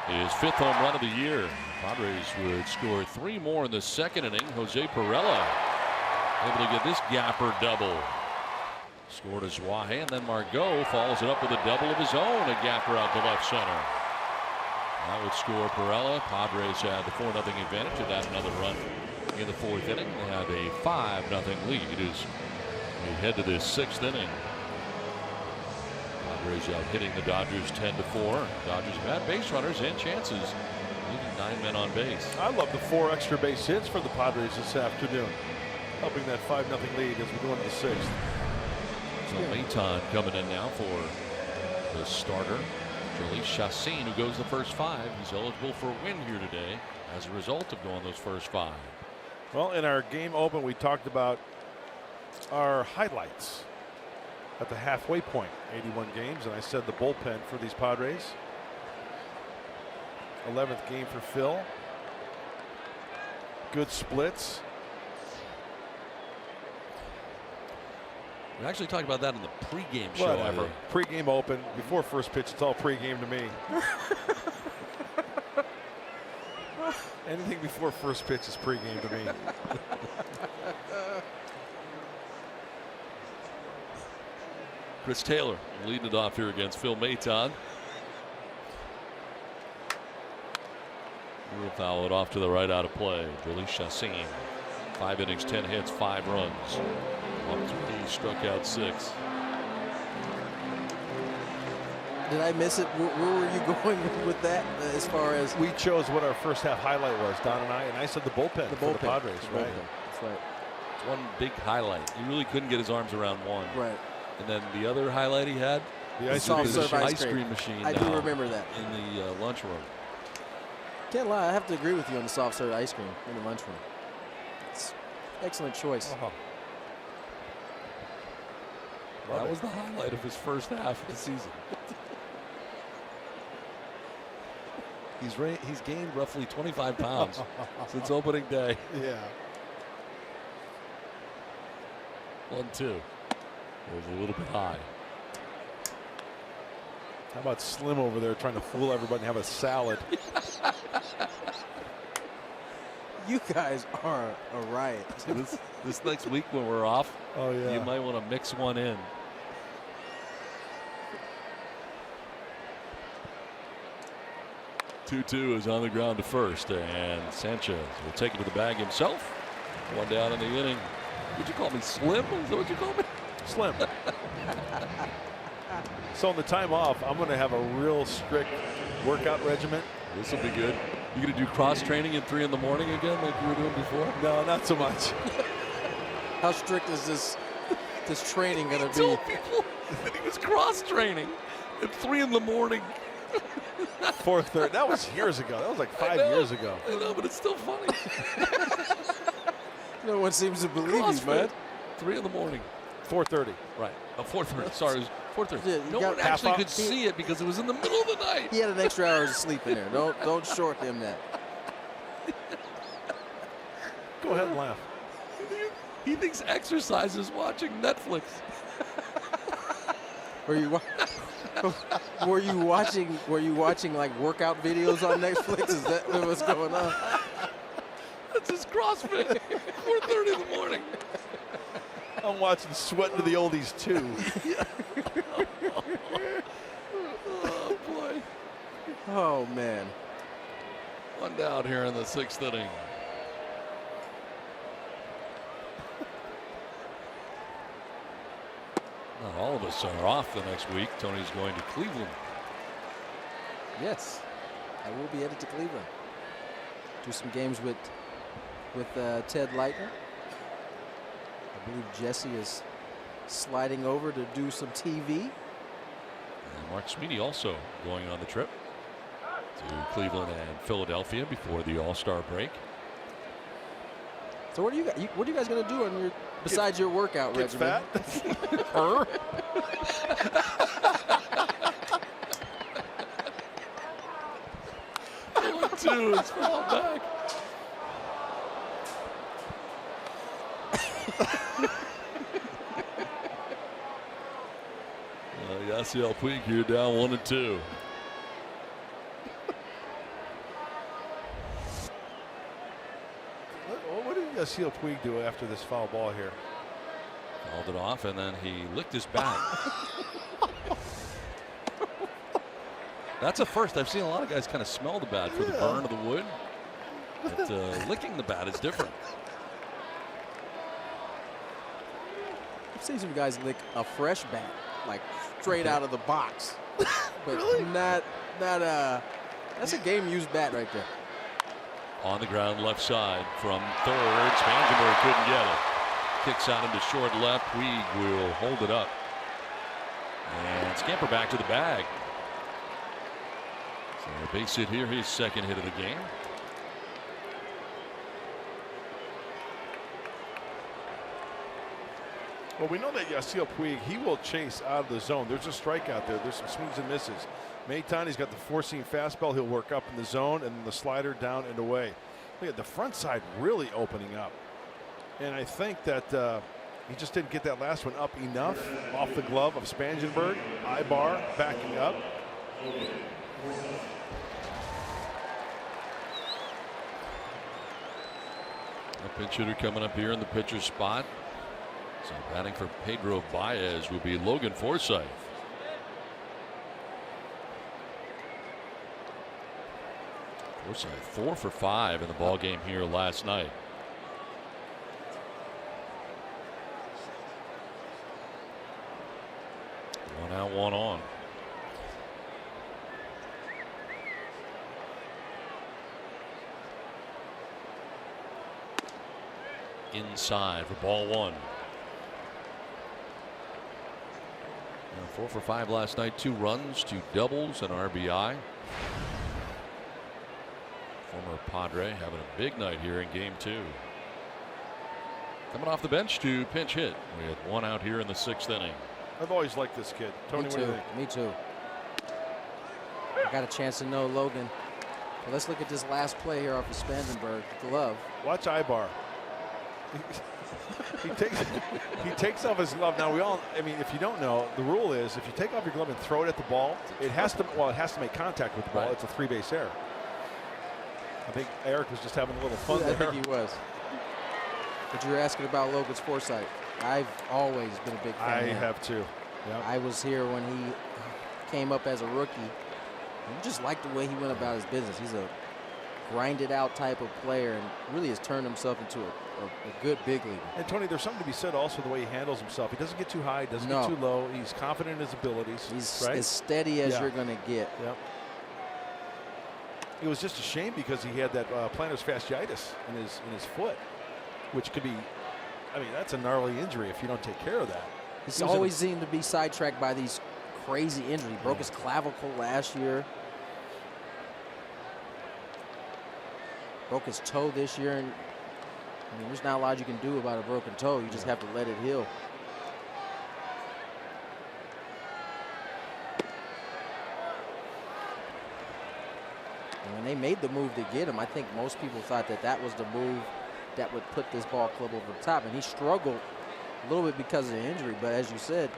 His 5th home run of the year. Padres would score 3 more in the 2nd inning. Jose Pirela able to get this gapper double. Scored as Wahe, and then Margot follows it up with a double of his own. A gapper out to left center. That would score Pirela. Padres had the 4-0 advantage. Of that, another run in the 4th inning. They have a 5-0 lead as we head to this 6th inning. Padres out hitting the Dodgers 10-4. Dodgers have had base runners and chances, leaving 9 men on base. I love the 4 extra base hits for the Padres this afternoon, helping that 5-0 lead as we go into the 6th. So Maton coming in now for the starter, Chacín, who goes the first 5. He's eligible for a win here today as a result of going those first 5. Well, in our game open, we talked about our highlights at the halfway point, 81 games, and I said the bullpen for these Padres. 11th game for Phil. Good splits. We actually talked about that in the pregame show. Whatever. Pregame open, before first pitch, it's all pregame to me. Anything before first pitch is pregame to me. Chris Taylor leading it off here against Phil Maton. We'll foul it off to the right out of play. Billy Chacín, 5 innings, 10 hits, 5 runs. 1-3, struck out 6. Did I miss it? Where were you going with that as far as? We chose what our first half highlight was, Don and I said the bullpen for the Padres. Right. That's right. It's one big highlight. He really couldn't get his arms around one. Right. And then the other highlight he had, the ice cream machine. I do remember that in the lunchroom. Can't lie, I have to agree with you on the soft serve ice cream in the lunchroom. It's excellent choice. That was the highlight of his first half of the season. He's gained roughly 25 pounds since opening day. Yeah. 1-2. It was a little bit high. How about Slim over there trying to fool everybody and have a salad? You guys are a riot. This next week when we're off, Oh, yeah. you might want to mix one in. Two is on the ground to first, and Sanchez will take it to the bag himself. One down in the inning. Would you call me Slim? Is that what you call me? Slim. So on the time off, I'm going to have a real strict workout regimen. This will be good. You going to do cross training at 3 in the morning again like you were doing before? No, not so much. How strict is this training going to be? Told people that he was cross training at 3 in the morning. 4:30. That was years ago. That was like 5 years ago. I know, but it's still funny. No one seems to believe you, CrossFit, man. 3 in the morning. 4:30. Right. 4:30. Sorry, it was 4:30. Yeah, no one actually could see it because it was in the middle of the night. He had an extra hour of sleep in there. Don't short him that. Go ahead and laugh. He thinks exercise is watching Netflix. Were you watching like workout videos on Netflix? Is that what's going on? That's his CrossFit. 4:30 in the morning. I'm watching Sweating to the Oldies too. Oh boy. Oh man. One down here in the 6th inning. Not all of us are off the next week. Tony's going to Cleveland. Yes, I will be headed to Cleveland. Do some games with Ted Leitner. I believe Jesse is sliding over to do some TV. And Mark Sweeney also going on the trip to Cleveland and Philadelphia before the All-Star break. So what are you guys going to do on your besides your workout Get regimen? fat? Two is fouled back. Yasiel Puig here down 1-2. What did Yasiel Puig do after this foul ball here? Fouled it off, and then he licked his bat. That's a first. I've seen a lot of guys kind of smell the bat for the burn of the wood. But licking the bat is different. I've seen some guys lick a fresh bat, like straight out of the box. But Really? not that's a game-used bat right there. On the ground left side from third. Spangenberg couldn't get it. Kicks out into short left. Puig will hold it up. And scamper back to the bag. So a base hit here, his second hit of the game. Well, we know that Yasiel Puig, he will chase out of the zone. There's a strikeout there. There's some swings and misses. Many times he's got the four-seam fastball. He'll work up in the zone and the slider down and away. Look at the front side really opening up. And I think that he just didn't get that last one up enough off the glove of Spangenberg. Ibar backing up. A pinch hitter coming up here in the pitcher's spot. So batting for Pedro Baez will be Logan Forsythe. Forsythe 4 for 5 in the ball game here last night. One out, one on. Inside for ball one. 4 for 5 last night, 2 runs, 2 doubles, and RBI. Former Padre having a big night here in game 2. Coming off the bench to pinch hit with 1 out here in the 6th inning. I've always liked this kid. Tony, Me what do you too. think? Me too. I got a chance to know Logan. Well, let's look at this last play here off of Spangenberg. Glove. Watch Ibar. he takes off his glove. Now I mean, if you don't know, the rule is if you take off your glove and throw it at the ball, it has to make contact with the ball. Right. It's a 3-base error. I think Eric was just having a little fun there. I think he was. But you were asking about Logan's foresight. I've always been a big fan of him. I have too. Yep. I was here when he came up as a rookie. I just like the way he went about his business. He's a grinded out type of player and really has turned himself into a good big leaguer. And Tony, there's something to be said also the way he handles himself. He doesn't get too high, doesn't get too low. He's confident in his abilities. He's right? as steady as you're going to get. Yep. It was just a shame because he had that plantar fasciitis in his foot, which could be, I mean, that's a gnarly injury if you don't take care of that. He's always seemed to be sidetracked by these crazy injuries. He broke his clavicle last year. Broke his toe this year. And I mean, there's not a lot you can do about a broken toe. You just have to let it heal. And when they made the move to get him, I think most people thought that was the move that would put this ball club over the top. And he struggled a little bit because of the injury. But as you said,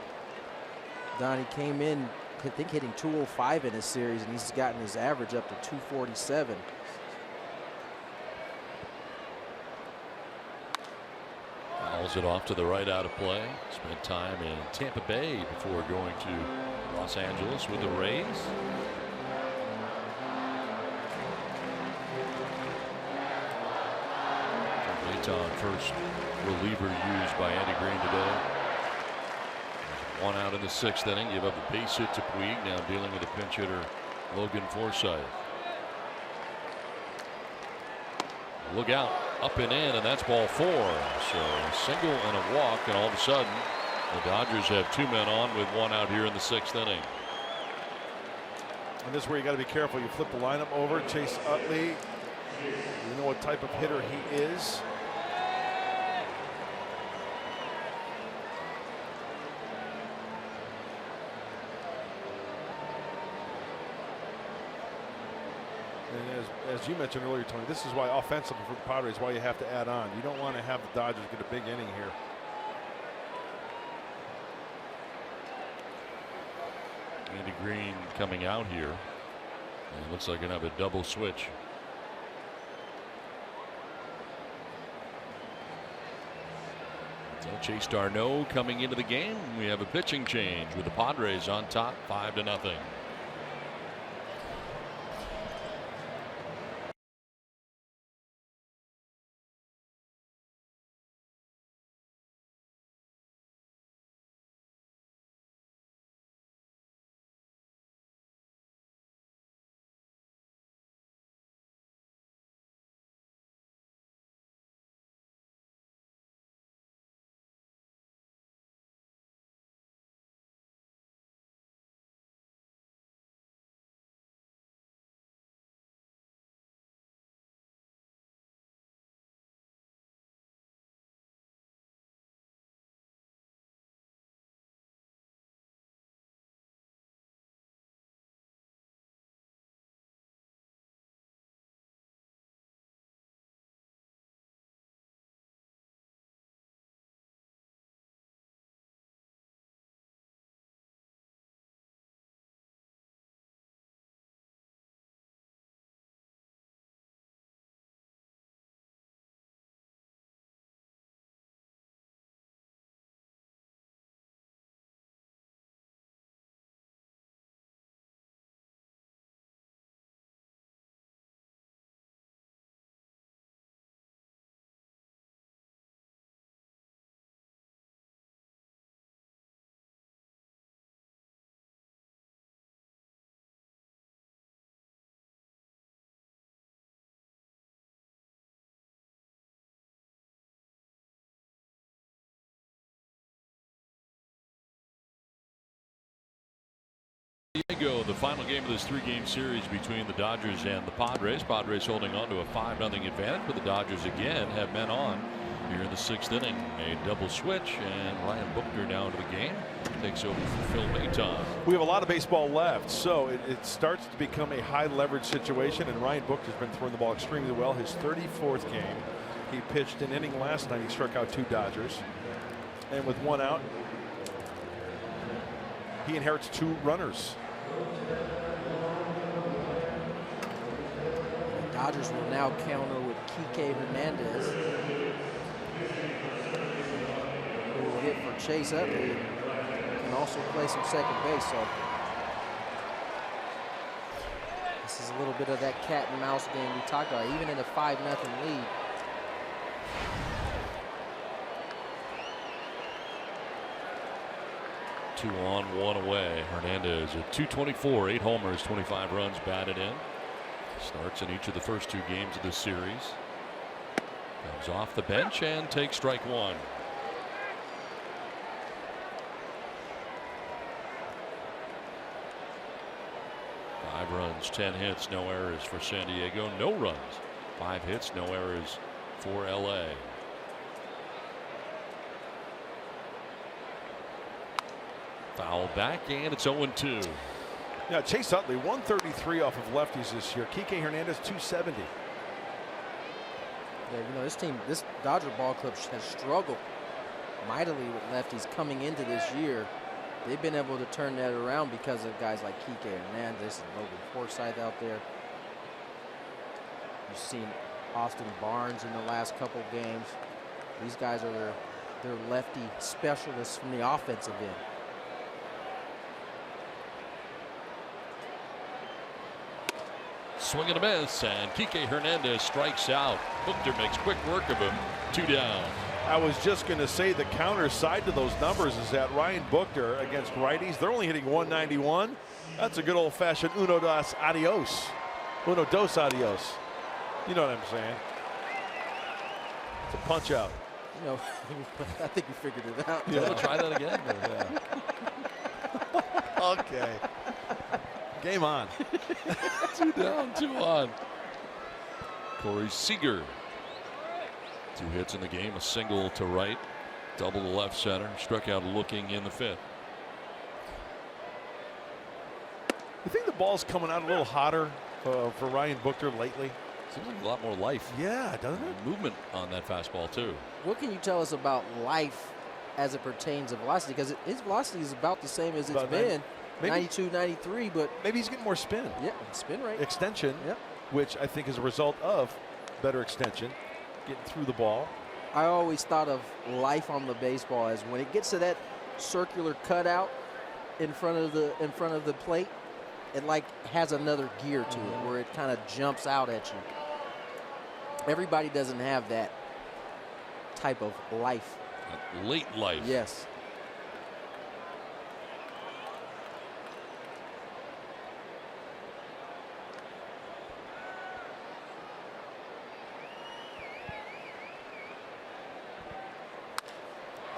Don, he came in, I think, hitting 205 in this series, and he's gotten his average up to 247. Fouls it off to the right out of play. Spent time in Tampa Bay before going to Los Angeles with the Rays. On first reliever used by Andy Green today. One out in the 6th inning. Give up a base hit to Puig. Now dealing with a pinch hitter, Logan Forsythe. Look out, up and in, and that's ball 4. So a single and a walk, and all of a sudden the Dodgers have 2 men on with 1 out here in the 6th inning. And this is where you got to be careful. You flip the lineup over. Chase Utley, you know what type of hitter he is. And as you mentioned earlier, Tony, this is why offensively for the Padres, why you have to add on. You don't want to have the Dodgers get a big inning here. Andy Green coming out here. And it looks like going to have a double switch. So Chase Darno coming into the game. We have a pitching change with the Padres on top 5-0. Diego, the final game of this 3-game series between the Dodgers and the Padres. Padres holding on to a 5-0 advantage, but the Dodgers again have men on Here in the 6th inning, a double switch, and Ryan Buckner now into the game. Takes over for Phil Maton. We have a lot of baseball left, so it starts to become a high leverage situation, and Ryan Buckner's been throwing the ball extremely well. His 34th game. He pitched an inning last night. He struck out 2 Dodgers. And with 1 out, he inherits 2 runners. The Dodgers will now counter with Kike Hernandez, who will hit for Chase Utley and can also play some second base. So this is a little bit of that cat and mouse game we talked about, even in a 5-0 lead. Two on, 1 away. Hernandez at .224, 8 homers, 25 runs batted in. Starts in each of the first 2 games of this series. Comes off the bench and takes strike 1. Five runs, 10 hits, no errors for San Diego. No runs, 5 hits, no errors for LA. Foul back, and it's 0-2. Yeah, Chase Utley 133 off of lefties this year. Kike Hernandez 270. Yeah, you know, this Dodger ball club has struggled mightily with lefties coming into this year. They've been able to turn that around because of guys like Kike Hernandez and Logan Forsythe out there. You've seen Austin Barnes in the last couple games. These guys are their lefty specialists from the offensive end. Swing and a miss, and Kike Hernandez strikes out. Buckner makes quick work of him. 2 down. I was just going to say the counter side to those numbers is that Ryan Buckner against righties, they're only hitting 191. That's a good old-fashioned uno dos adios. Uno dos adios. You know what I'm saying? It's a punch out. You know, I think you figured it out. You want to try that again? Yeah. Okay. Game on. 2 down, 2 on. Corey Seager. 2 hits in the game, a single to right, double to left center, struck out looking in the 5th. You think the ball's coming out a little hotter for Ryan Buckner lately? Seems like a lot more life. Yeah, doesn't it? Movement on that fastball too. What can you tell us about life as it pertains to velocity? Because his velocity is about the same as it's been. Maybe 92, 93, but maybe he's getting more spin. Yeah, spin rate. Extension, yep. Which I think is a result of better extension, getting through the ball. I always thought of life on the baseball as when it gets to that circular cutout in front of the plate, it like has another gear to it where it kind of jumps out at you. Everybody doesn't have that type of life. Late life. Yes.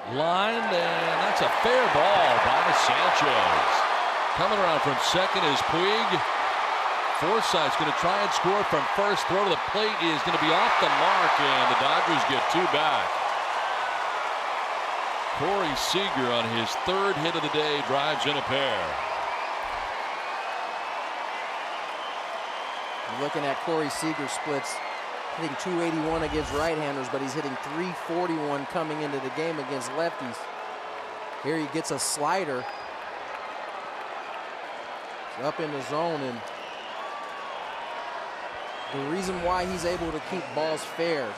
Line, and that's a fair ball by Sanchez. Coming around from second is Puig. Forsythe's going to try and score from first. Throw to the plate is going to be off the mark, and the Dodgers get 2 back. Corey Seager on his 3rd hit of the day drives in a pair. Looking at Corey Seager splits, hitting .281 against right-handers, but he's hitting .341 coming into the game against lefties. Here he gets a slider. It's up in the zone, and the reason why he's able to keep balls fair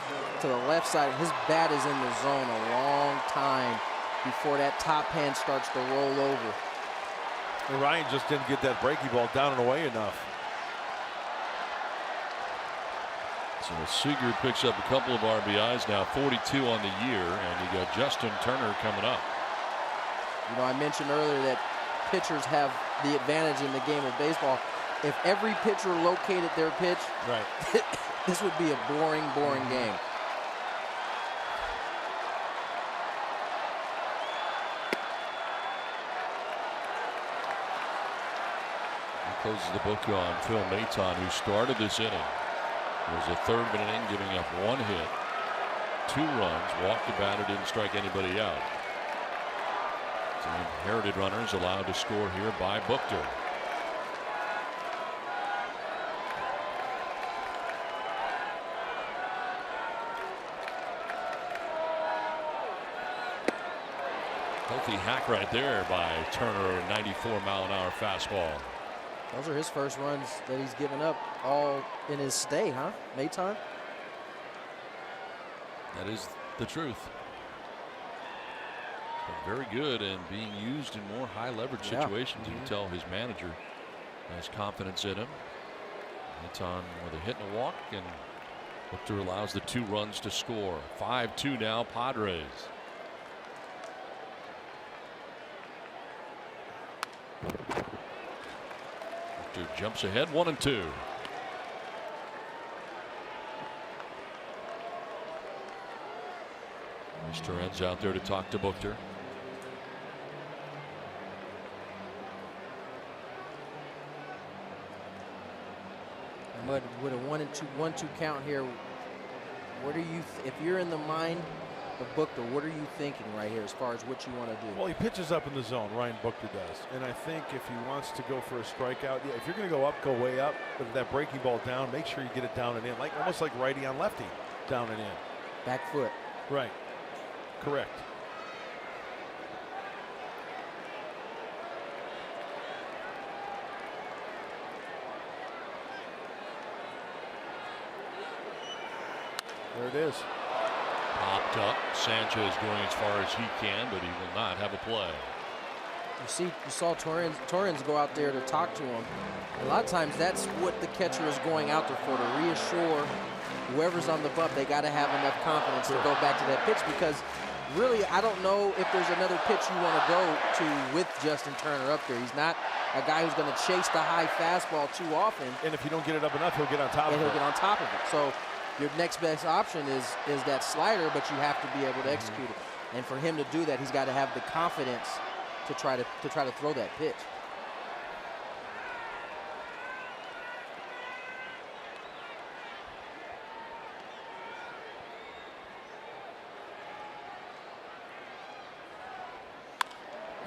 to the left side, his bat is in the zone a long time before that top hand starts to roll over. And Ryan just didn't get that breaking ball down and away enough. So Seager picks up a couple of RBIs now, 42 on the year, and you got Justin Turner coming up. You know, I mentioned earlier that pitchers have the advantage in the game of baseball. If every pitcher located their pitch, right, this would be a boring game. He closes the book on Phil Maton, who started this inning. It was a 3rd of an inning, giving up 1 hit, 2 runs, walked the batter, didn't strike anybody out. The inherited runners allowed to score here by Buchter. Healthy hack right there by Turner, 94-mile-an-hour fastball. Those are his first runs that he's given up all in his stay, huh? Maytime? That is the truth. But very good and being used in more high leverage situations. You can tell his manager has confidence in him. It's on with a hit and a walk, and Buchter allows the 2 runs to score. 5-2 now, Padres. Buchter jumps ahead, 1-2. Mr. Torrens out there to talk to Buchter. But with a 1-2 count here, what are you, if you're in the mind of Buchter, what are you thinking right here as far as what you want to do? Well, he pitches up in the zone. Ryan Buchter does, and I think if he wants to go for a strikeout, yeah, if you're going to go up, go way up. But if that breaking ball down, make sure you get it down and in, like almost like righty on lefty, down and in. Back foot. Right. Correct. There it is. Popped up. Sanchez going as far as he can, but he will not have a play. You saw Torrens go out there to talk to him. A lot of times that's what the catcher is going out there for, to reassure whoever's on the bump. They got to have enough confidence to go back to that pitch, because really I don't know if there's another pitch you want to go to with Justin Turner up there. He's not a guy who's going to chase the high fastball too often. And if you don't get it up enough, he'll get on top of it. And he'll get on top of it. So your next best option is that slider, but you have to be able to execute it. And for him to do that, he's got to have the confidence to try to throw that pitch.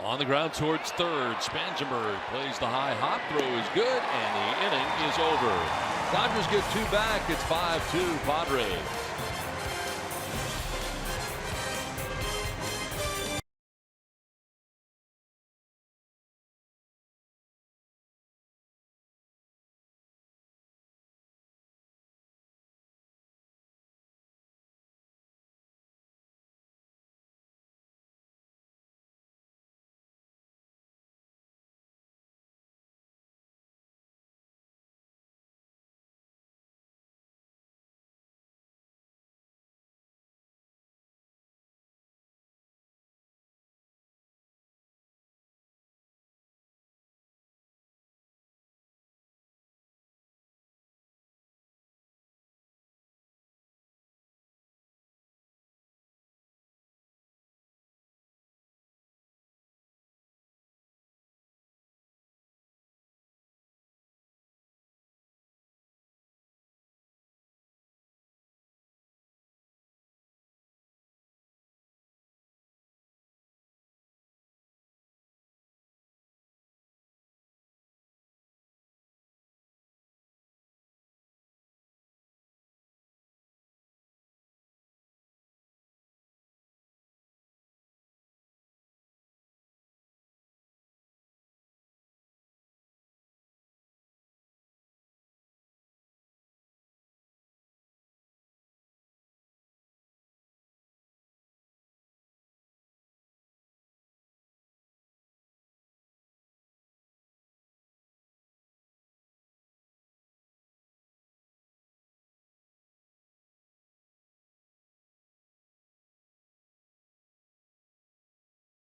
On the ground towards third, Spangenberg plays the high hop, throw is good, and the inning is over. Dodgers get 2 back. It's 5-2 Padres.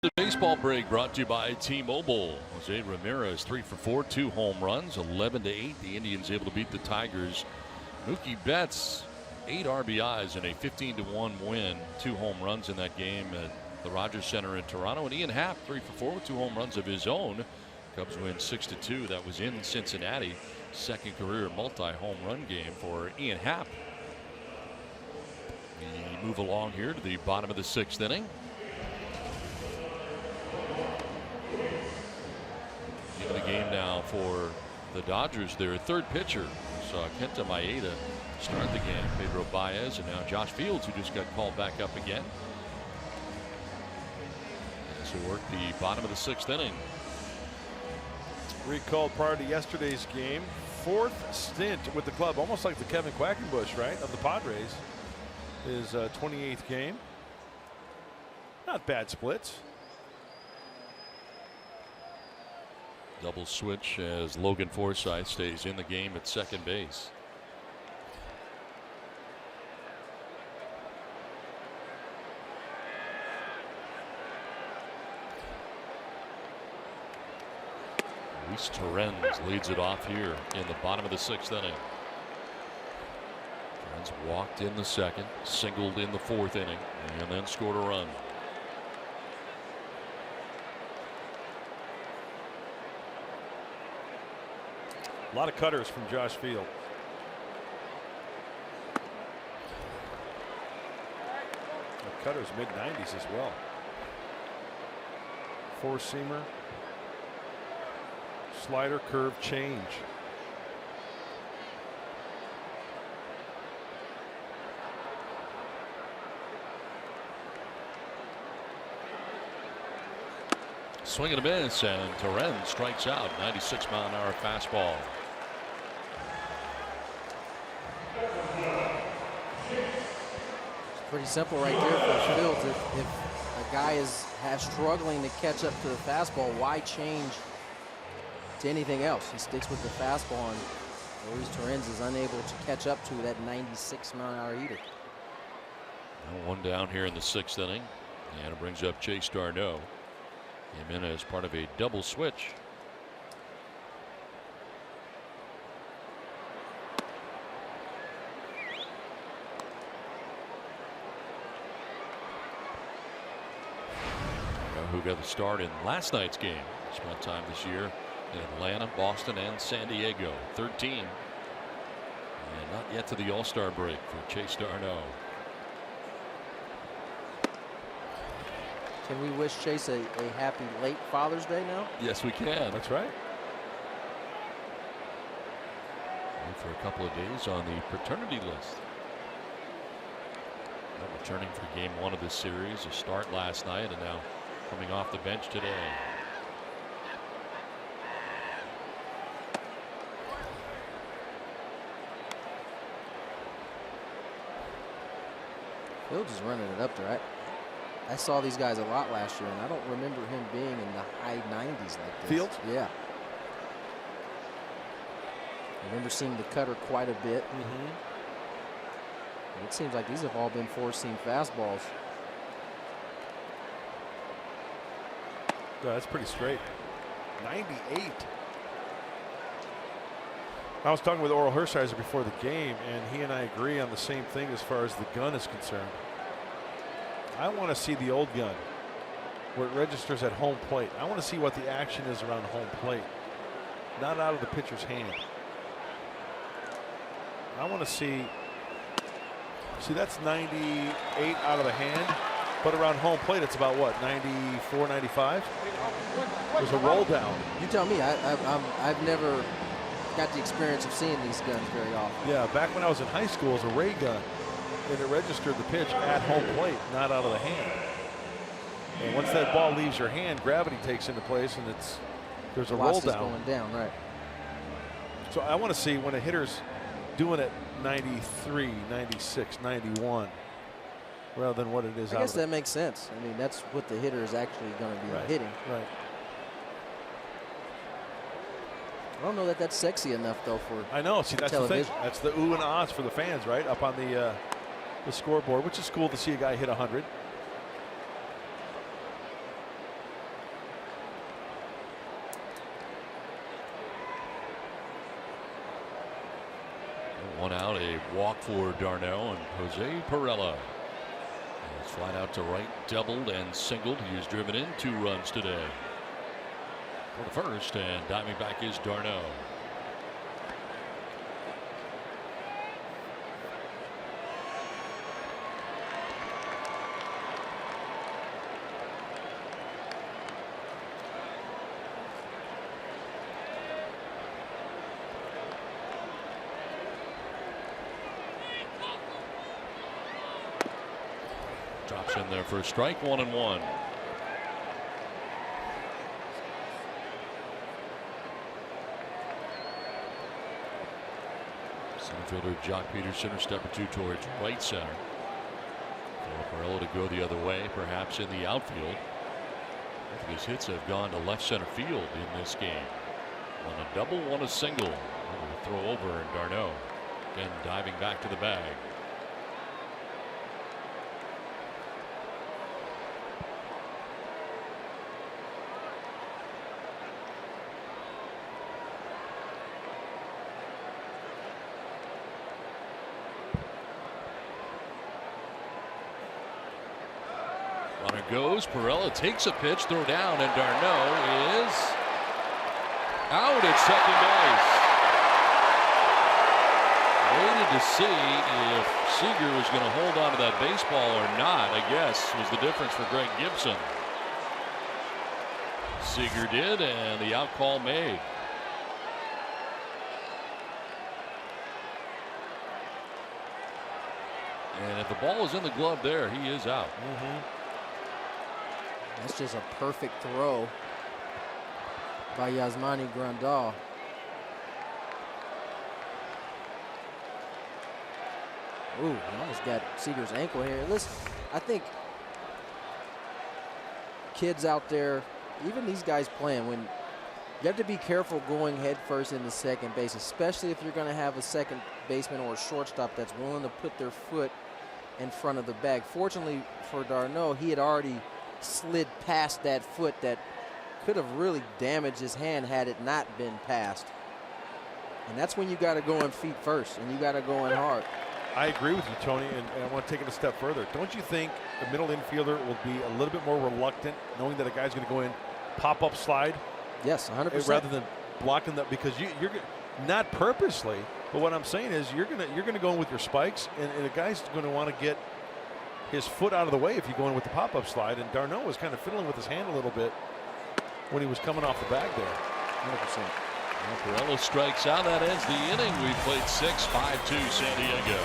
The baseball break brought to you by T-Mobile. Jose Ramirez 3 for 4, 2 home runs, 11-8. The Indians able to beat the Tigers. Mookie Betts 8 RBIs in a 15-1 win, 2 home runs in that game at the Rogers Center in Toronto. And Ian Happ 3 for 4 with 2 home runs of his own. Cubs win 6-2. That was in Cincinnati. Second career multi-home run game for Ian Happ. The move along here to the bottom of the 6th inning. Into the game now for the Dodgers. Their third pitcher. We saw Kenta Maeda start the game. Pedro Baez, and now Josh Fields, who just got called back up again. As we work the bottom of the 6th inning. Recalled prior to yesterday's game. 4th stint with the club, almost like the Kevin Quackenbush, right, of the Padres. His 28th game. Not bad splits. Double switch as Logan Forsythe stays in the game at second base. Luis Torrens leads it off here in the bottom of the 6th inning. Torrens walked in the 2nd, singled in the 4th inning, and then scored a run. A lot of cutters from Josh Field. The cutters mid-90s as well. 4-seamer. Slider, curve, change. Swing and a miss, and Torrens strikes out. 96-mile-an-hour fastball. It's pretty simple right there for Fields. If a guy has struggling to catch up to the fastball, why change to anything else? He sticks with the fastball, and Luis Torrens is unable to catch up to that 96-mile-an-hour heater. One down here in the 6th inning, and it brings up Chase Darno. Came in as part of a double switch. Who got the start in last night's game. Spent time this year in Atlanta, Boston, and San Diego. 13. And not yet to the All-Star break for Chase Darno. Can we wish Chase a happy late Father's Day now? Yes, we can. That's right. For a couple of days on the paternity list. Now returning for game 1 of this series. A start last night, and now coming off the bench today. Fields is running it up there. I saw these guys a lot last year, and I don't remember him being in the high 90s like this. Fields? Yeah. I remember seeing the cutter quite a bit. It seems like these have all been 4-seam fastballs. Oh, that's pretty straight. 98. I was talking with Oral Hershiser before the game, and he and I agree on the same thing as far as the gun is concerned. I want to see the old gun where it registers at home plate. I want to see what the action is around home plate, not out of the pitcher's hand. I want to see that's 98 out of the hand, but around home plate it's about what, 94, 95? There's a roll down. You tell me. I've never got the experience of seeing these guns very often. Yeah, back when I was in high school, it was a ray gun, and it registered the pitch at home plate, not out of the hand. And once that ball leaves your hand, gravity takes into place, and there's a roll down. Going down, right? So I want to see when a hitter's doing it 93, 96, 91, rather than what it is. I guess that makes sense. I mean, that's what the hitter is actually going to be hitting. Right. I don't know that that's sexy enough though for. I know. See, that's television. the thing. That's the ooh and ahs for the fans, right? Up on the scoreboard, which is cool to see a guy hit 100. One out, a walk for Darno, and Jose Pirela. It's flat out to right, doubled and singled. He has driven in 2 runs today. For the first, and diving back is Darno. Drops in there for a strike, 1-1. Center fielder Jock Peterson, step or two towards right center. For Pirello to go the other way, perhaps in the outfield. I think his hits have gone to left center field in this game. One a double, one a single. Throw over, and d'Arnaud again diving back to the bag. Runner goes. Pirello takes a pitch, throw down, and d'Arnaud is out at second base. Waited to see if Seager was going to hold on to that baseball or not, I guess, was the difference for Greg Gibson. Seager did, and the out call made. And if the ball is in the glove there, he is out. That's just a perfect throw by Yasmani Grandal. Ooh, he almost got Seager's ankle here. Listen, I think kids out there, even these guys playing, when you have to be careful going head first into second base, especially if you're going to have a second baseman or a shortstop that's willing to put their foot in front of the bag. Fortunately for d'Arnaud, he had already slid past that foot that could have really damaged his hand had it not been passed. And that's when you got to go in feet first, and you got to go in hard. I agree with you, Tony, and I want to take it a step further. Don't you think a middle infielder will be a little bit more reluctant knowing that a guy's going to go in pop-up slide? Yes, 100%. Rather than blocking that, because you're not purposely, but what I'm saying is you're gonna go in with your spikes, and a guy's going to want to get his foot out of the way if you go in with the pop-up slide. And d'Arnaud was kind of fiddling with his hand a little bit when he was coming off the bag there. 100%. Well, Pirello strikes out. That ends the inning. We played 6-5-2 San Diego.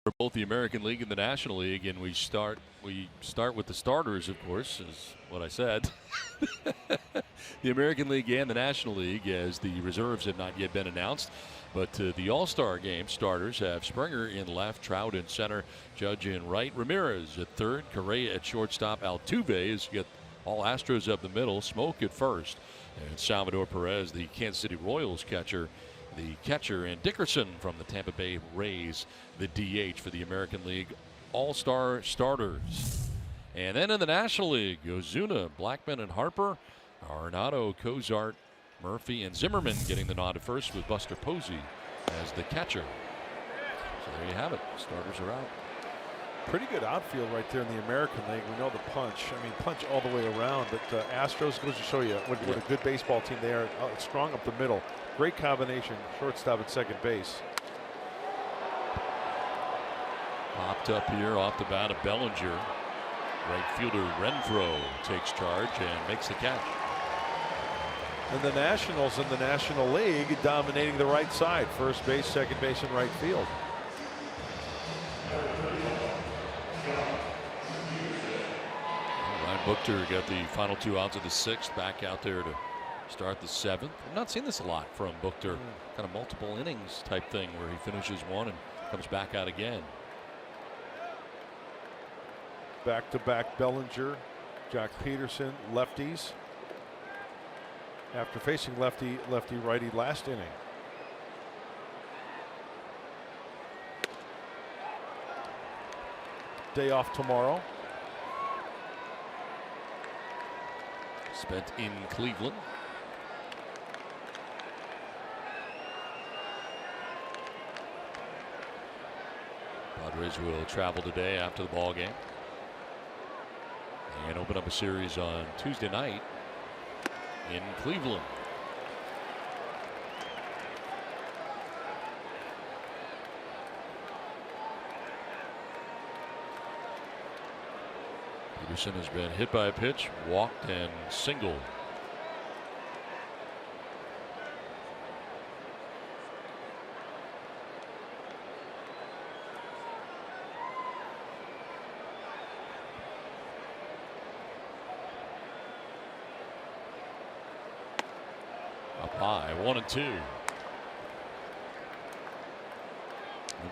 For both the American League and the National League, and we start with the starters, of course, is what I said. The American League and the National League, as the reserves have not yet been announced. But the All-Star Game starters have Springer in left, Trout in center, Judge in right, Ramirez at third, Correa at shortstop, Altuve is get all Astros up the middle, Smoke at first, and Salvador Perez, the Kansas City Royals catcher, and Dickerson from the Tampa Bay Rays, the DH for the American League All-Star starters. And then in the National League, Ozuna, Blackman, and Harper, Arenado, Cozart, Murphy, and Zimmerman getting the nod at first, with Buster Posey as the catcher. So there you have it. Starters are out. Pretty good outfield right there in the American League. We know the punch. I mean, punch all the way around. But Astros goes to show you what a good baseball team they are. Strong up the middle. Great combination. Shortstop at second base. Popped up here off the bat of Bellinger. Right fielder Renfroe takes charge and makes the catch. And the Nationals in the National League dominating the right side. First base, second base, and right field. Ryan Buchter got the final 2 outs of the 6th, back out there to start the 7th. I've not seen this a lot from Buchter. Kind of multiple innings type thing where he finishes one and comes back out again. Back-to-back Bellinger, Jack Peterson, lefties. After facing lefty-righty last inning. Day off tomorrow. Spent in Cleveland. Padres will travel today after the ball game and open up a series on Tuesday night in Cleveland. Peterson has been hit by a pitch, walked, and singled. Up high, 1-2.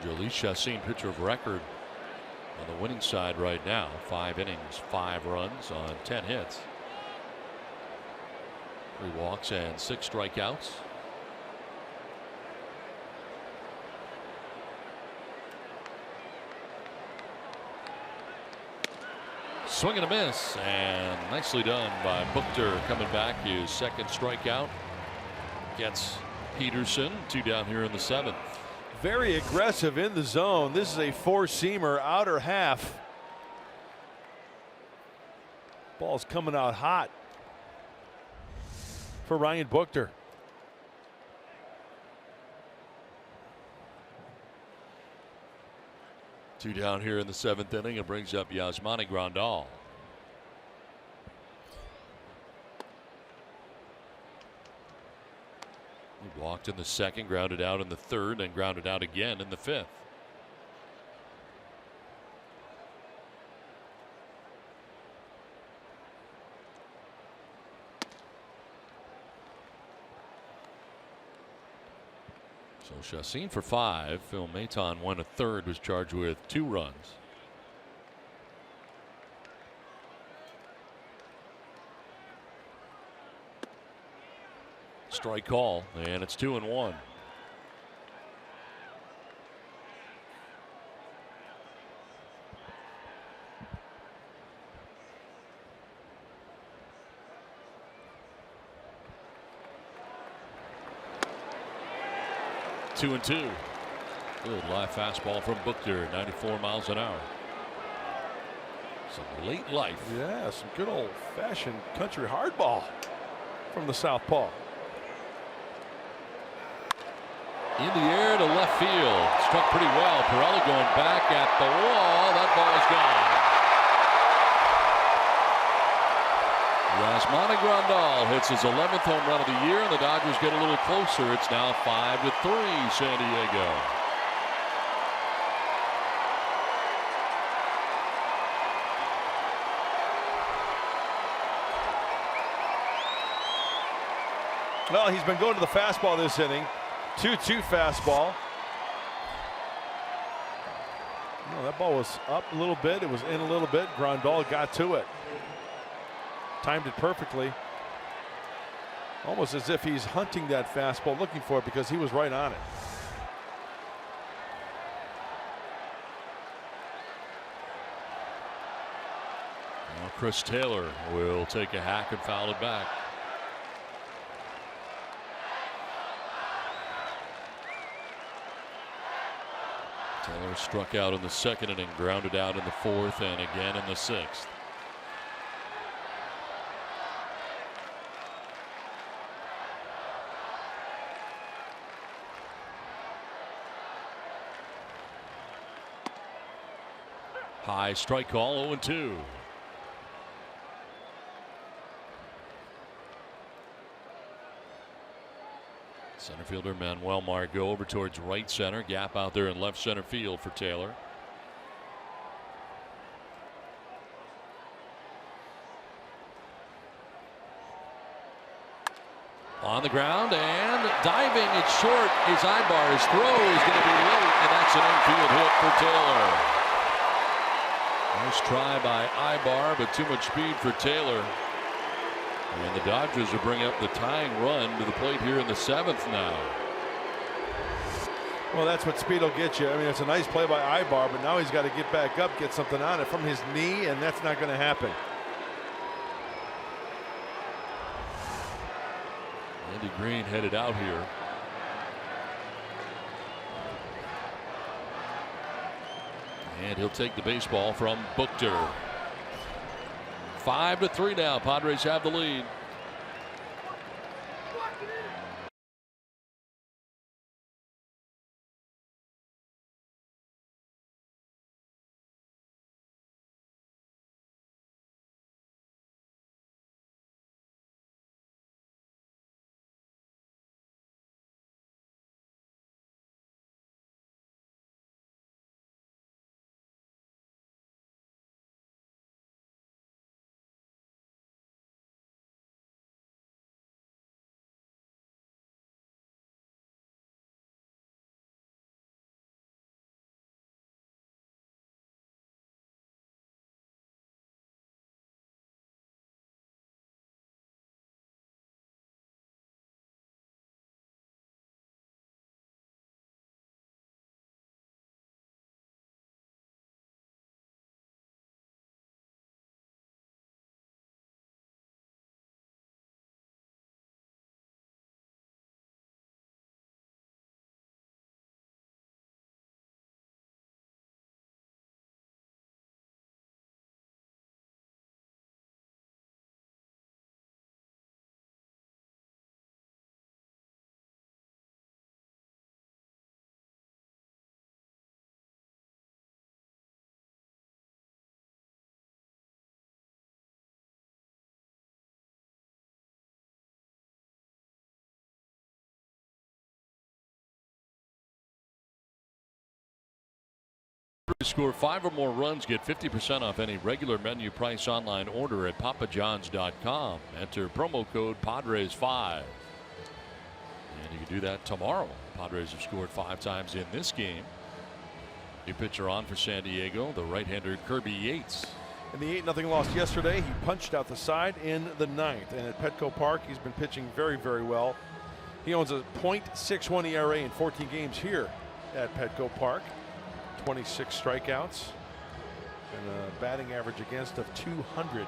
Jhoulys Chacín, pitcher of record on the winning side right now. 5 innings, 5 runs on 10 hits. 3 walks and 6 strikeouts. Swing and a miss, and nicely done by Buchter, coming back. His 2nd strikeout. Gets Peterson. 2 down here in the 7th. Very aggressive in the zone. This is a 4-seamer, outer half. Ball's coming out hot for Ryan Buchter. Two down here in the 7th inning. It brings up Yasmani Grandal. He walked in the 2nd, grounded out in the 3rd, and grounded out again in the 5th. So Chacín for 5. Phil Maton went a 3rd, was charged with 2 runs. Strike call, and it's 2-1. Two and 2. Good live fastball from Buchter, 94 miles an hour. Some late life. Yeah, some good old-fashioned country hardball from the southpaw. In the air to left field. Struck pretty well. Pirela going back at the wall. That ball is gone. Yasmani Grandal hits his 11th home run of the year, and the Dodgers get a little closer. It's now 5-3 San Diego. Well, he's been going to the fastball this inning. 2-2 fastball. No, that ball was up a little bit. It was in a little bit. Grandal got to it. Timed it perfectly. Almost as if he's hunting that fastball, looking for it, because he was right on it. Now Chris Taylor will take a hack and foul it back. Taylor struck out in the second inning, grounded out in the fourth, and again in the sixth. High strike call, 0-2. Center fielder Manuel Margot over towards right center. Gap out there in left center field for Taylor. On the ground and diving. It's short. His Ibar, his throw is going to be late, and that's an infield hit for Taylor. Nice try by Ibar, but too much speed for Taylor. And the Dodgers will bring up the tying run to the plate here in the seventh now. Well, that's what speed will get you. I mean, it's a nice play by Ibar, but now he's got to get back up, get something on it from his knee, and that's not going to happen. Andy Green headed out here. And he'll take the baseball from Buchter. 5-3 now. Padres have the lead. Score 5 or more runs, get 50% off any regular menu price online order at papajohns.com. Enter promo code Padres5. And you can do that tomorrow. Padres have scored 5 times in this game. New pitcher on for San Diego, the right-hander Kirby Yates. In the 8-0 loss yesterday, he punched out the side in the 9th. And at Petco Park, he's been pitching very, very well. He owns a .61 ERA in 14 games here at Petco Park. 26 strikeouts and a batting average against of 200.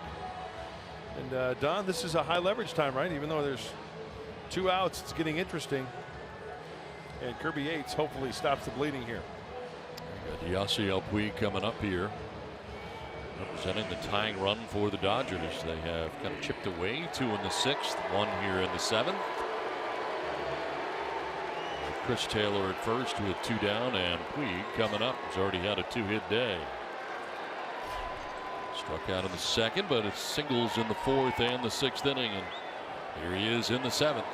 And Don, this is a high leverage time, right? Even though there's 2 outs, it's getting interesting. And Kirby Yates hopefully stops the bleeding here. Yasiel Puig coming up here, representing the tying run for the Dodgers. They have kind of chipped away, 2 in the 6th, 1 here in the 7th. Chris Taylor at first with 2 down, and Puig coming up. He's already had a 2-hit day. Struck out in the 2nd, but it's singles in the 4th and the 6th inning, and here he is in the 7th.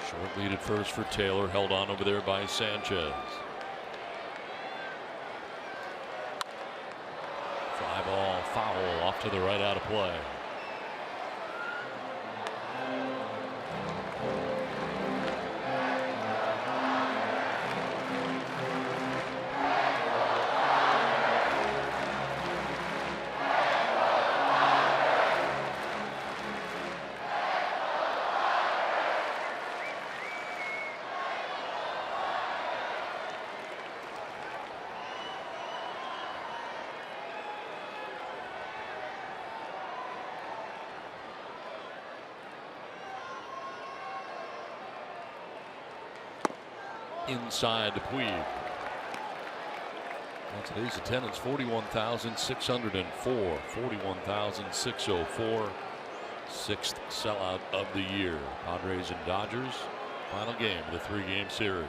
Short lead at first for Taylor, held on over there by Sanchez. Fly ball foul off to the right, out of play. inside to Puig. Well, today's attendance 41,604, 41,604. 6th sellout of the year. Padres and Dodgers, final game of the 3-game series.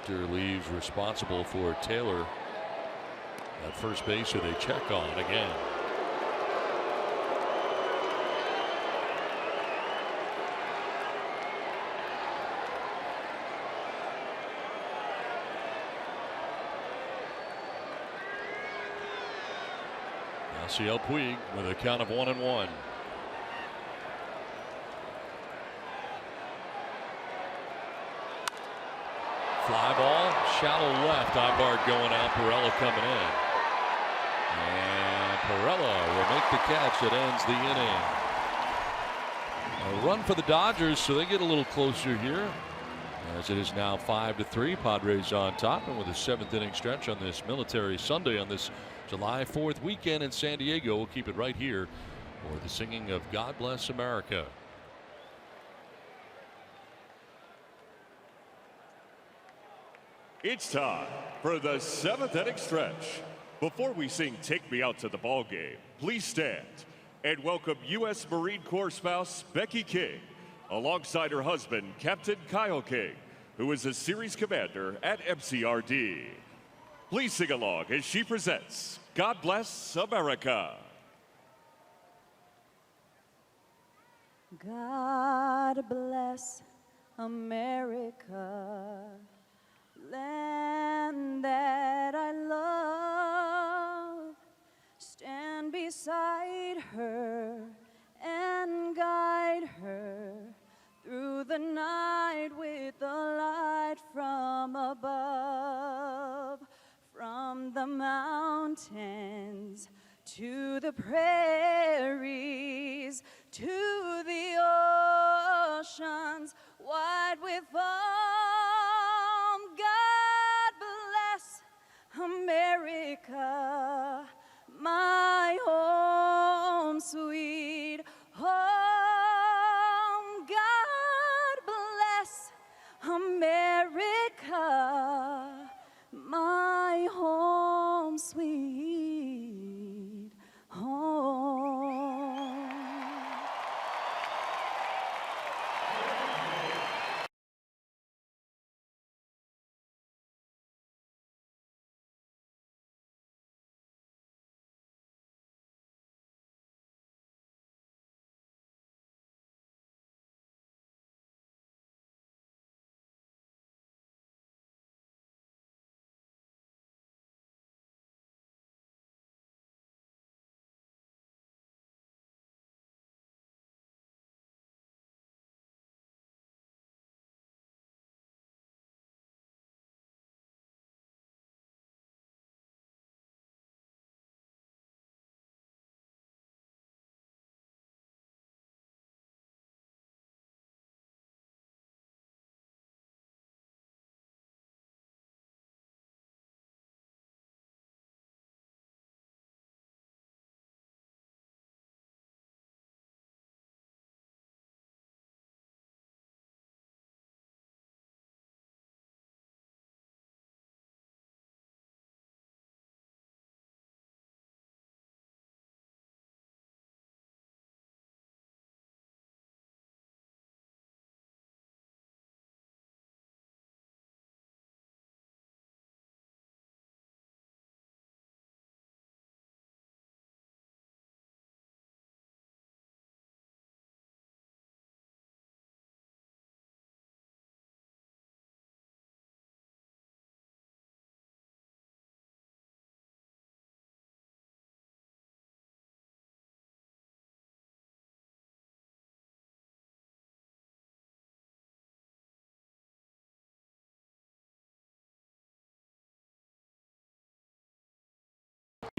Victor leaves responsible for Taylor at first base, who they check on again. Yasiel Puig with a count of 1-1. Fly ball, shallow left. Ibart going out. Perella coming in. And Perella will make the catch that ends the inning. A run for the Dodgers, so they get a little closer here. As it is now 5-3. Padres on top, and with a 7th inning stretch on this Military Sunday on this July 4th weekend in San Diego. We'll keep it right here for the singing of God Bless America. It's time for the 7th inning stretch. Before we sing Take Me Out to the Ball Game, please stand and welcome U.S. Marine Corps spouse Becky King alongside her husband, Captain Kyle King, who is a series commander at MCRD. Please sing along as she presents God Bless America. God bless America, land that I love. Stand beside her and guide her through the night with the light from above. From the mountains to the prairies to the oceans wide with foam. God bless America, my home sweet home. God bless America, my home sweet home.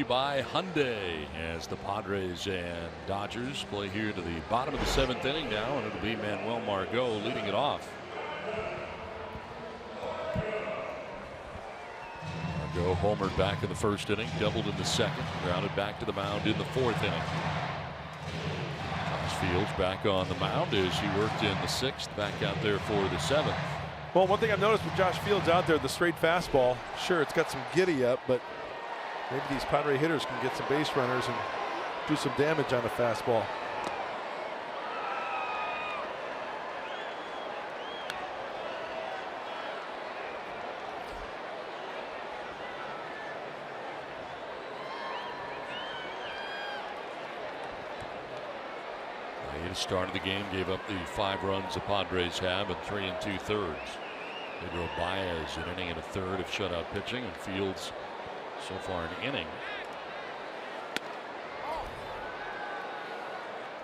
by Hyundai as the Padres and Dodgers play here to the bottom of the 7th inning now, and it'll be Manuel Margot leading it off. Margot homered back in the 1st inning, doubled in the 2nd, grounded back to the mound in the 4th inning. Josh Fields back on the mound as he worked in the 6th, back out there for the 7th. Well, one thing I've noticed with Josh Fields out there, the straight fastball, sure, it's got some giddy up, but maybe these Padre hitters can get some base runners and do some damage on the fastball. He started the game, gave up the 5 runs the Padres have in 3 2/3. Pedro Baez an inning and a 1/3 of shutout pitching, and Fields so far an inning.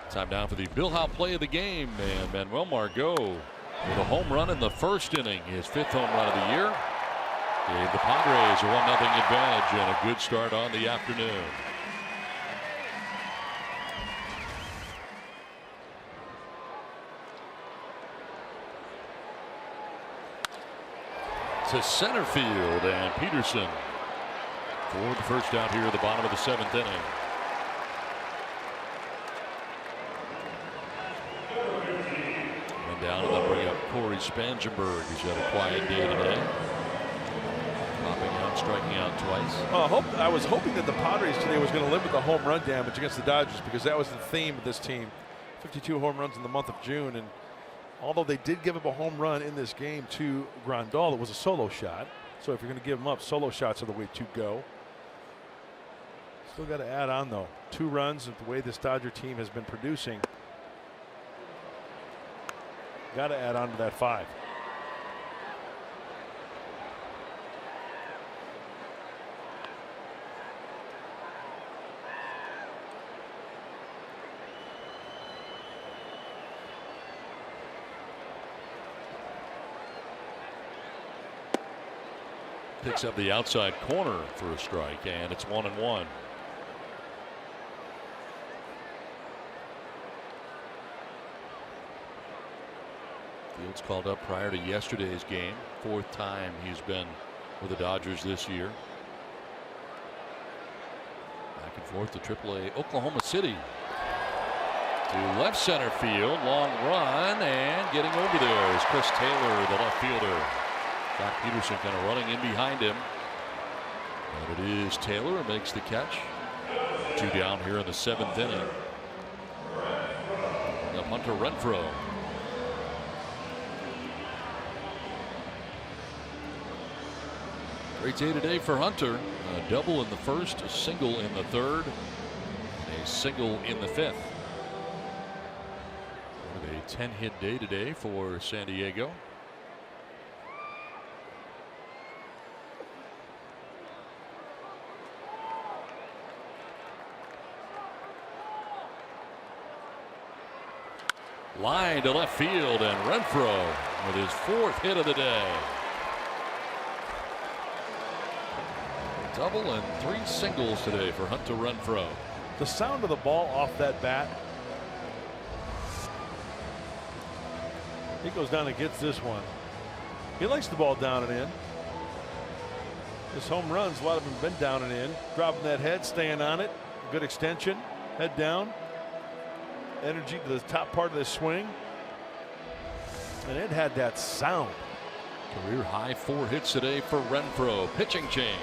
Time now for the Bill Howe play of the game, and Manuel Margot with a home run in the 1st inning, his 5th home run of the year. Gave the Padres a 1-0 advantage and a good start on the afternoon. To center field, and Peterson for the 1st out here at the bottom of the 7th inning. And down, and they'll bring up Corey Spangenberg, who's had a quiet day today. Popping out, striking out twice. I was hoping that the Padres today was going to limit the home run damage against the Dodgers, because that was the theme of this team. 52 home runs in the month of June, and although they did give up a home run in this game to Grandal, it was a solo shot. So if you're going to give them up, solo shots are the way to go. Still got to add on, though. 2 runs with the way this Dodger team has been producing. Got to add on to that 5. Picks up the outside corner for a strike, and it's 1-1. Fields called up prior to yesterday's game. 4th time he's been with the Dodgers this year. Back and forth to AAA Oklahoma City. To left center field, long run, and getting over there is Chris Taylor, the left fielder. Jock Peterson kind of running in behind him. And it is Taylor who makes the catch. 2 down here in the 7th inning. Up Hunter Renfroe. Great day today for Hunter. A double in the 1st, a single in the 3rd, and a single in the 5th. A 10-hit day today for San Diego. Line to left field, and Renfroe with his 4th hit of the day. A double and 3 singles today for Hunter Renfroe. The sound of the ball off that bat. He goes down and gets this one. He likes the ball down and in. His home runs, a lot of them been down and in. Dropping that head, staying on it. Good extension. Head down. Energy to the top part of the swing, and it had that sound. Career high 4 hits today for Renfroe. Pitching change.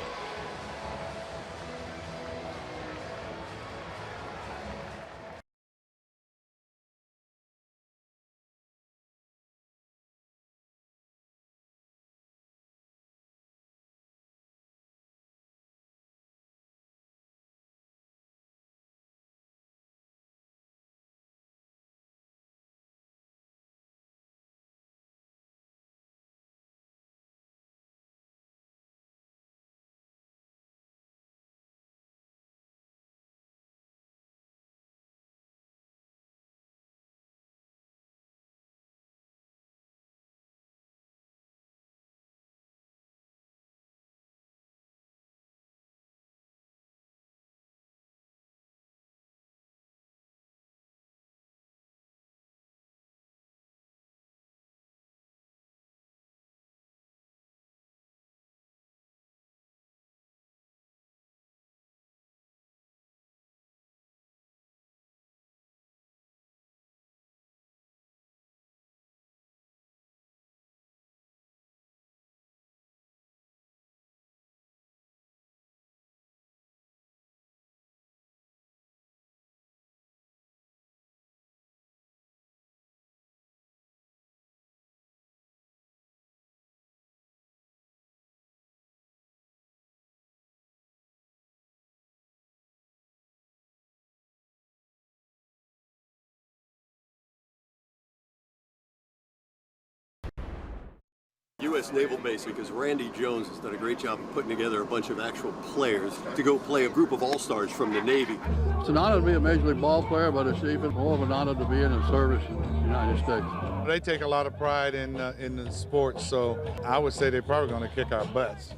U.S. Naval Base because Randy Jones has done a great job of putting together a bunch of actual players to go play a group of all-stars from the Navy. It's an honor to be a Major League ball player, but it's even more of an honor to be in the service in the United States. They take a lot of pride in the sports, so I would say they're probably going to kick our butts.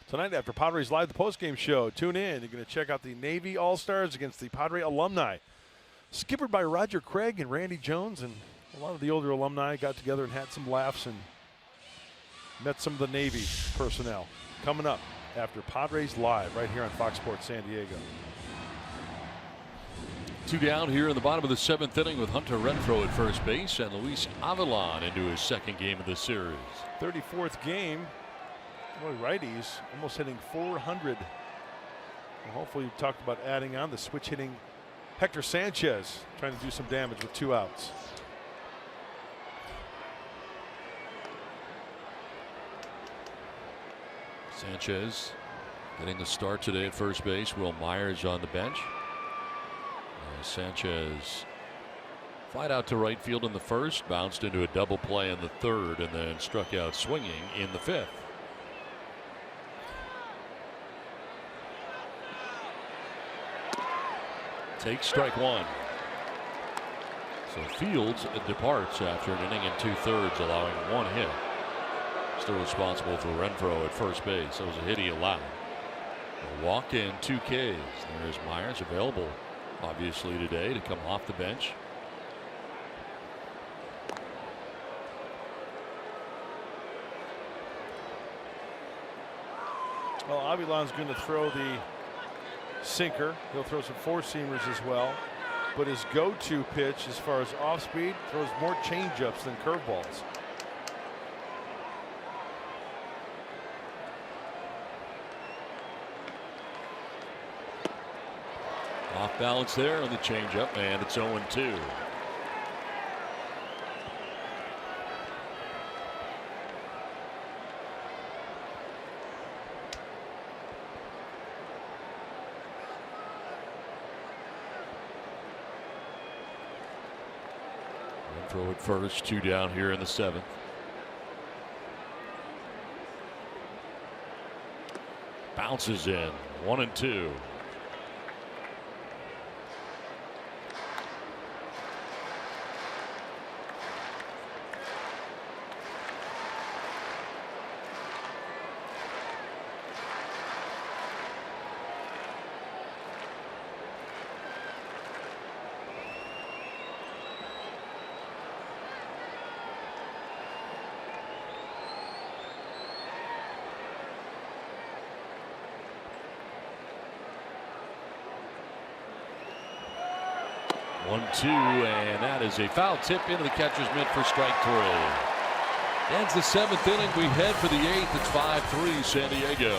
Tonight after Padres Live, the postgame show, tune in. You're going to check out the Navy All-Stars against the Padre alumni. Skippered by Roger Craig and Randy Jones, and a lot of the older alumni got together and had some laughs and met some of the Navy personnel. Coming up after Padres Live right here on Fox Sports San Diego. 2 down here in the bottom of the 7th inning with Hunter Renfroe at first base and Luis Avilan into his 2nd game of the series. 34th game. Boy, righties almost hitting 400. Well, hopefully you talked about adding on the switch hitting Hector Sanchez, trying to do some damage with 2 outs. Sanchez getting the start today at first base. Will Myers on the bench. Sanchez flied out to right field in the 1st, bounced into a double play in the 3rd, and then struck out swinging in the 5th. Takes strike 1. So Fields departs after an inning and 2/3, allowing 1 hit. Still responsible for Renfroe at first base. That was a hit he allowed. A walk and 2 Ks. There's Myers, available obviously today to come off the bench. Well, Avilan's going to throw the sinker. He'll throw some 4-seamers as well. But his go-to pitch as far as off-speed, throws more changeups than curveballs. Off balance there on the changeup, and it's 0-2. Throw it first, 2 down here in the 7th. Bounces in, 1-2. One-two, and that is a foul tip into the catcher's mitt for strike 3. Ends the 7th inning. We head for the 8th. It's 5-3 San Diego.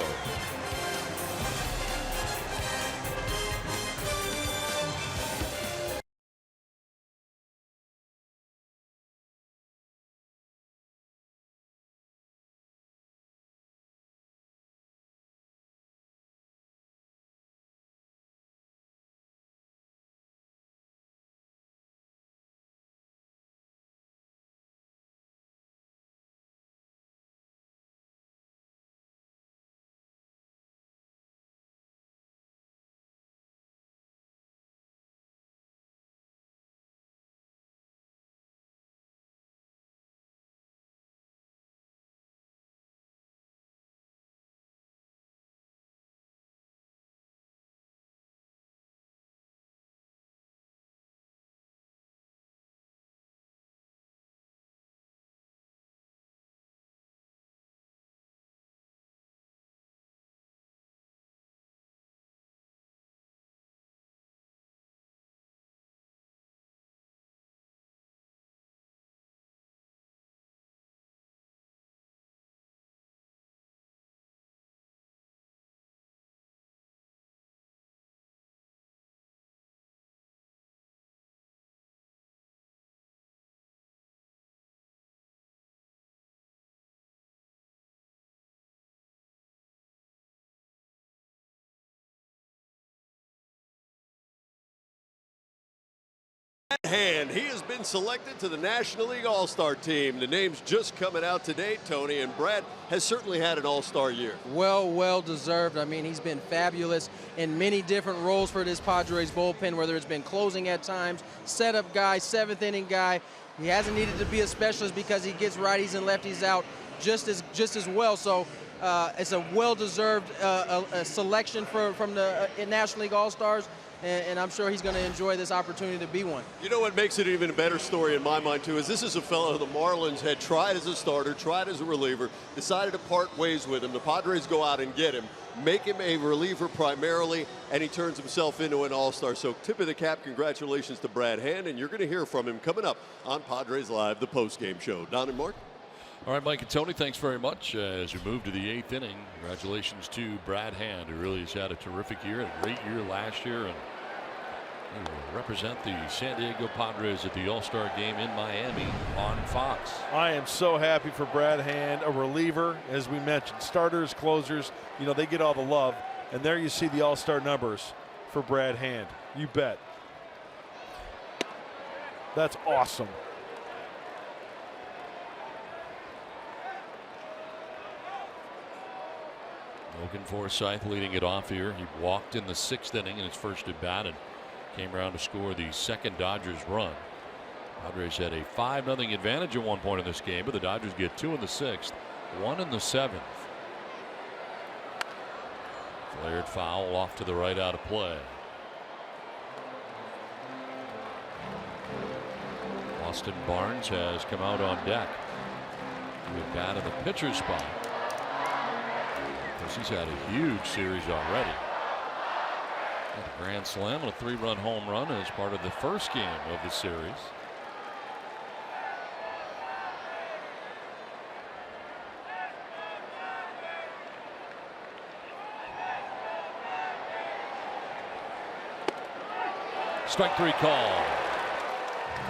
Hand. He has been selected to the National League All-Star team. The name's just coming out today, Tony, and Brad has certainly had an All-Star year. Well deserved. I mean, he's been fabulous in many different roles for this Padres bullpen, whether it's been closing at times, setup guy, seventh inning guy. He hasn't needed to be a specialist because he gets righties and lefties out just as well. So it's a well-deserved selection from the National League All-Stars. And I'm sure he's going to enjoy this opportunity to be one. You know what makes it an even better story in my mind, too, is this is a fellow the Marlins had tried as a starter, tried as a reliever, decided to part ways with him. The Padres go out and get him, make him a reliever primarily, and he turns himself into an all-star. So tip of the cap, congratulations to Brad Hand, and you're going to hear from him coming up on Padres Live, the post-game show. Don and Mark. All right, Mike and Tony, thanks very much. As we move to the 8th inning, congratulations to Brad Hand, who really has had a terrific year, a great year last year, and he will represent the San Diego Padres at the All-Star game in Miami on Fox. I am so happy for Brad Hand, a reliever, as we mentioned. Starters, closers, you know, they get all the love. And there you see the All-Star numbers for Brad Hand. You bet. That's awesome. Logan Forsythe leading it off here. He walked in the 6th inning in his first at bat and came around to score the second Dodgers run. Padres had a 5-0 advantage at one point in this game, but the Dodgers get 2 in the 6th, 1 in the 7th. Flared foul off to the right, out of play. Austin Barnes has come out on deck with bat in the pitcher's spot. He's had a huge series already. A grand slam and a 3-run home run as part of the first game of the series. Strike 3 call.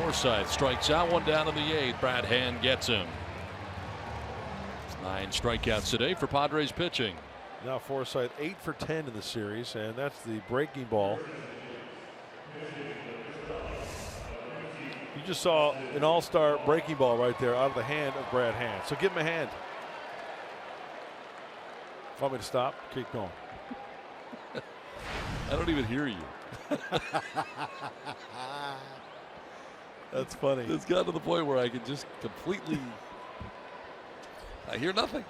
Forsythe strikes out, one down in the 8th. Brad Hand gets him. 9 strikeouts today for Padres pitching. Now Forsythe 8 for 10 in the series, and that's the breaking ball. You just saw an all-star breaking ball right there out of the hand of Brad Hand. So give him a hand. Want me to stop? Keep going. I don't even hear you. That's funny. It's gotten to the point where I can just completely. I hear nothing.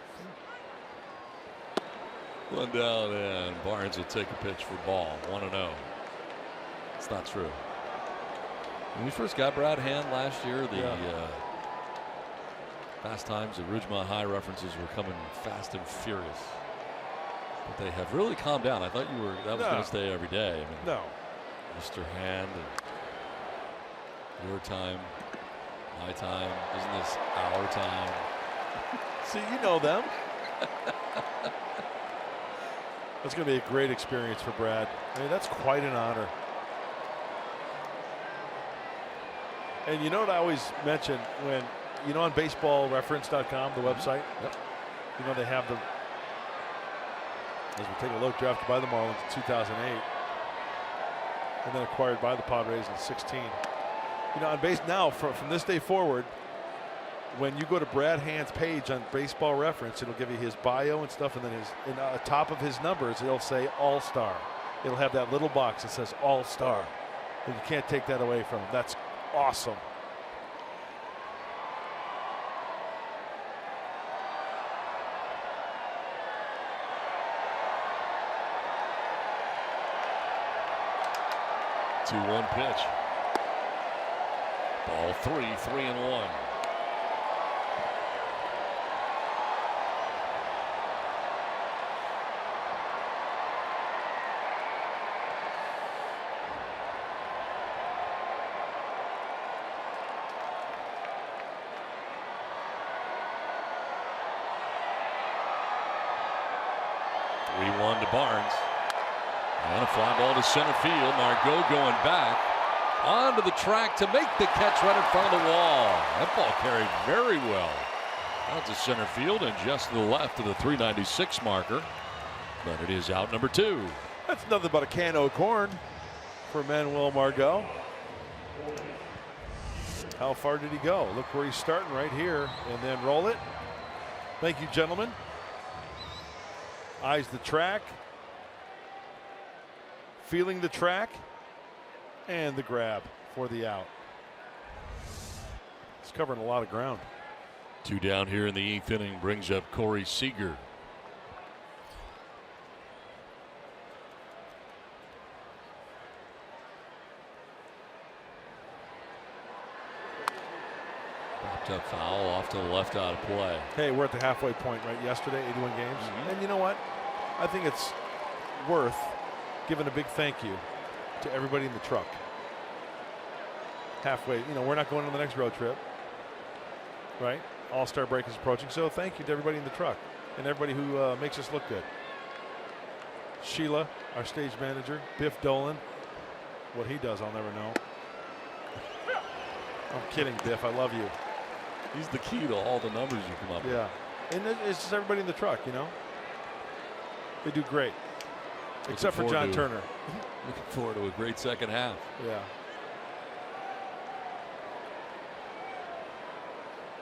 One down, and Barnes will take a pitch for ball. 1-0. It's not true. When we first got Brad Hand last year, the Fast Times at Ridgemont High references were coming fast and furious. But they have really calmed down. I thought that was going to stay every day. I mean, no. Mr. Hand, and your time, my time, isn't this our time? See, you know them. That's going to be a great experience for Brad. I mean, that's quite an honor. And you know what I always mention when, you know, on baseballreference.com, the website, you know, they have the, as we take a look, drafted by the Marlins in 2008 and then acquired by the Padres in 16. You know, on base now, from this day forward, when you go to Brad Hand's page on Baseball Reference, it'll give you his bio and stuff, and then on top of his numbers, it'll say All-Star. It'll have that little box that says All-Star. And you can't take that away from him. That's awesome. Two-one pitch. Ball 3-1. To Barnes, and a fly ball to center field. Margot going back onto the track to make the catch right in front of the wall. That ball carried very well out to center field and just to the left of the 396 marker, but it is out, number 2. That's nothing but a can of corn for Manuel Margot. How far did he go? Look where he's starting right here, and then roll it. Thank you, gentlemen. Eyes the track. Feeling the track. And the grab for the out. He's covering a lot of ground. 2 down here in the 8th inning brings up Corey Seager. Up foul off to the left out of play. Hey, we're at the halfway point, right? Yesterday, 81 games. And you know what? I think it's worth giving a big thank you to everybody in the truck. Halfway, you know, we're not going on the next road trip, right? All-Star break is approaching, so thank you to everybody in the truck and everybody who makes us look good. Sheila, our stage manager, Biff Dolan. What he does, I'll never know. I'm kidding, Biff. I love you. He's the key to all the numbers you come up with. Yeah. And it's just everybody in the truck, you know. They do great. Except for John Turner. Looking forward to a great second half. Yeah.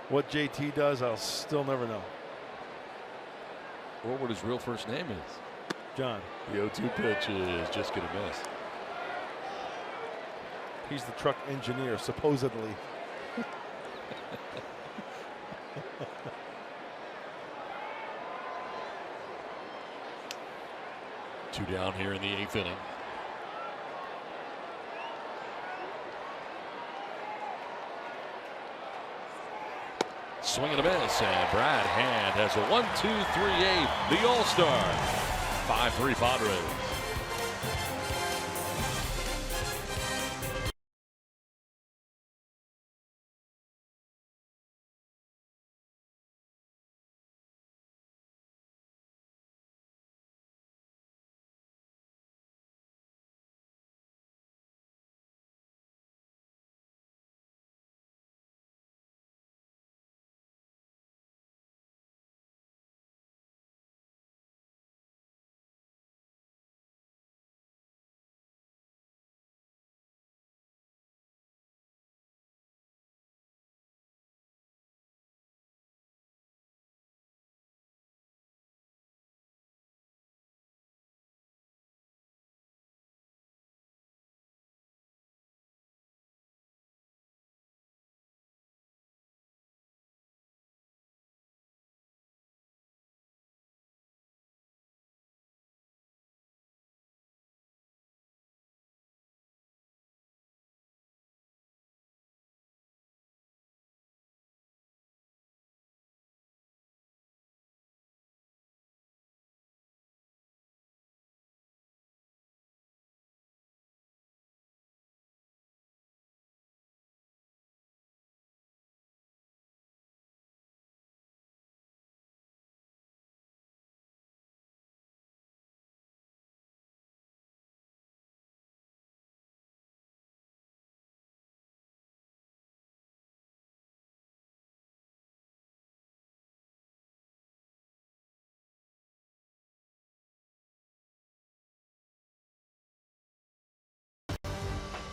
What JT does, I'll still never know. Or what his real first name is. John. The 0-2 pitch is just going to miss. He's the truck engineer, supposedly. Two down here in the 8th inning. Swing and a miss, and Brad Hand has a 1-2-3-8. The All-Star. 5-3 Padres.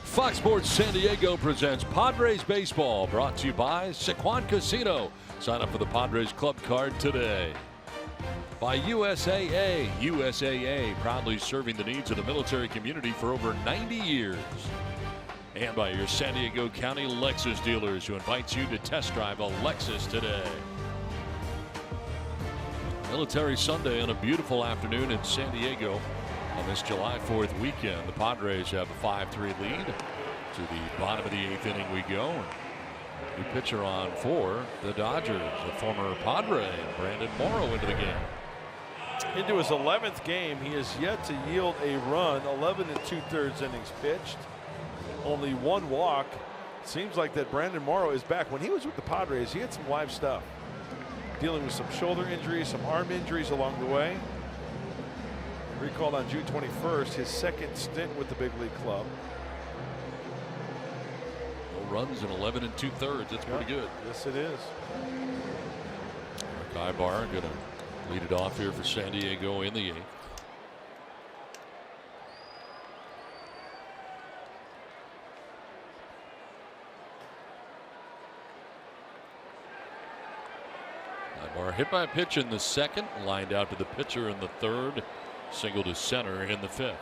Fox Sports San Diego presents Padres Baseball, brought to you by Chacín Casino. Sign up for the Padres Club Card today. By USAA. USAA, proudly serving the needs of the military community for over 90 years. And by your San Diego County Lexus dealers, who invites you to test drive a Lexus today. Military Sunday on a beautiful afternoon in San Diego. On this July 4th weekend, the Padres have a 5-3 lead. To the bottom of the 8th inning we go. New pitcher on for the Dodgers, the former Padre, Brandon Morrow, into the game. Into his 11th game, he has yet to yield a run. 11 2/3 innings pitched. Only one walk. Seems like that Brandon Morrow is back. When he was with the Padres, he had some live stuff. Dealing with some shoulder injuries, some arm injuries along the way. Recalled on June 21st, his second stint with the big league club. No runs in 11 2/3. That's pretty good. Yes, it is. Eric Ibar going to lead it off here for San Diego in the 8th. Escobar hit by a pitch in the second, lined out to the pitcher in the third, single to center in the fifth.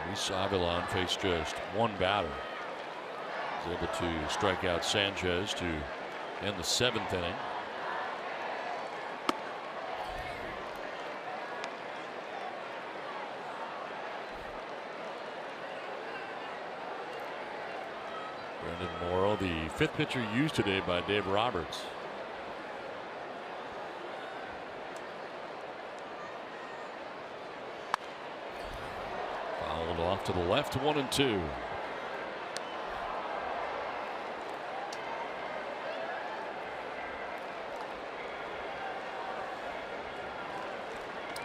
Luis Avilan faced just one batter. He was able to strike out Sanchez to end the seventh inning. Brandon Morrow, the fifth pitcher used today by Dave Roberts. Fouled off to the left, 1-2.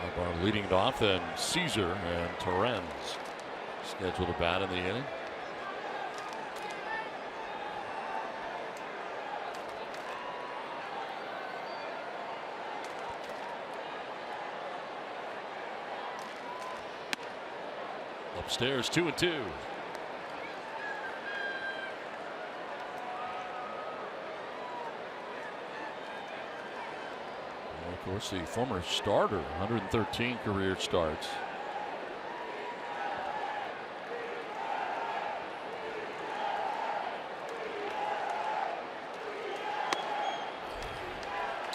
Albar leading it off, then Caesar and Torrens scheduled to bat in the inning. Upstairs, 2-2. And of course, the former starter, 113 career starts.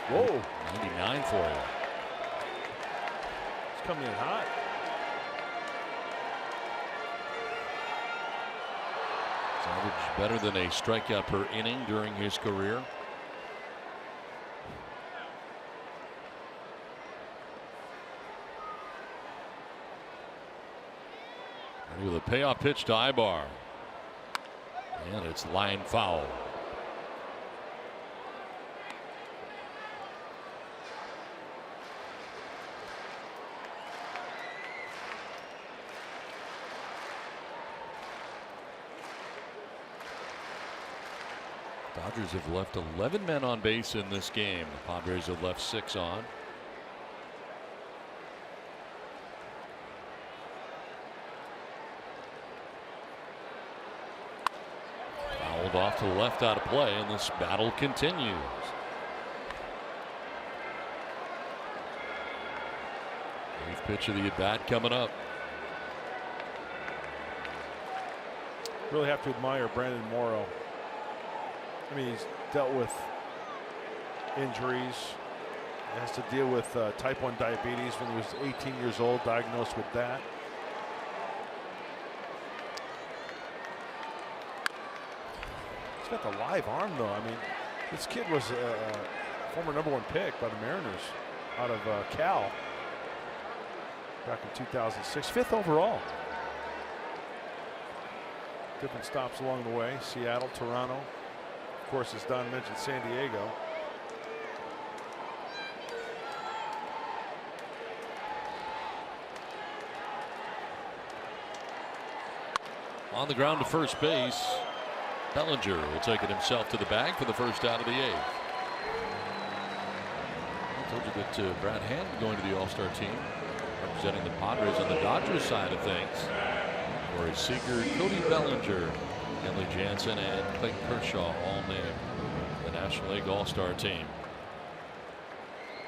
Whoa. 99 for you. It's coming in hot. Average better than a strikeout per inning during his career. And with a payoff pitch to Ibar. And it's line foul. Dodgers have left 11 men on base in this game. The Padres have left 6 on. Fouled off to the left out of play, and this battle continues. Eighth pitch of the at bat coming up. Really have to admire Brandon Morrow. I mean, he's dealt with injuries. He has to deal with type 1 diabetes when he was 18 years old, diagnosed with that. He's got the live arm, though. I mean, this kid was a former #1 pick by the Mariners out of Cal back in 2006, 5th overall. Different stops along the way: Seattle, Toronto. Of course, as Don mentioned, San Diego. On the ground to first base, Bellinger will take it himself to the bag for the first out of the 8th. I told you that Brad Hand going to the All-Star team, representing the Padres on the Dodgers side of things. Corey Seager, Cody Bellinger, Kenley Jansen, and Clayton Kershaw all named the National League All-Star team.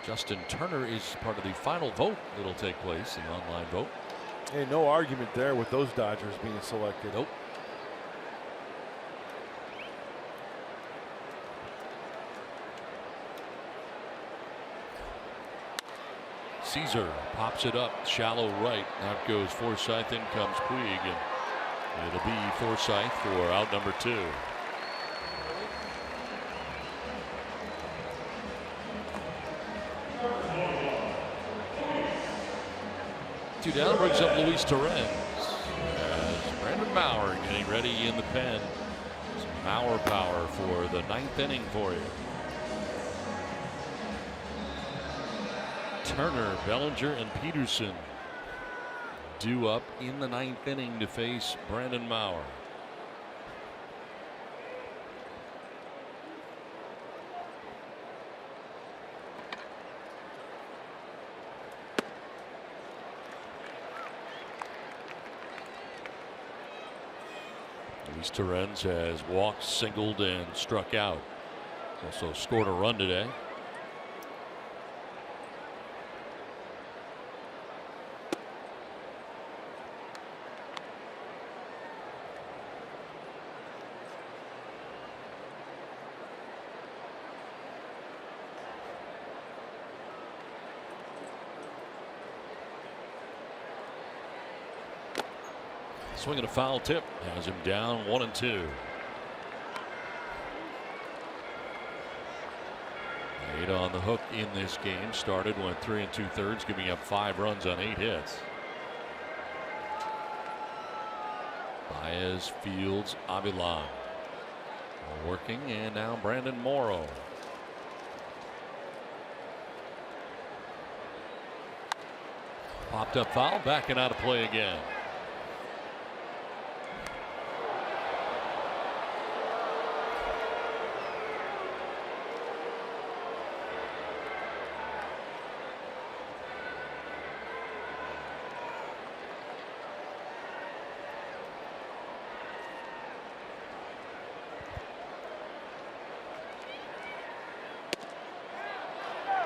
Justin Turner is part of the final vote that'll take place, the online vote. Hey, no argument there with those Dodgers being selected. Nope. Caesar pops it up, shallow right. Out goes Forsythe, in comes Puig, and it'll be Forsythe for out number 2. Two down brings up Luis Torrens. As Brandon Maurer getting ready in the pen. Some Maurer power for the 9th inning for you. Turner, Bellinger, and Peterson due up in the 9th inning to face Brandon Maurer. Luis Torrens has walked, singled, and struck out. Also scored a run today. Swinging a foul tip has him down 1-2. 8 on the hook in this game. Started, went 3 2/3, giving up 5 runs on 8 hits. Baez, Fields, Avilan working, and now Brandon Morrow. Popped up foul, backing out of play again.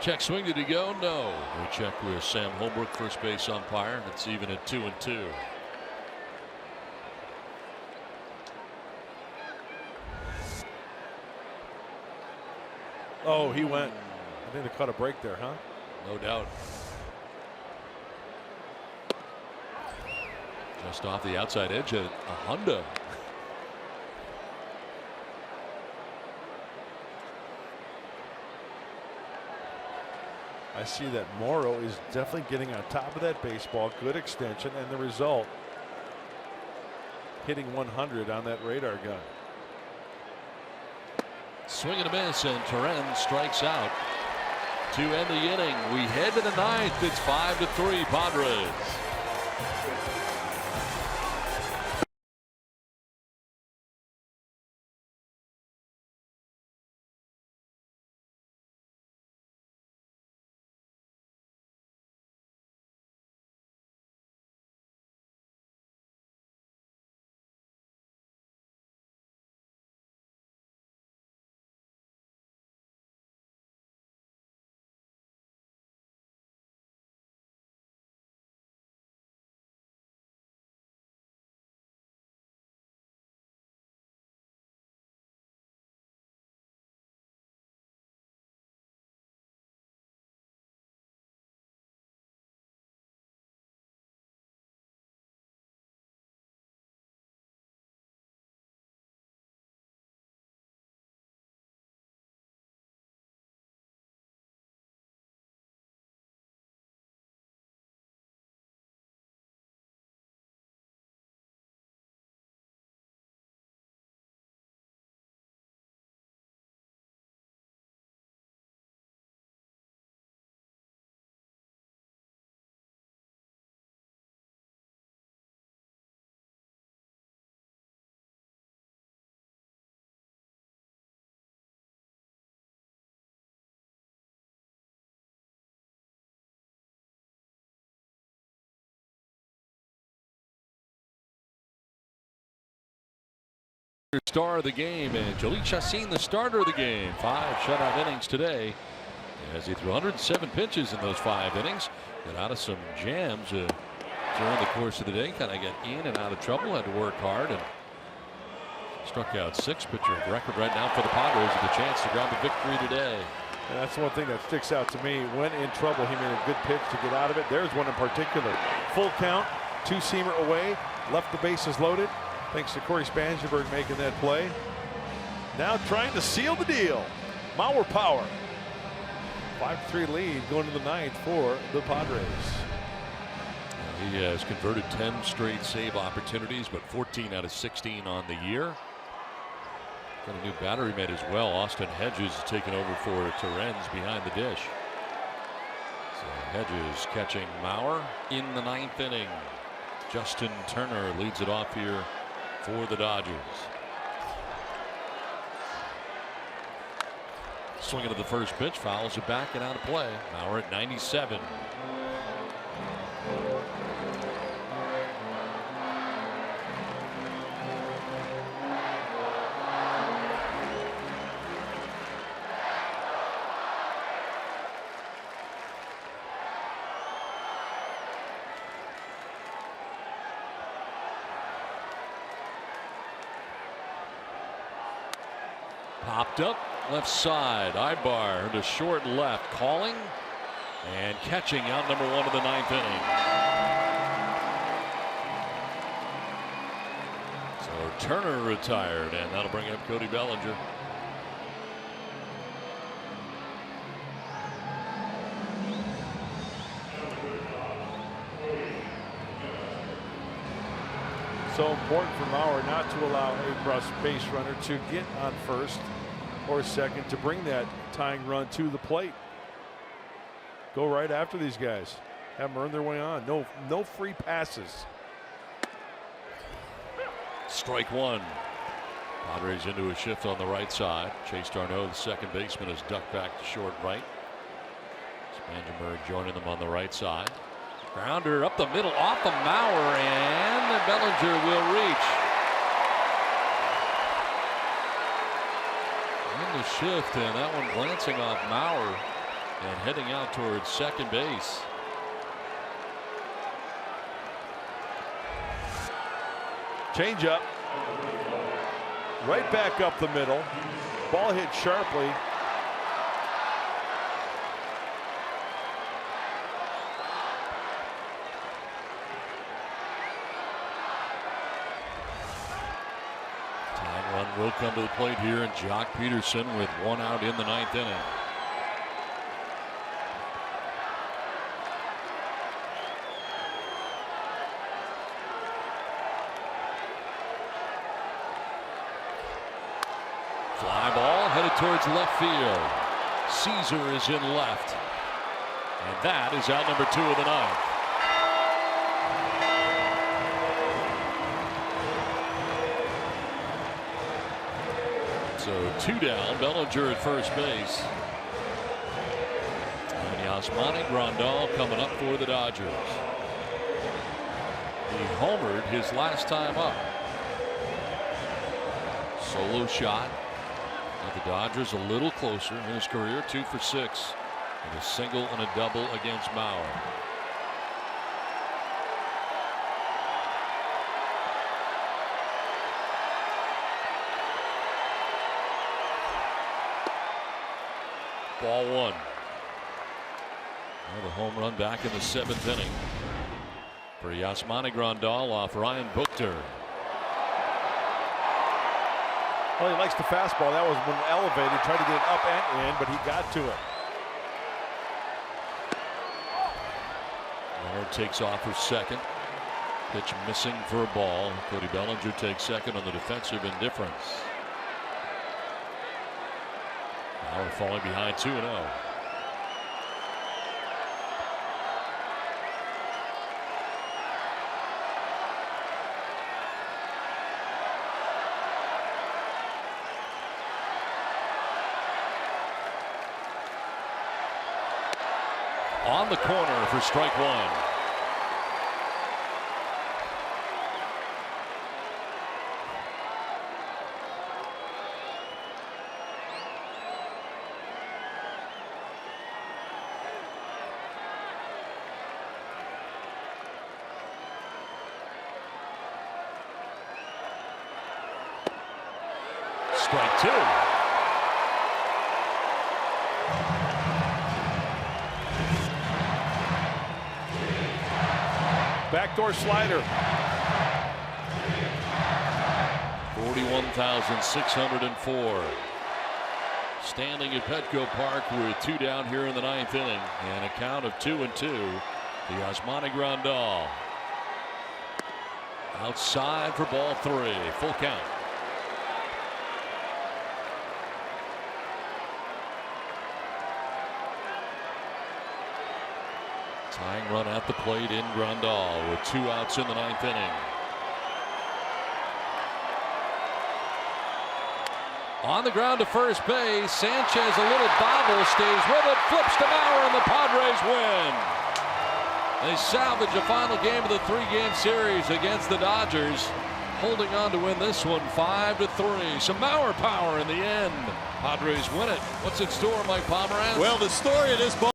Check swing, did he go? No. We check with Sam Holbrook, first base umpire, and it's even at 2-2. Oh, he went. I think they caught a break there, huh? No doubt. Just off the outside edge at a Honda. I see that Morrow is definitely getting on top of that baseball. Good extension, and the result hitting 100 on that radar gun. Swing and a miss, and Torrens strikes out to end the inning. We head to the 9th. It's 5-3 Padres. Star of the game, and Chacín, the starter of the game. 5 shutout innings today as he threw 107 pitches in those 5 innings. Got out of some jams during the course of the day. Kind of got in and out of trouble. Had to work hard and struck out 6. Pitcher record right now for the Padres with a chance to grab the victory today. And that's one thing that sticks out to me. When in trouble, he made a good pitch to get out of it. There's one in particular. Full count, 2-seamer away, left the bases loaded. Thanks to Corey Spangenberg making that play. Now trying to seal the deal. Mauer power. 5-3 lead going to the 9th for the Padres. He has converted 10 straight save opportunities, but 14 out of 16 on the year. Got a new battery mate as well. Austin Hedges has taken over for Torrens behind the dish. So Hedges catching Mauer in the 9th inning. Justin Turner leads it off here for the Dodgers. Swinging to the first pitch, fouls it back and out of play. Mauer at 97. Popped up left side. Ibar to short left. Calling and catching out number 1 of the 9th inning. So Turner retired, and that'll bring up Cody Bellinger. So important for Mauer not to allow a base runner to get on first or second to bring that tying run to the plate. Go right after these guys. Have them earn their way on. No free passes. Strike 1. Padres into a shift on the right side. Chase Darno, the second baseman, is ducked back to short right. Spangenberg joining them on the right side. Grounder up the middle off of Mauer, and Bellinger will reach. In the shift, and that one glancing off Mauer and heading out towards second base. Change up. Right back up the middle. Ball hit sharply. Tying run will come to the plate here, and Jock Peterson with 1 out in the 9th inning. Fly ball headed towards left field. Caesar is in left. And that is out number 2 of the 9th. So 2 down. Bellinger at first base. And Yasmani Grandal coming up for the Dodgers. He homered his last time up. Solo shot. The Dodgers a little closer in his career, 2 for 6, and a single and a double against Mauer. Ball 1. Well, the home run back in the 7th inning for Yasmani Grandal off Ryan Buchter. Well, he likes the fastball. That was when elevated, tried to get it up and in, but he got to it. Runner takes off for second. Pitch missing for a ball. Cody Bellinger takes second on the defensive indifference. Now we're falling behind 2-0. On the corner for strike 1. Strike 2. Backdoor slider. 41,604. Standing at Petco Park with 2 down here in the 9th inning, and a count of 2-2 to Yasmani Grandal. Outside for ball 3. Full count. Tying run at the plate in Grandal with 2 outs in the 9th inning. On the ground to first base. Sanchez, a little bobble, stays with it, flips to Mauer, and the Padres win. They salvage a final game of the 3-game series against the Dodgers, holding on to win this one 5-3. Some Mauer power in the end. Padres win it. What's in store, Mike Pomeranz? Well, the story of this ball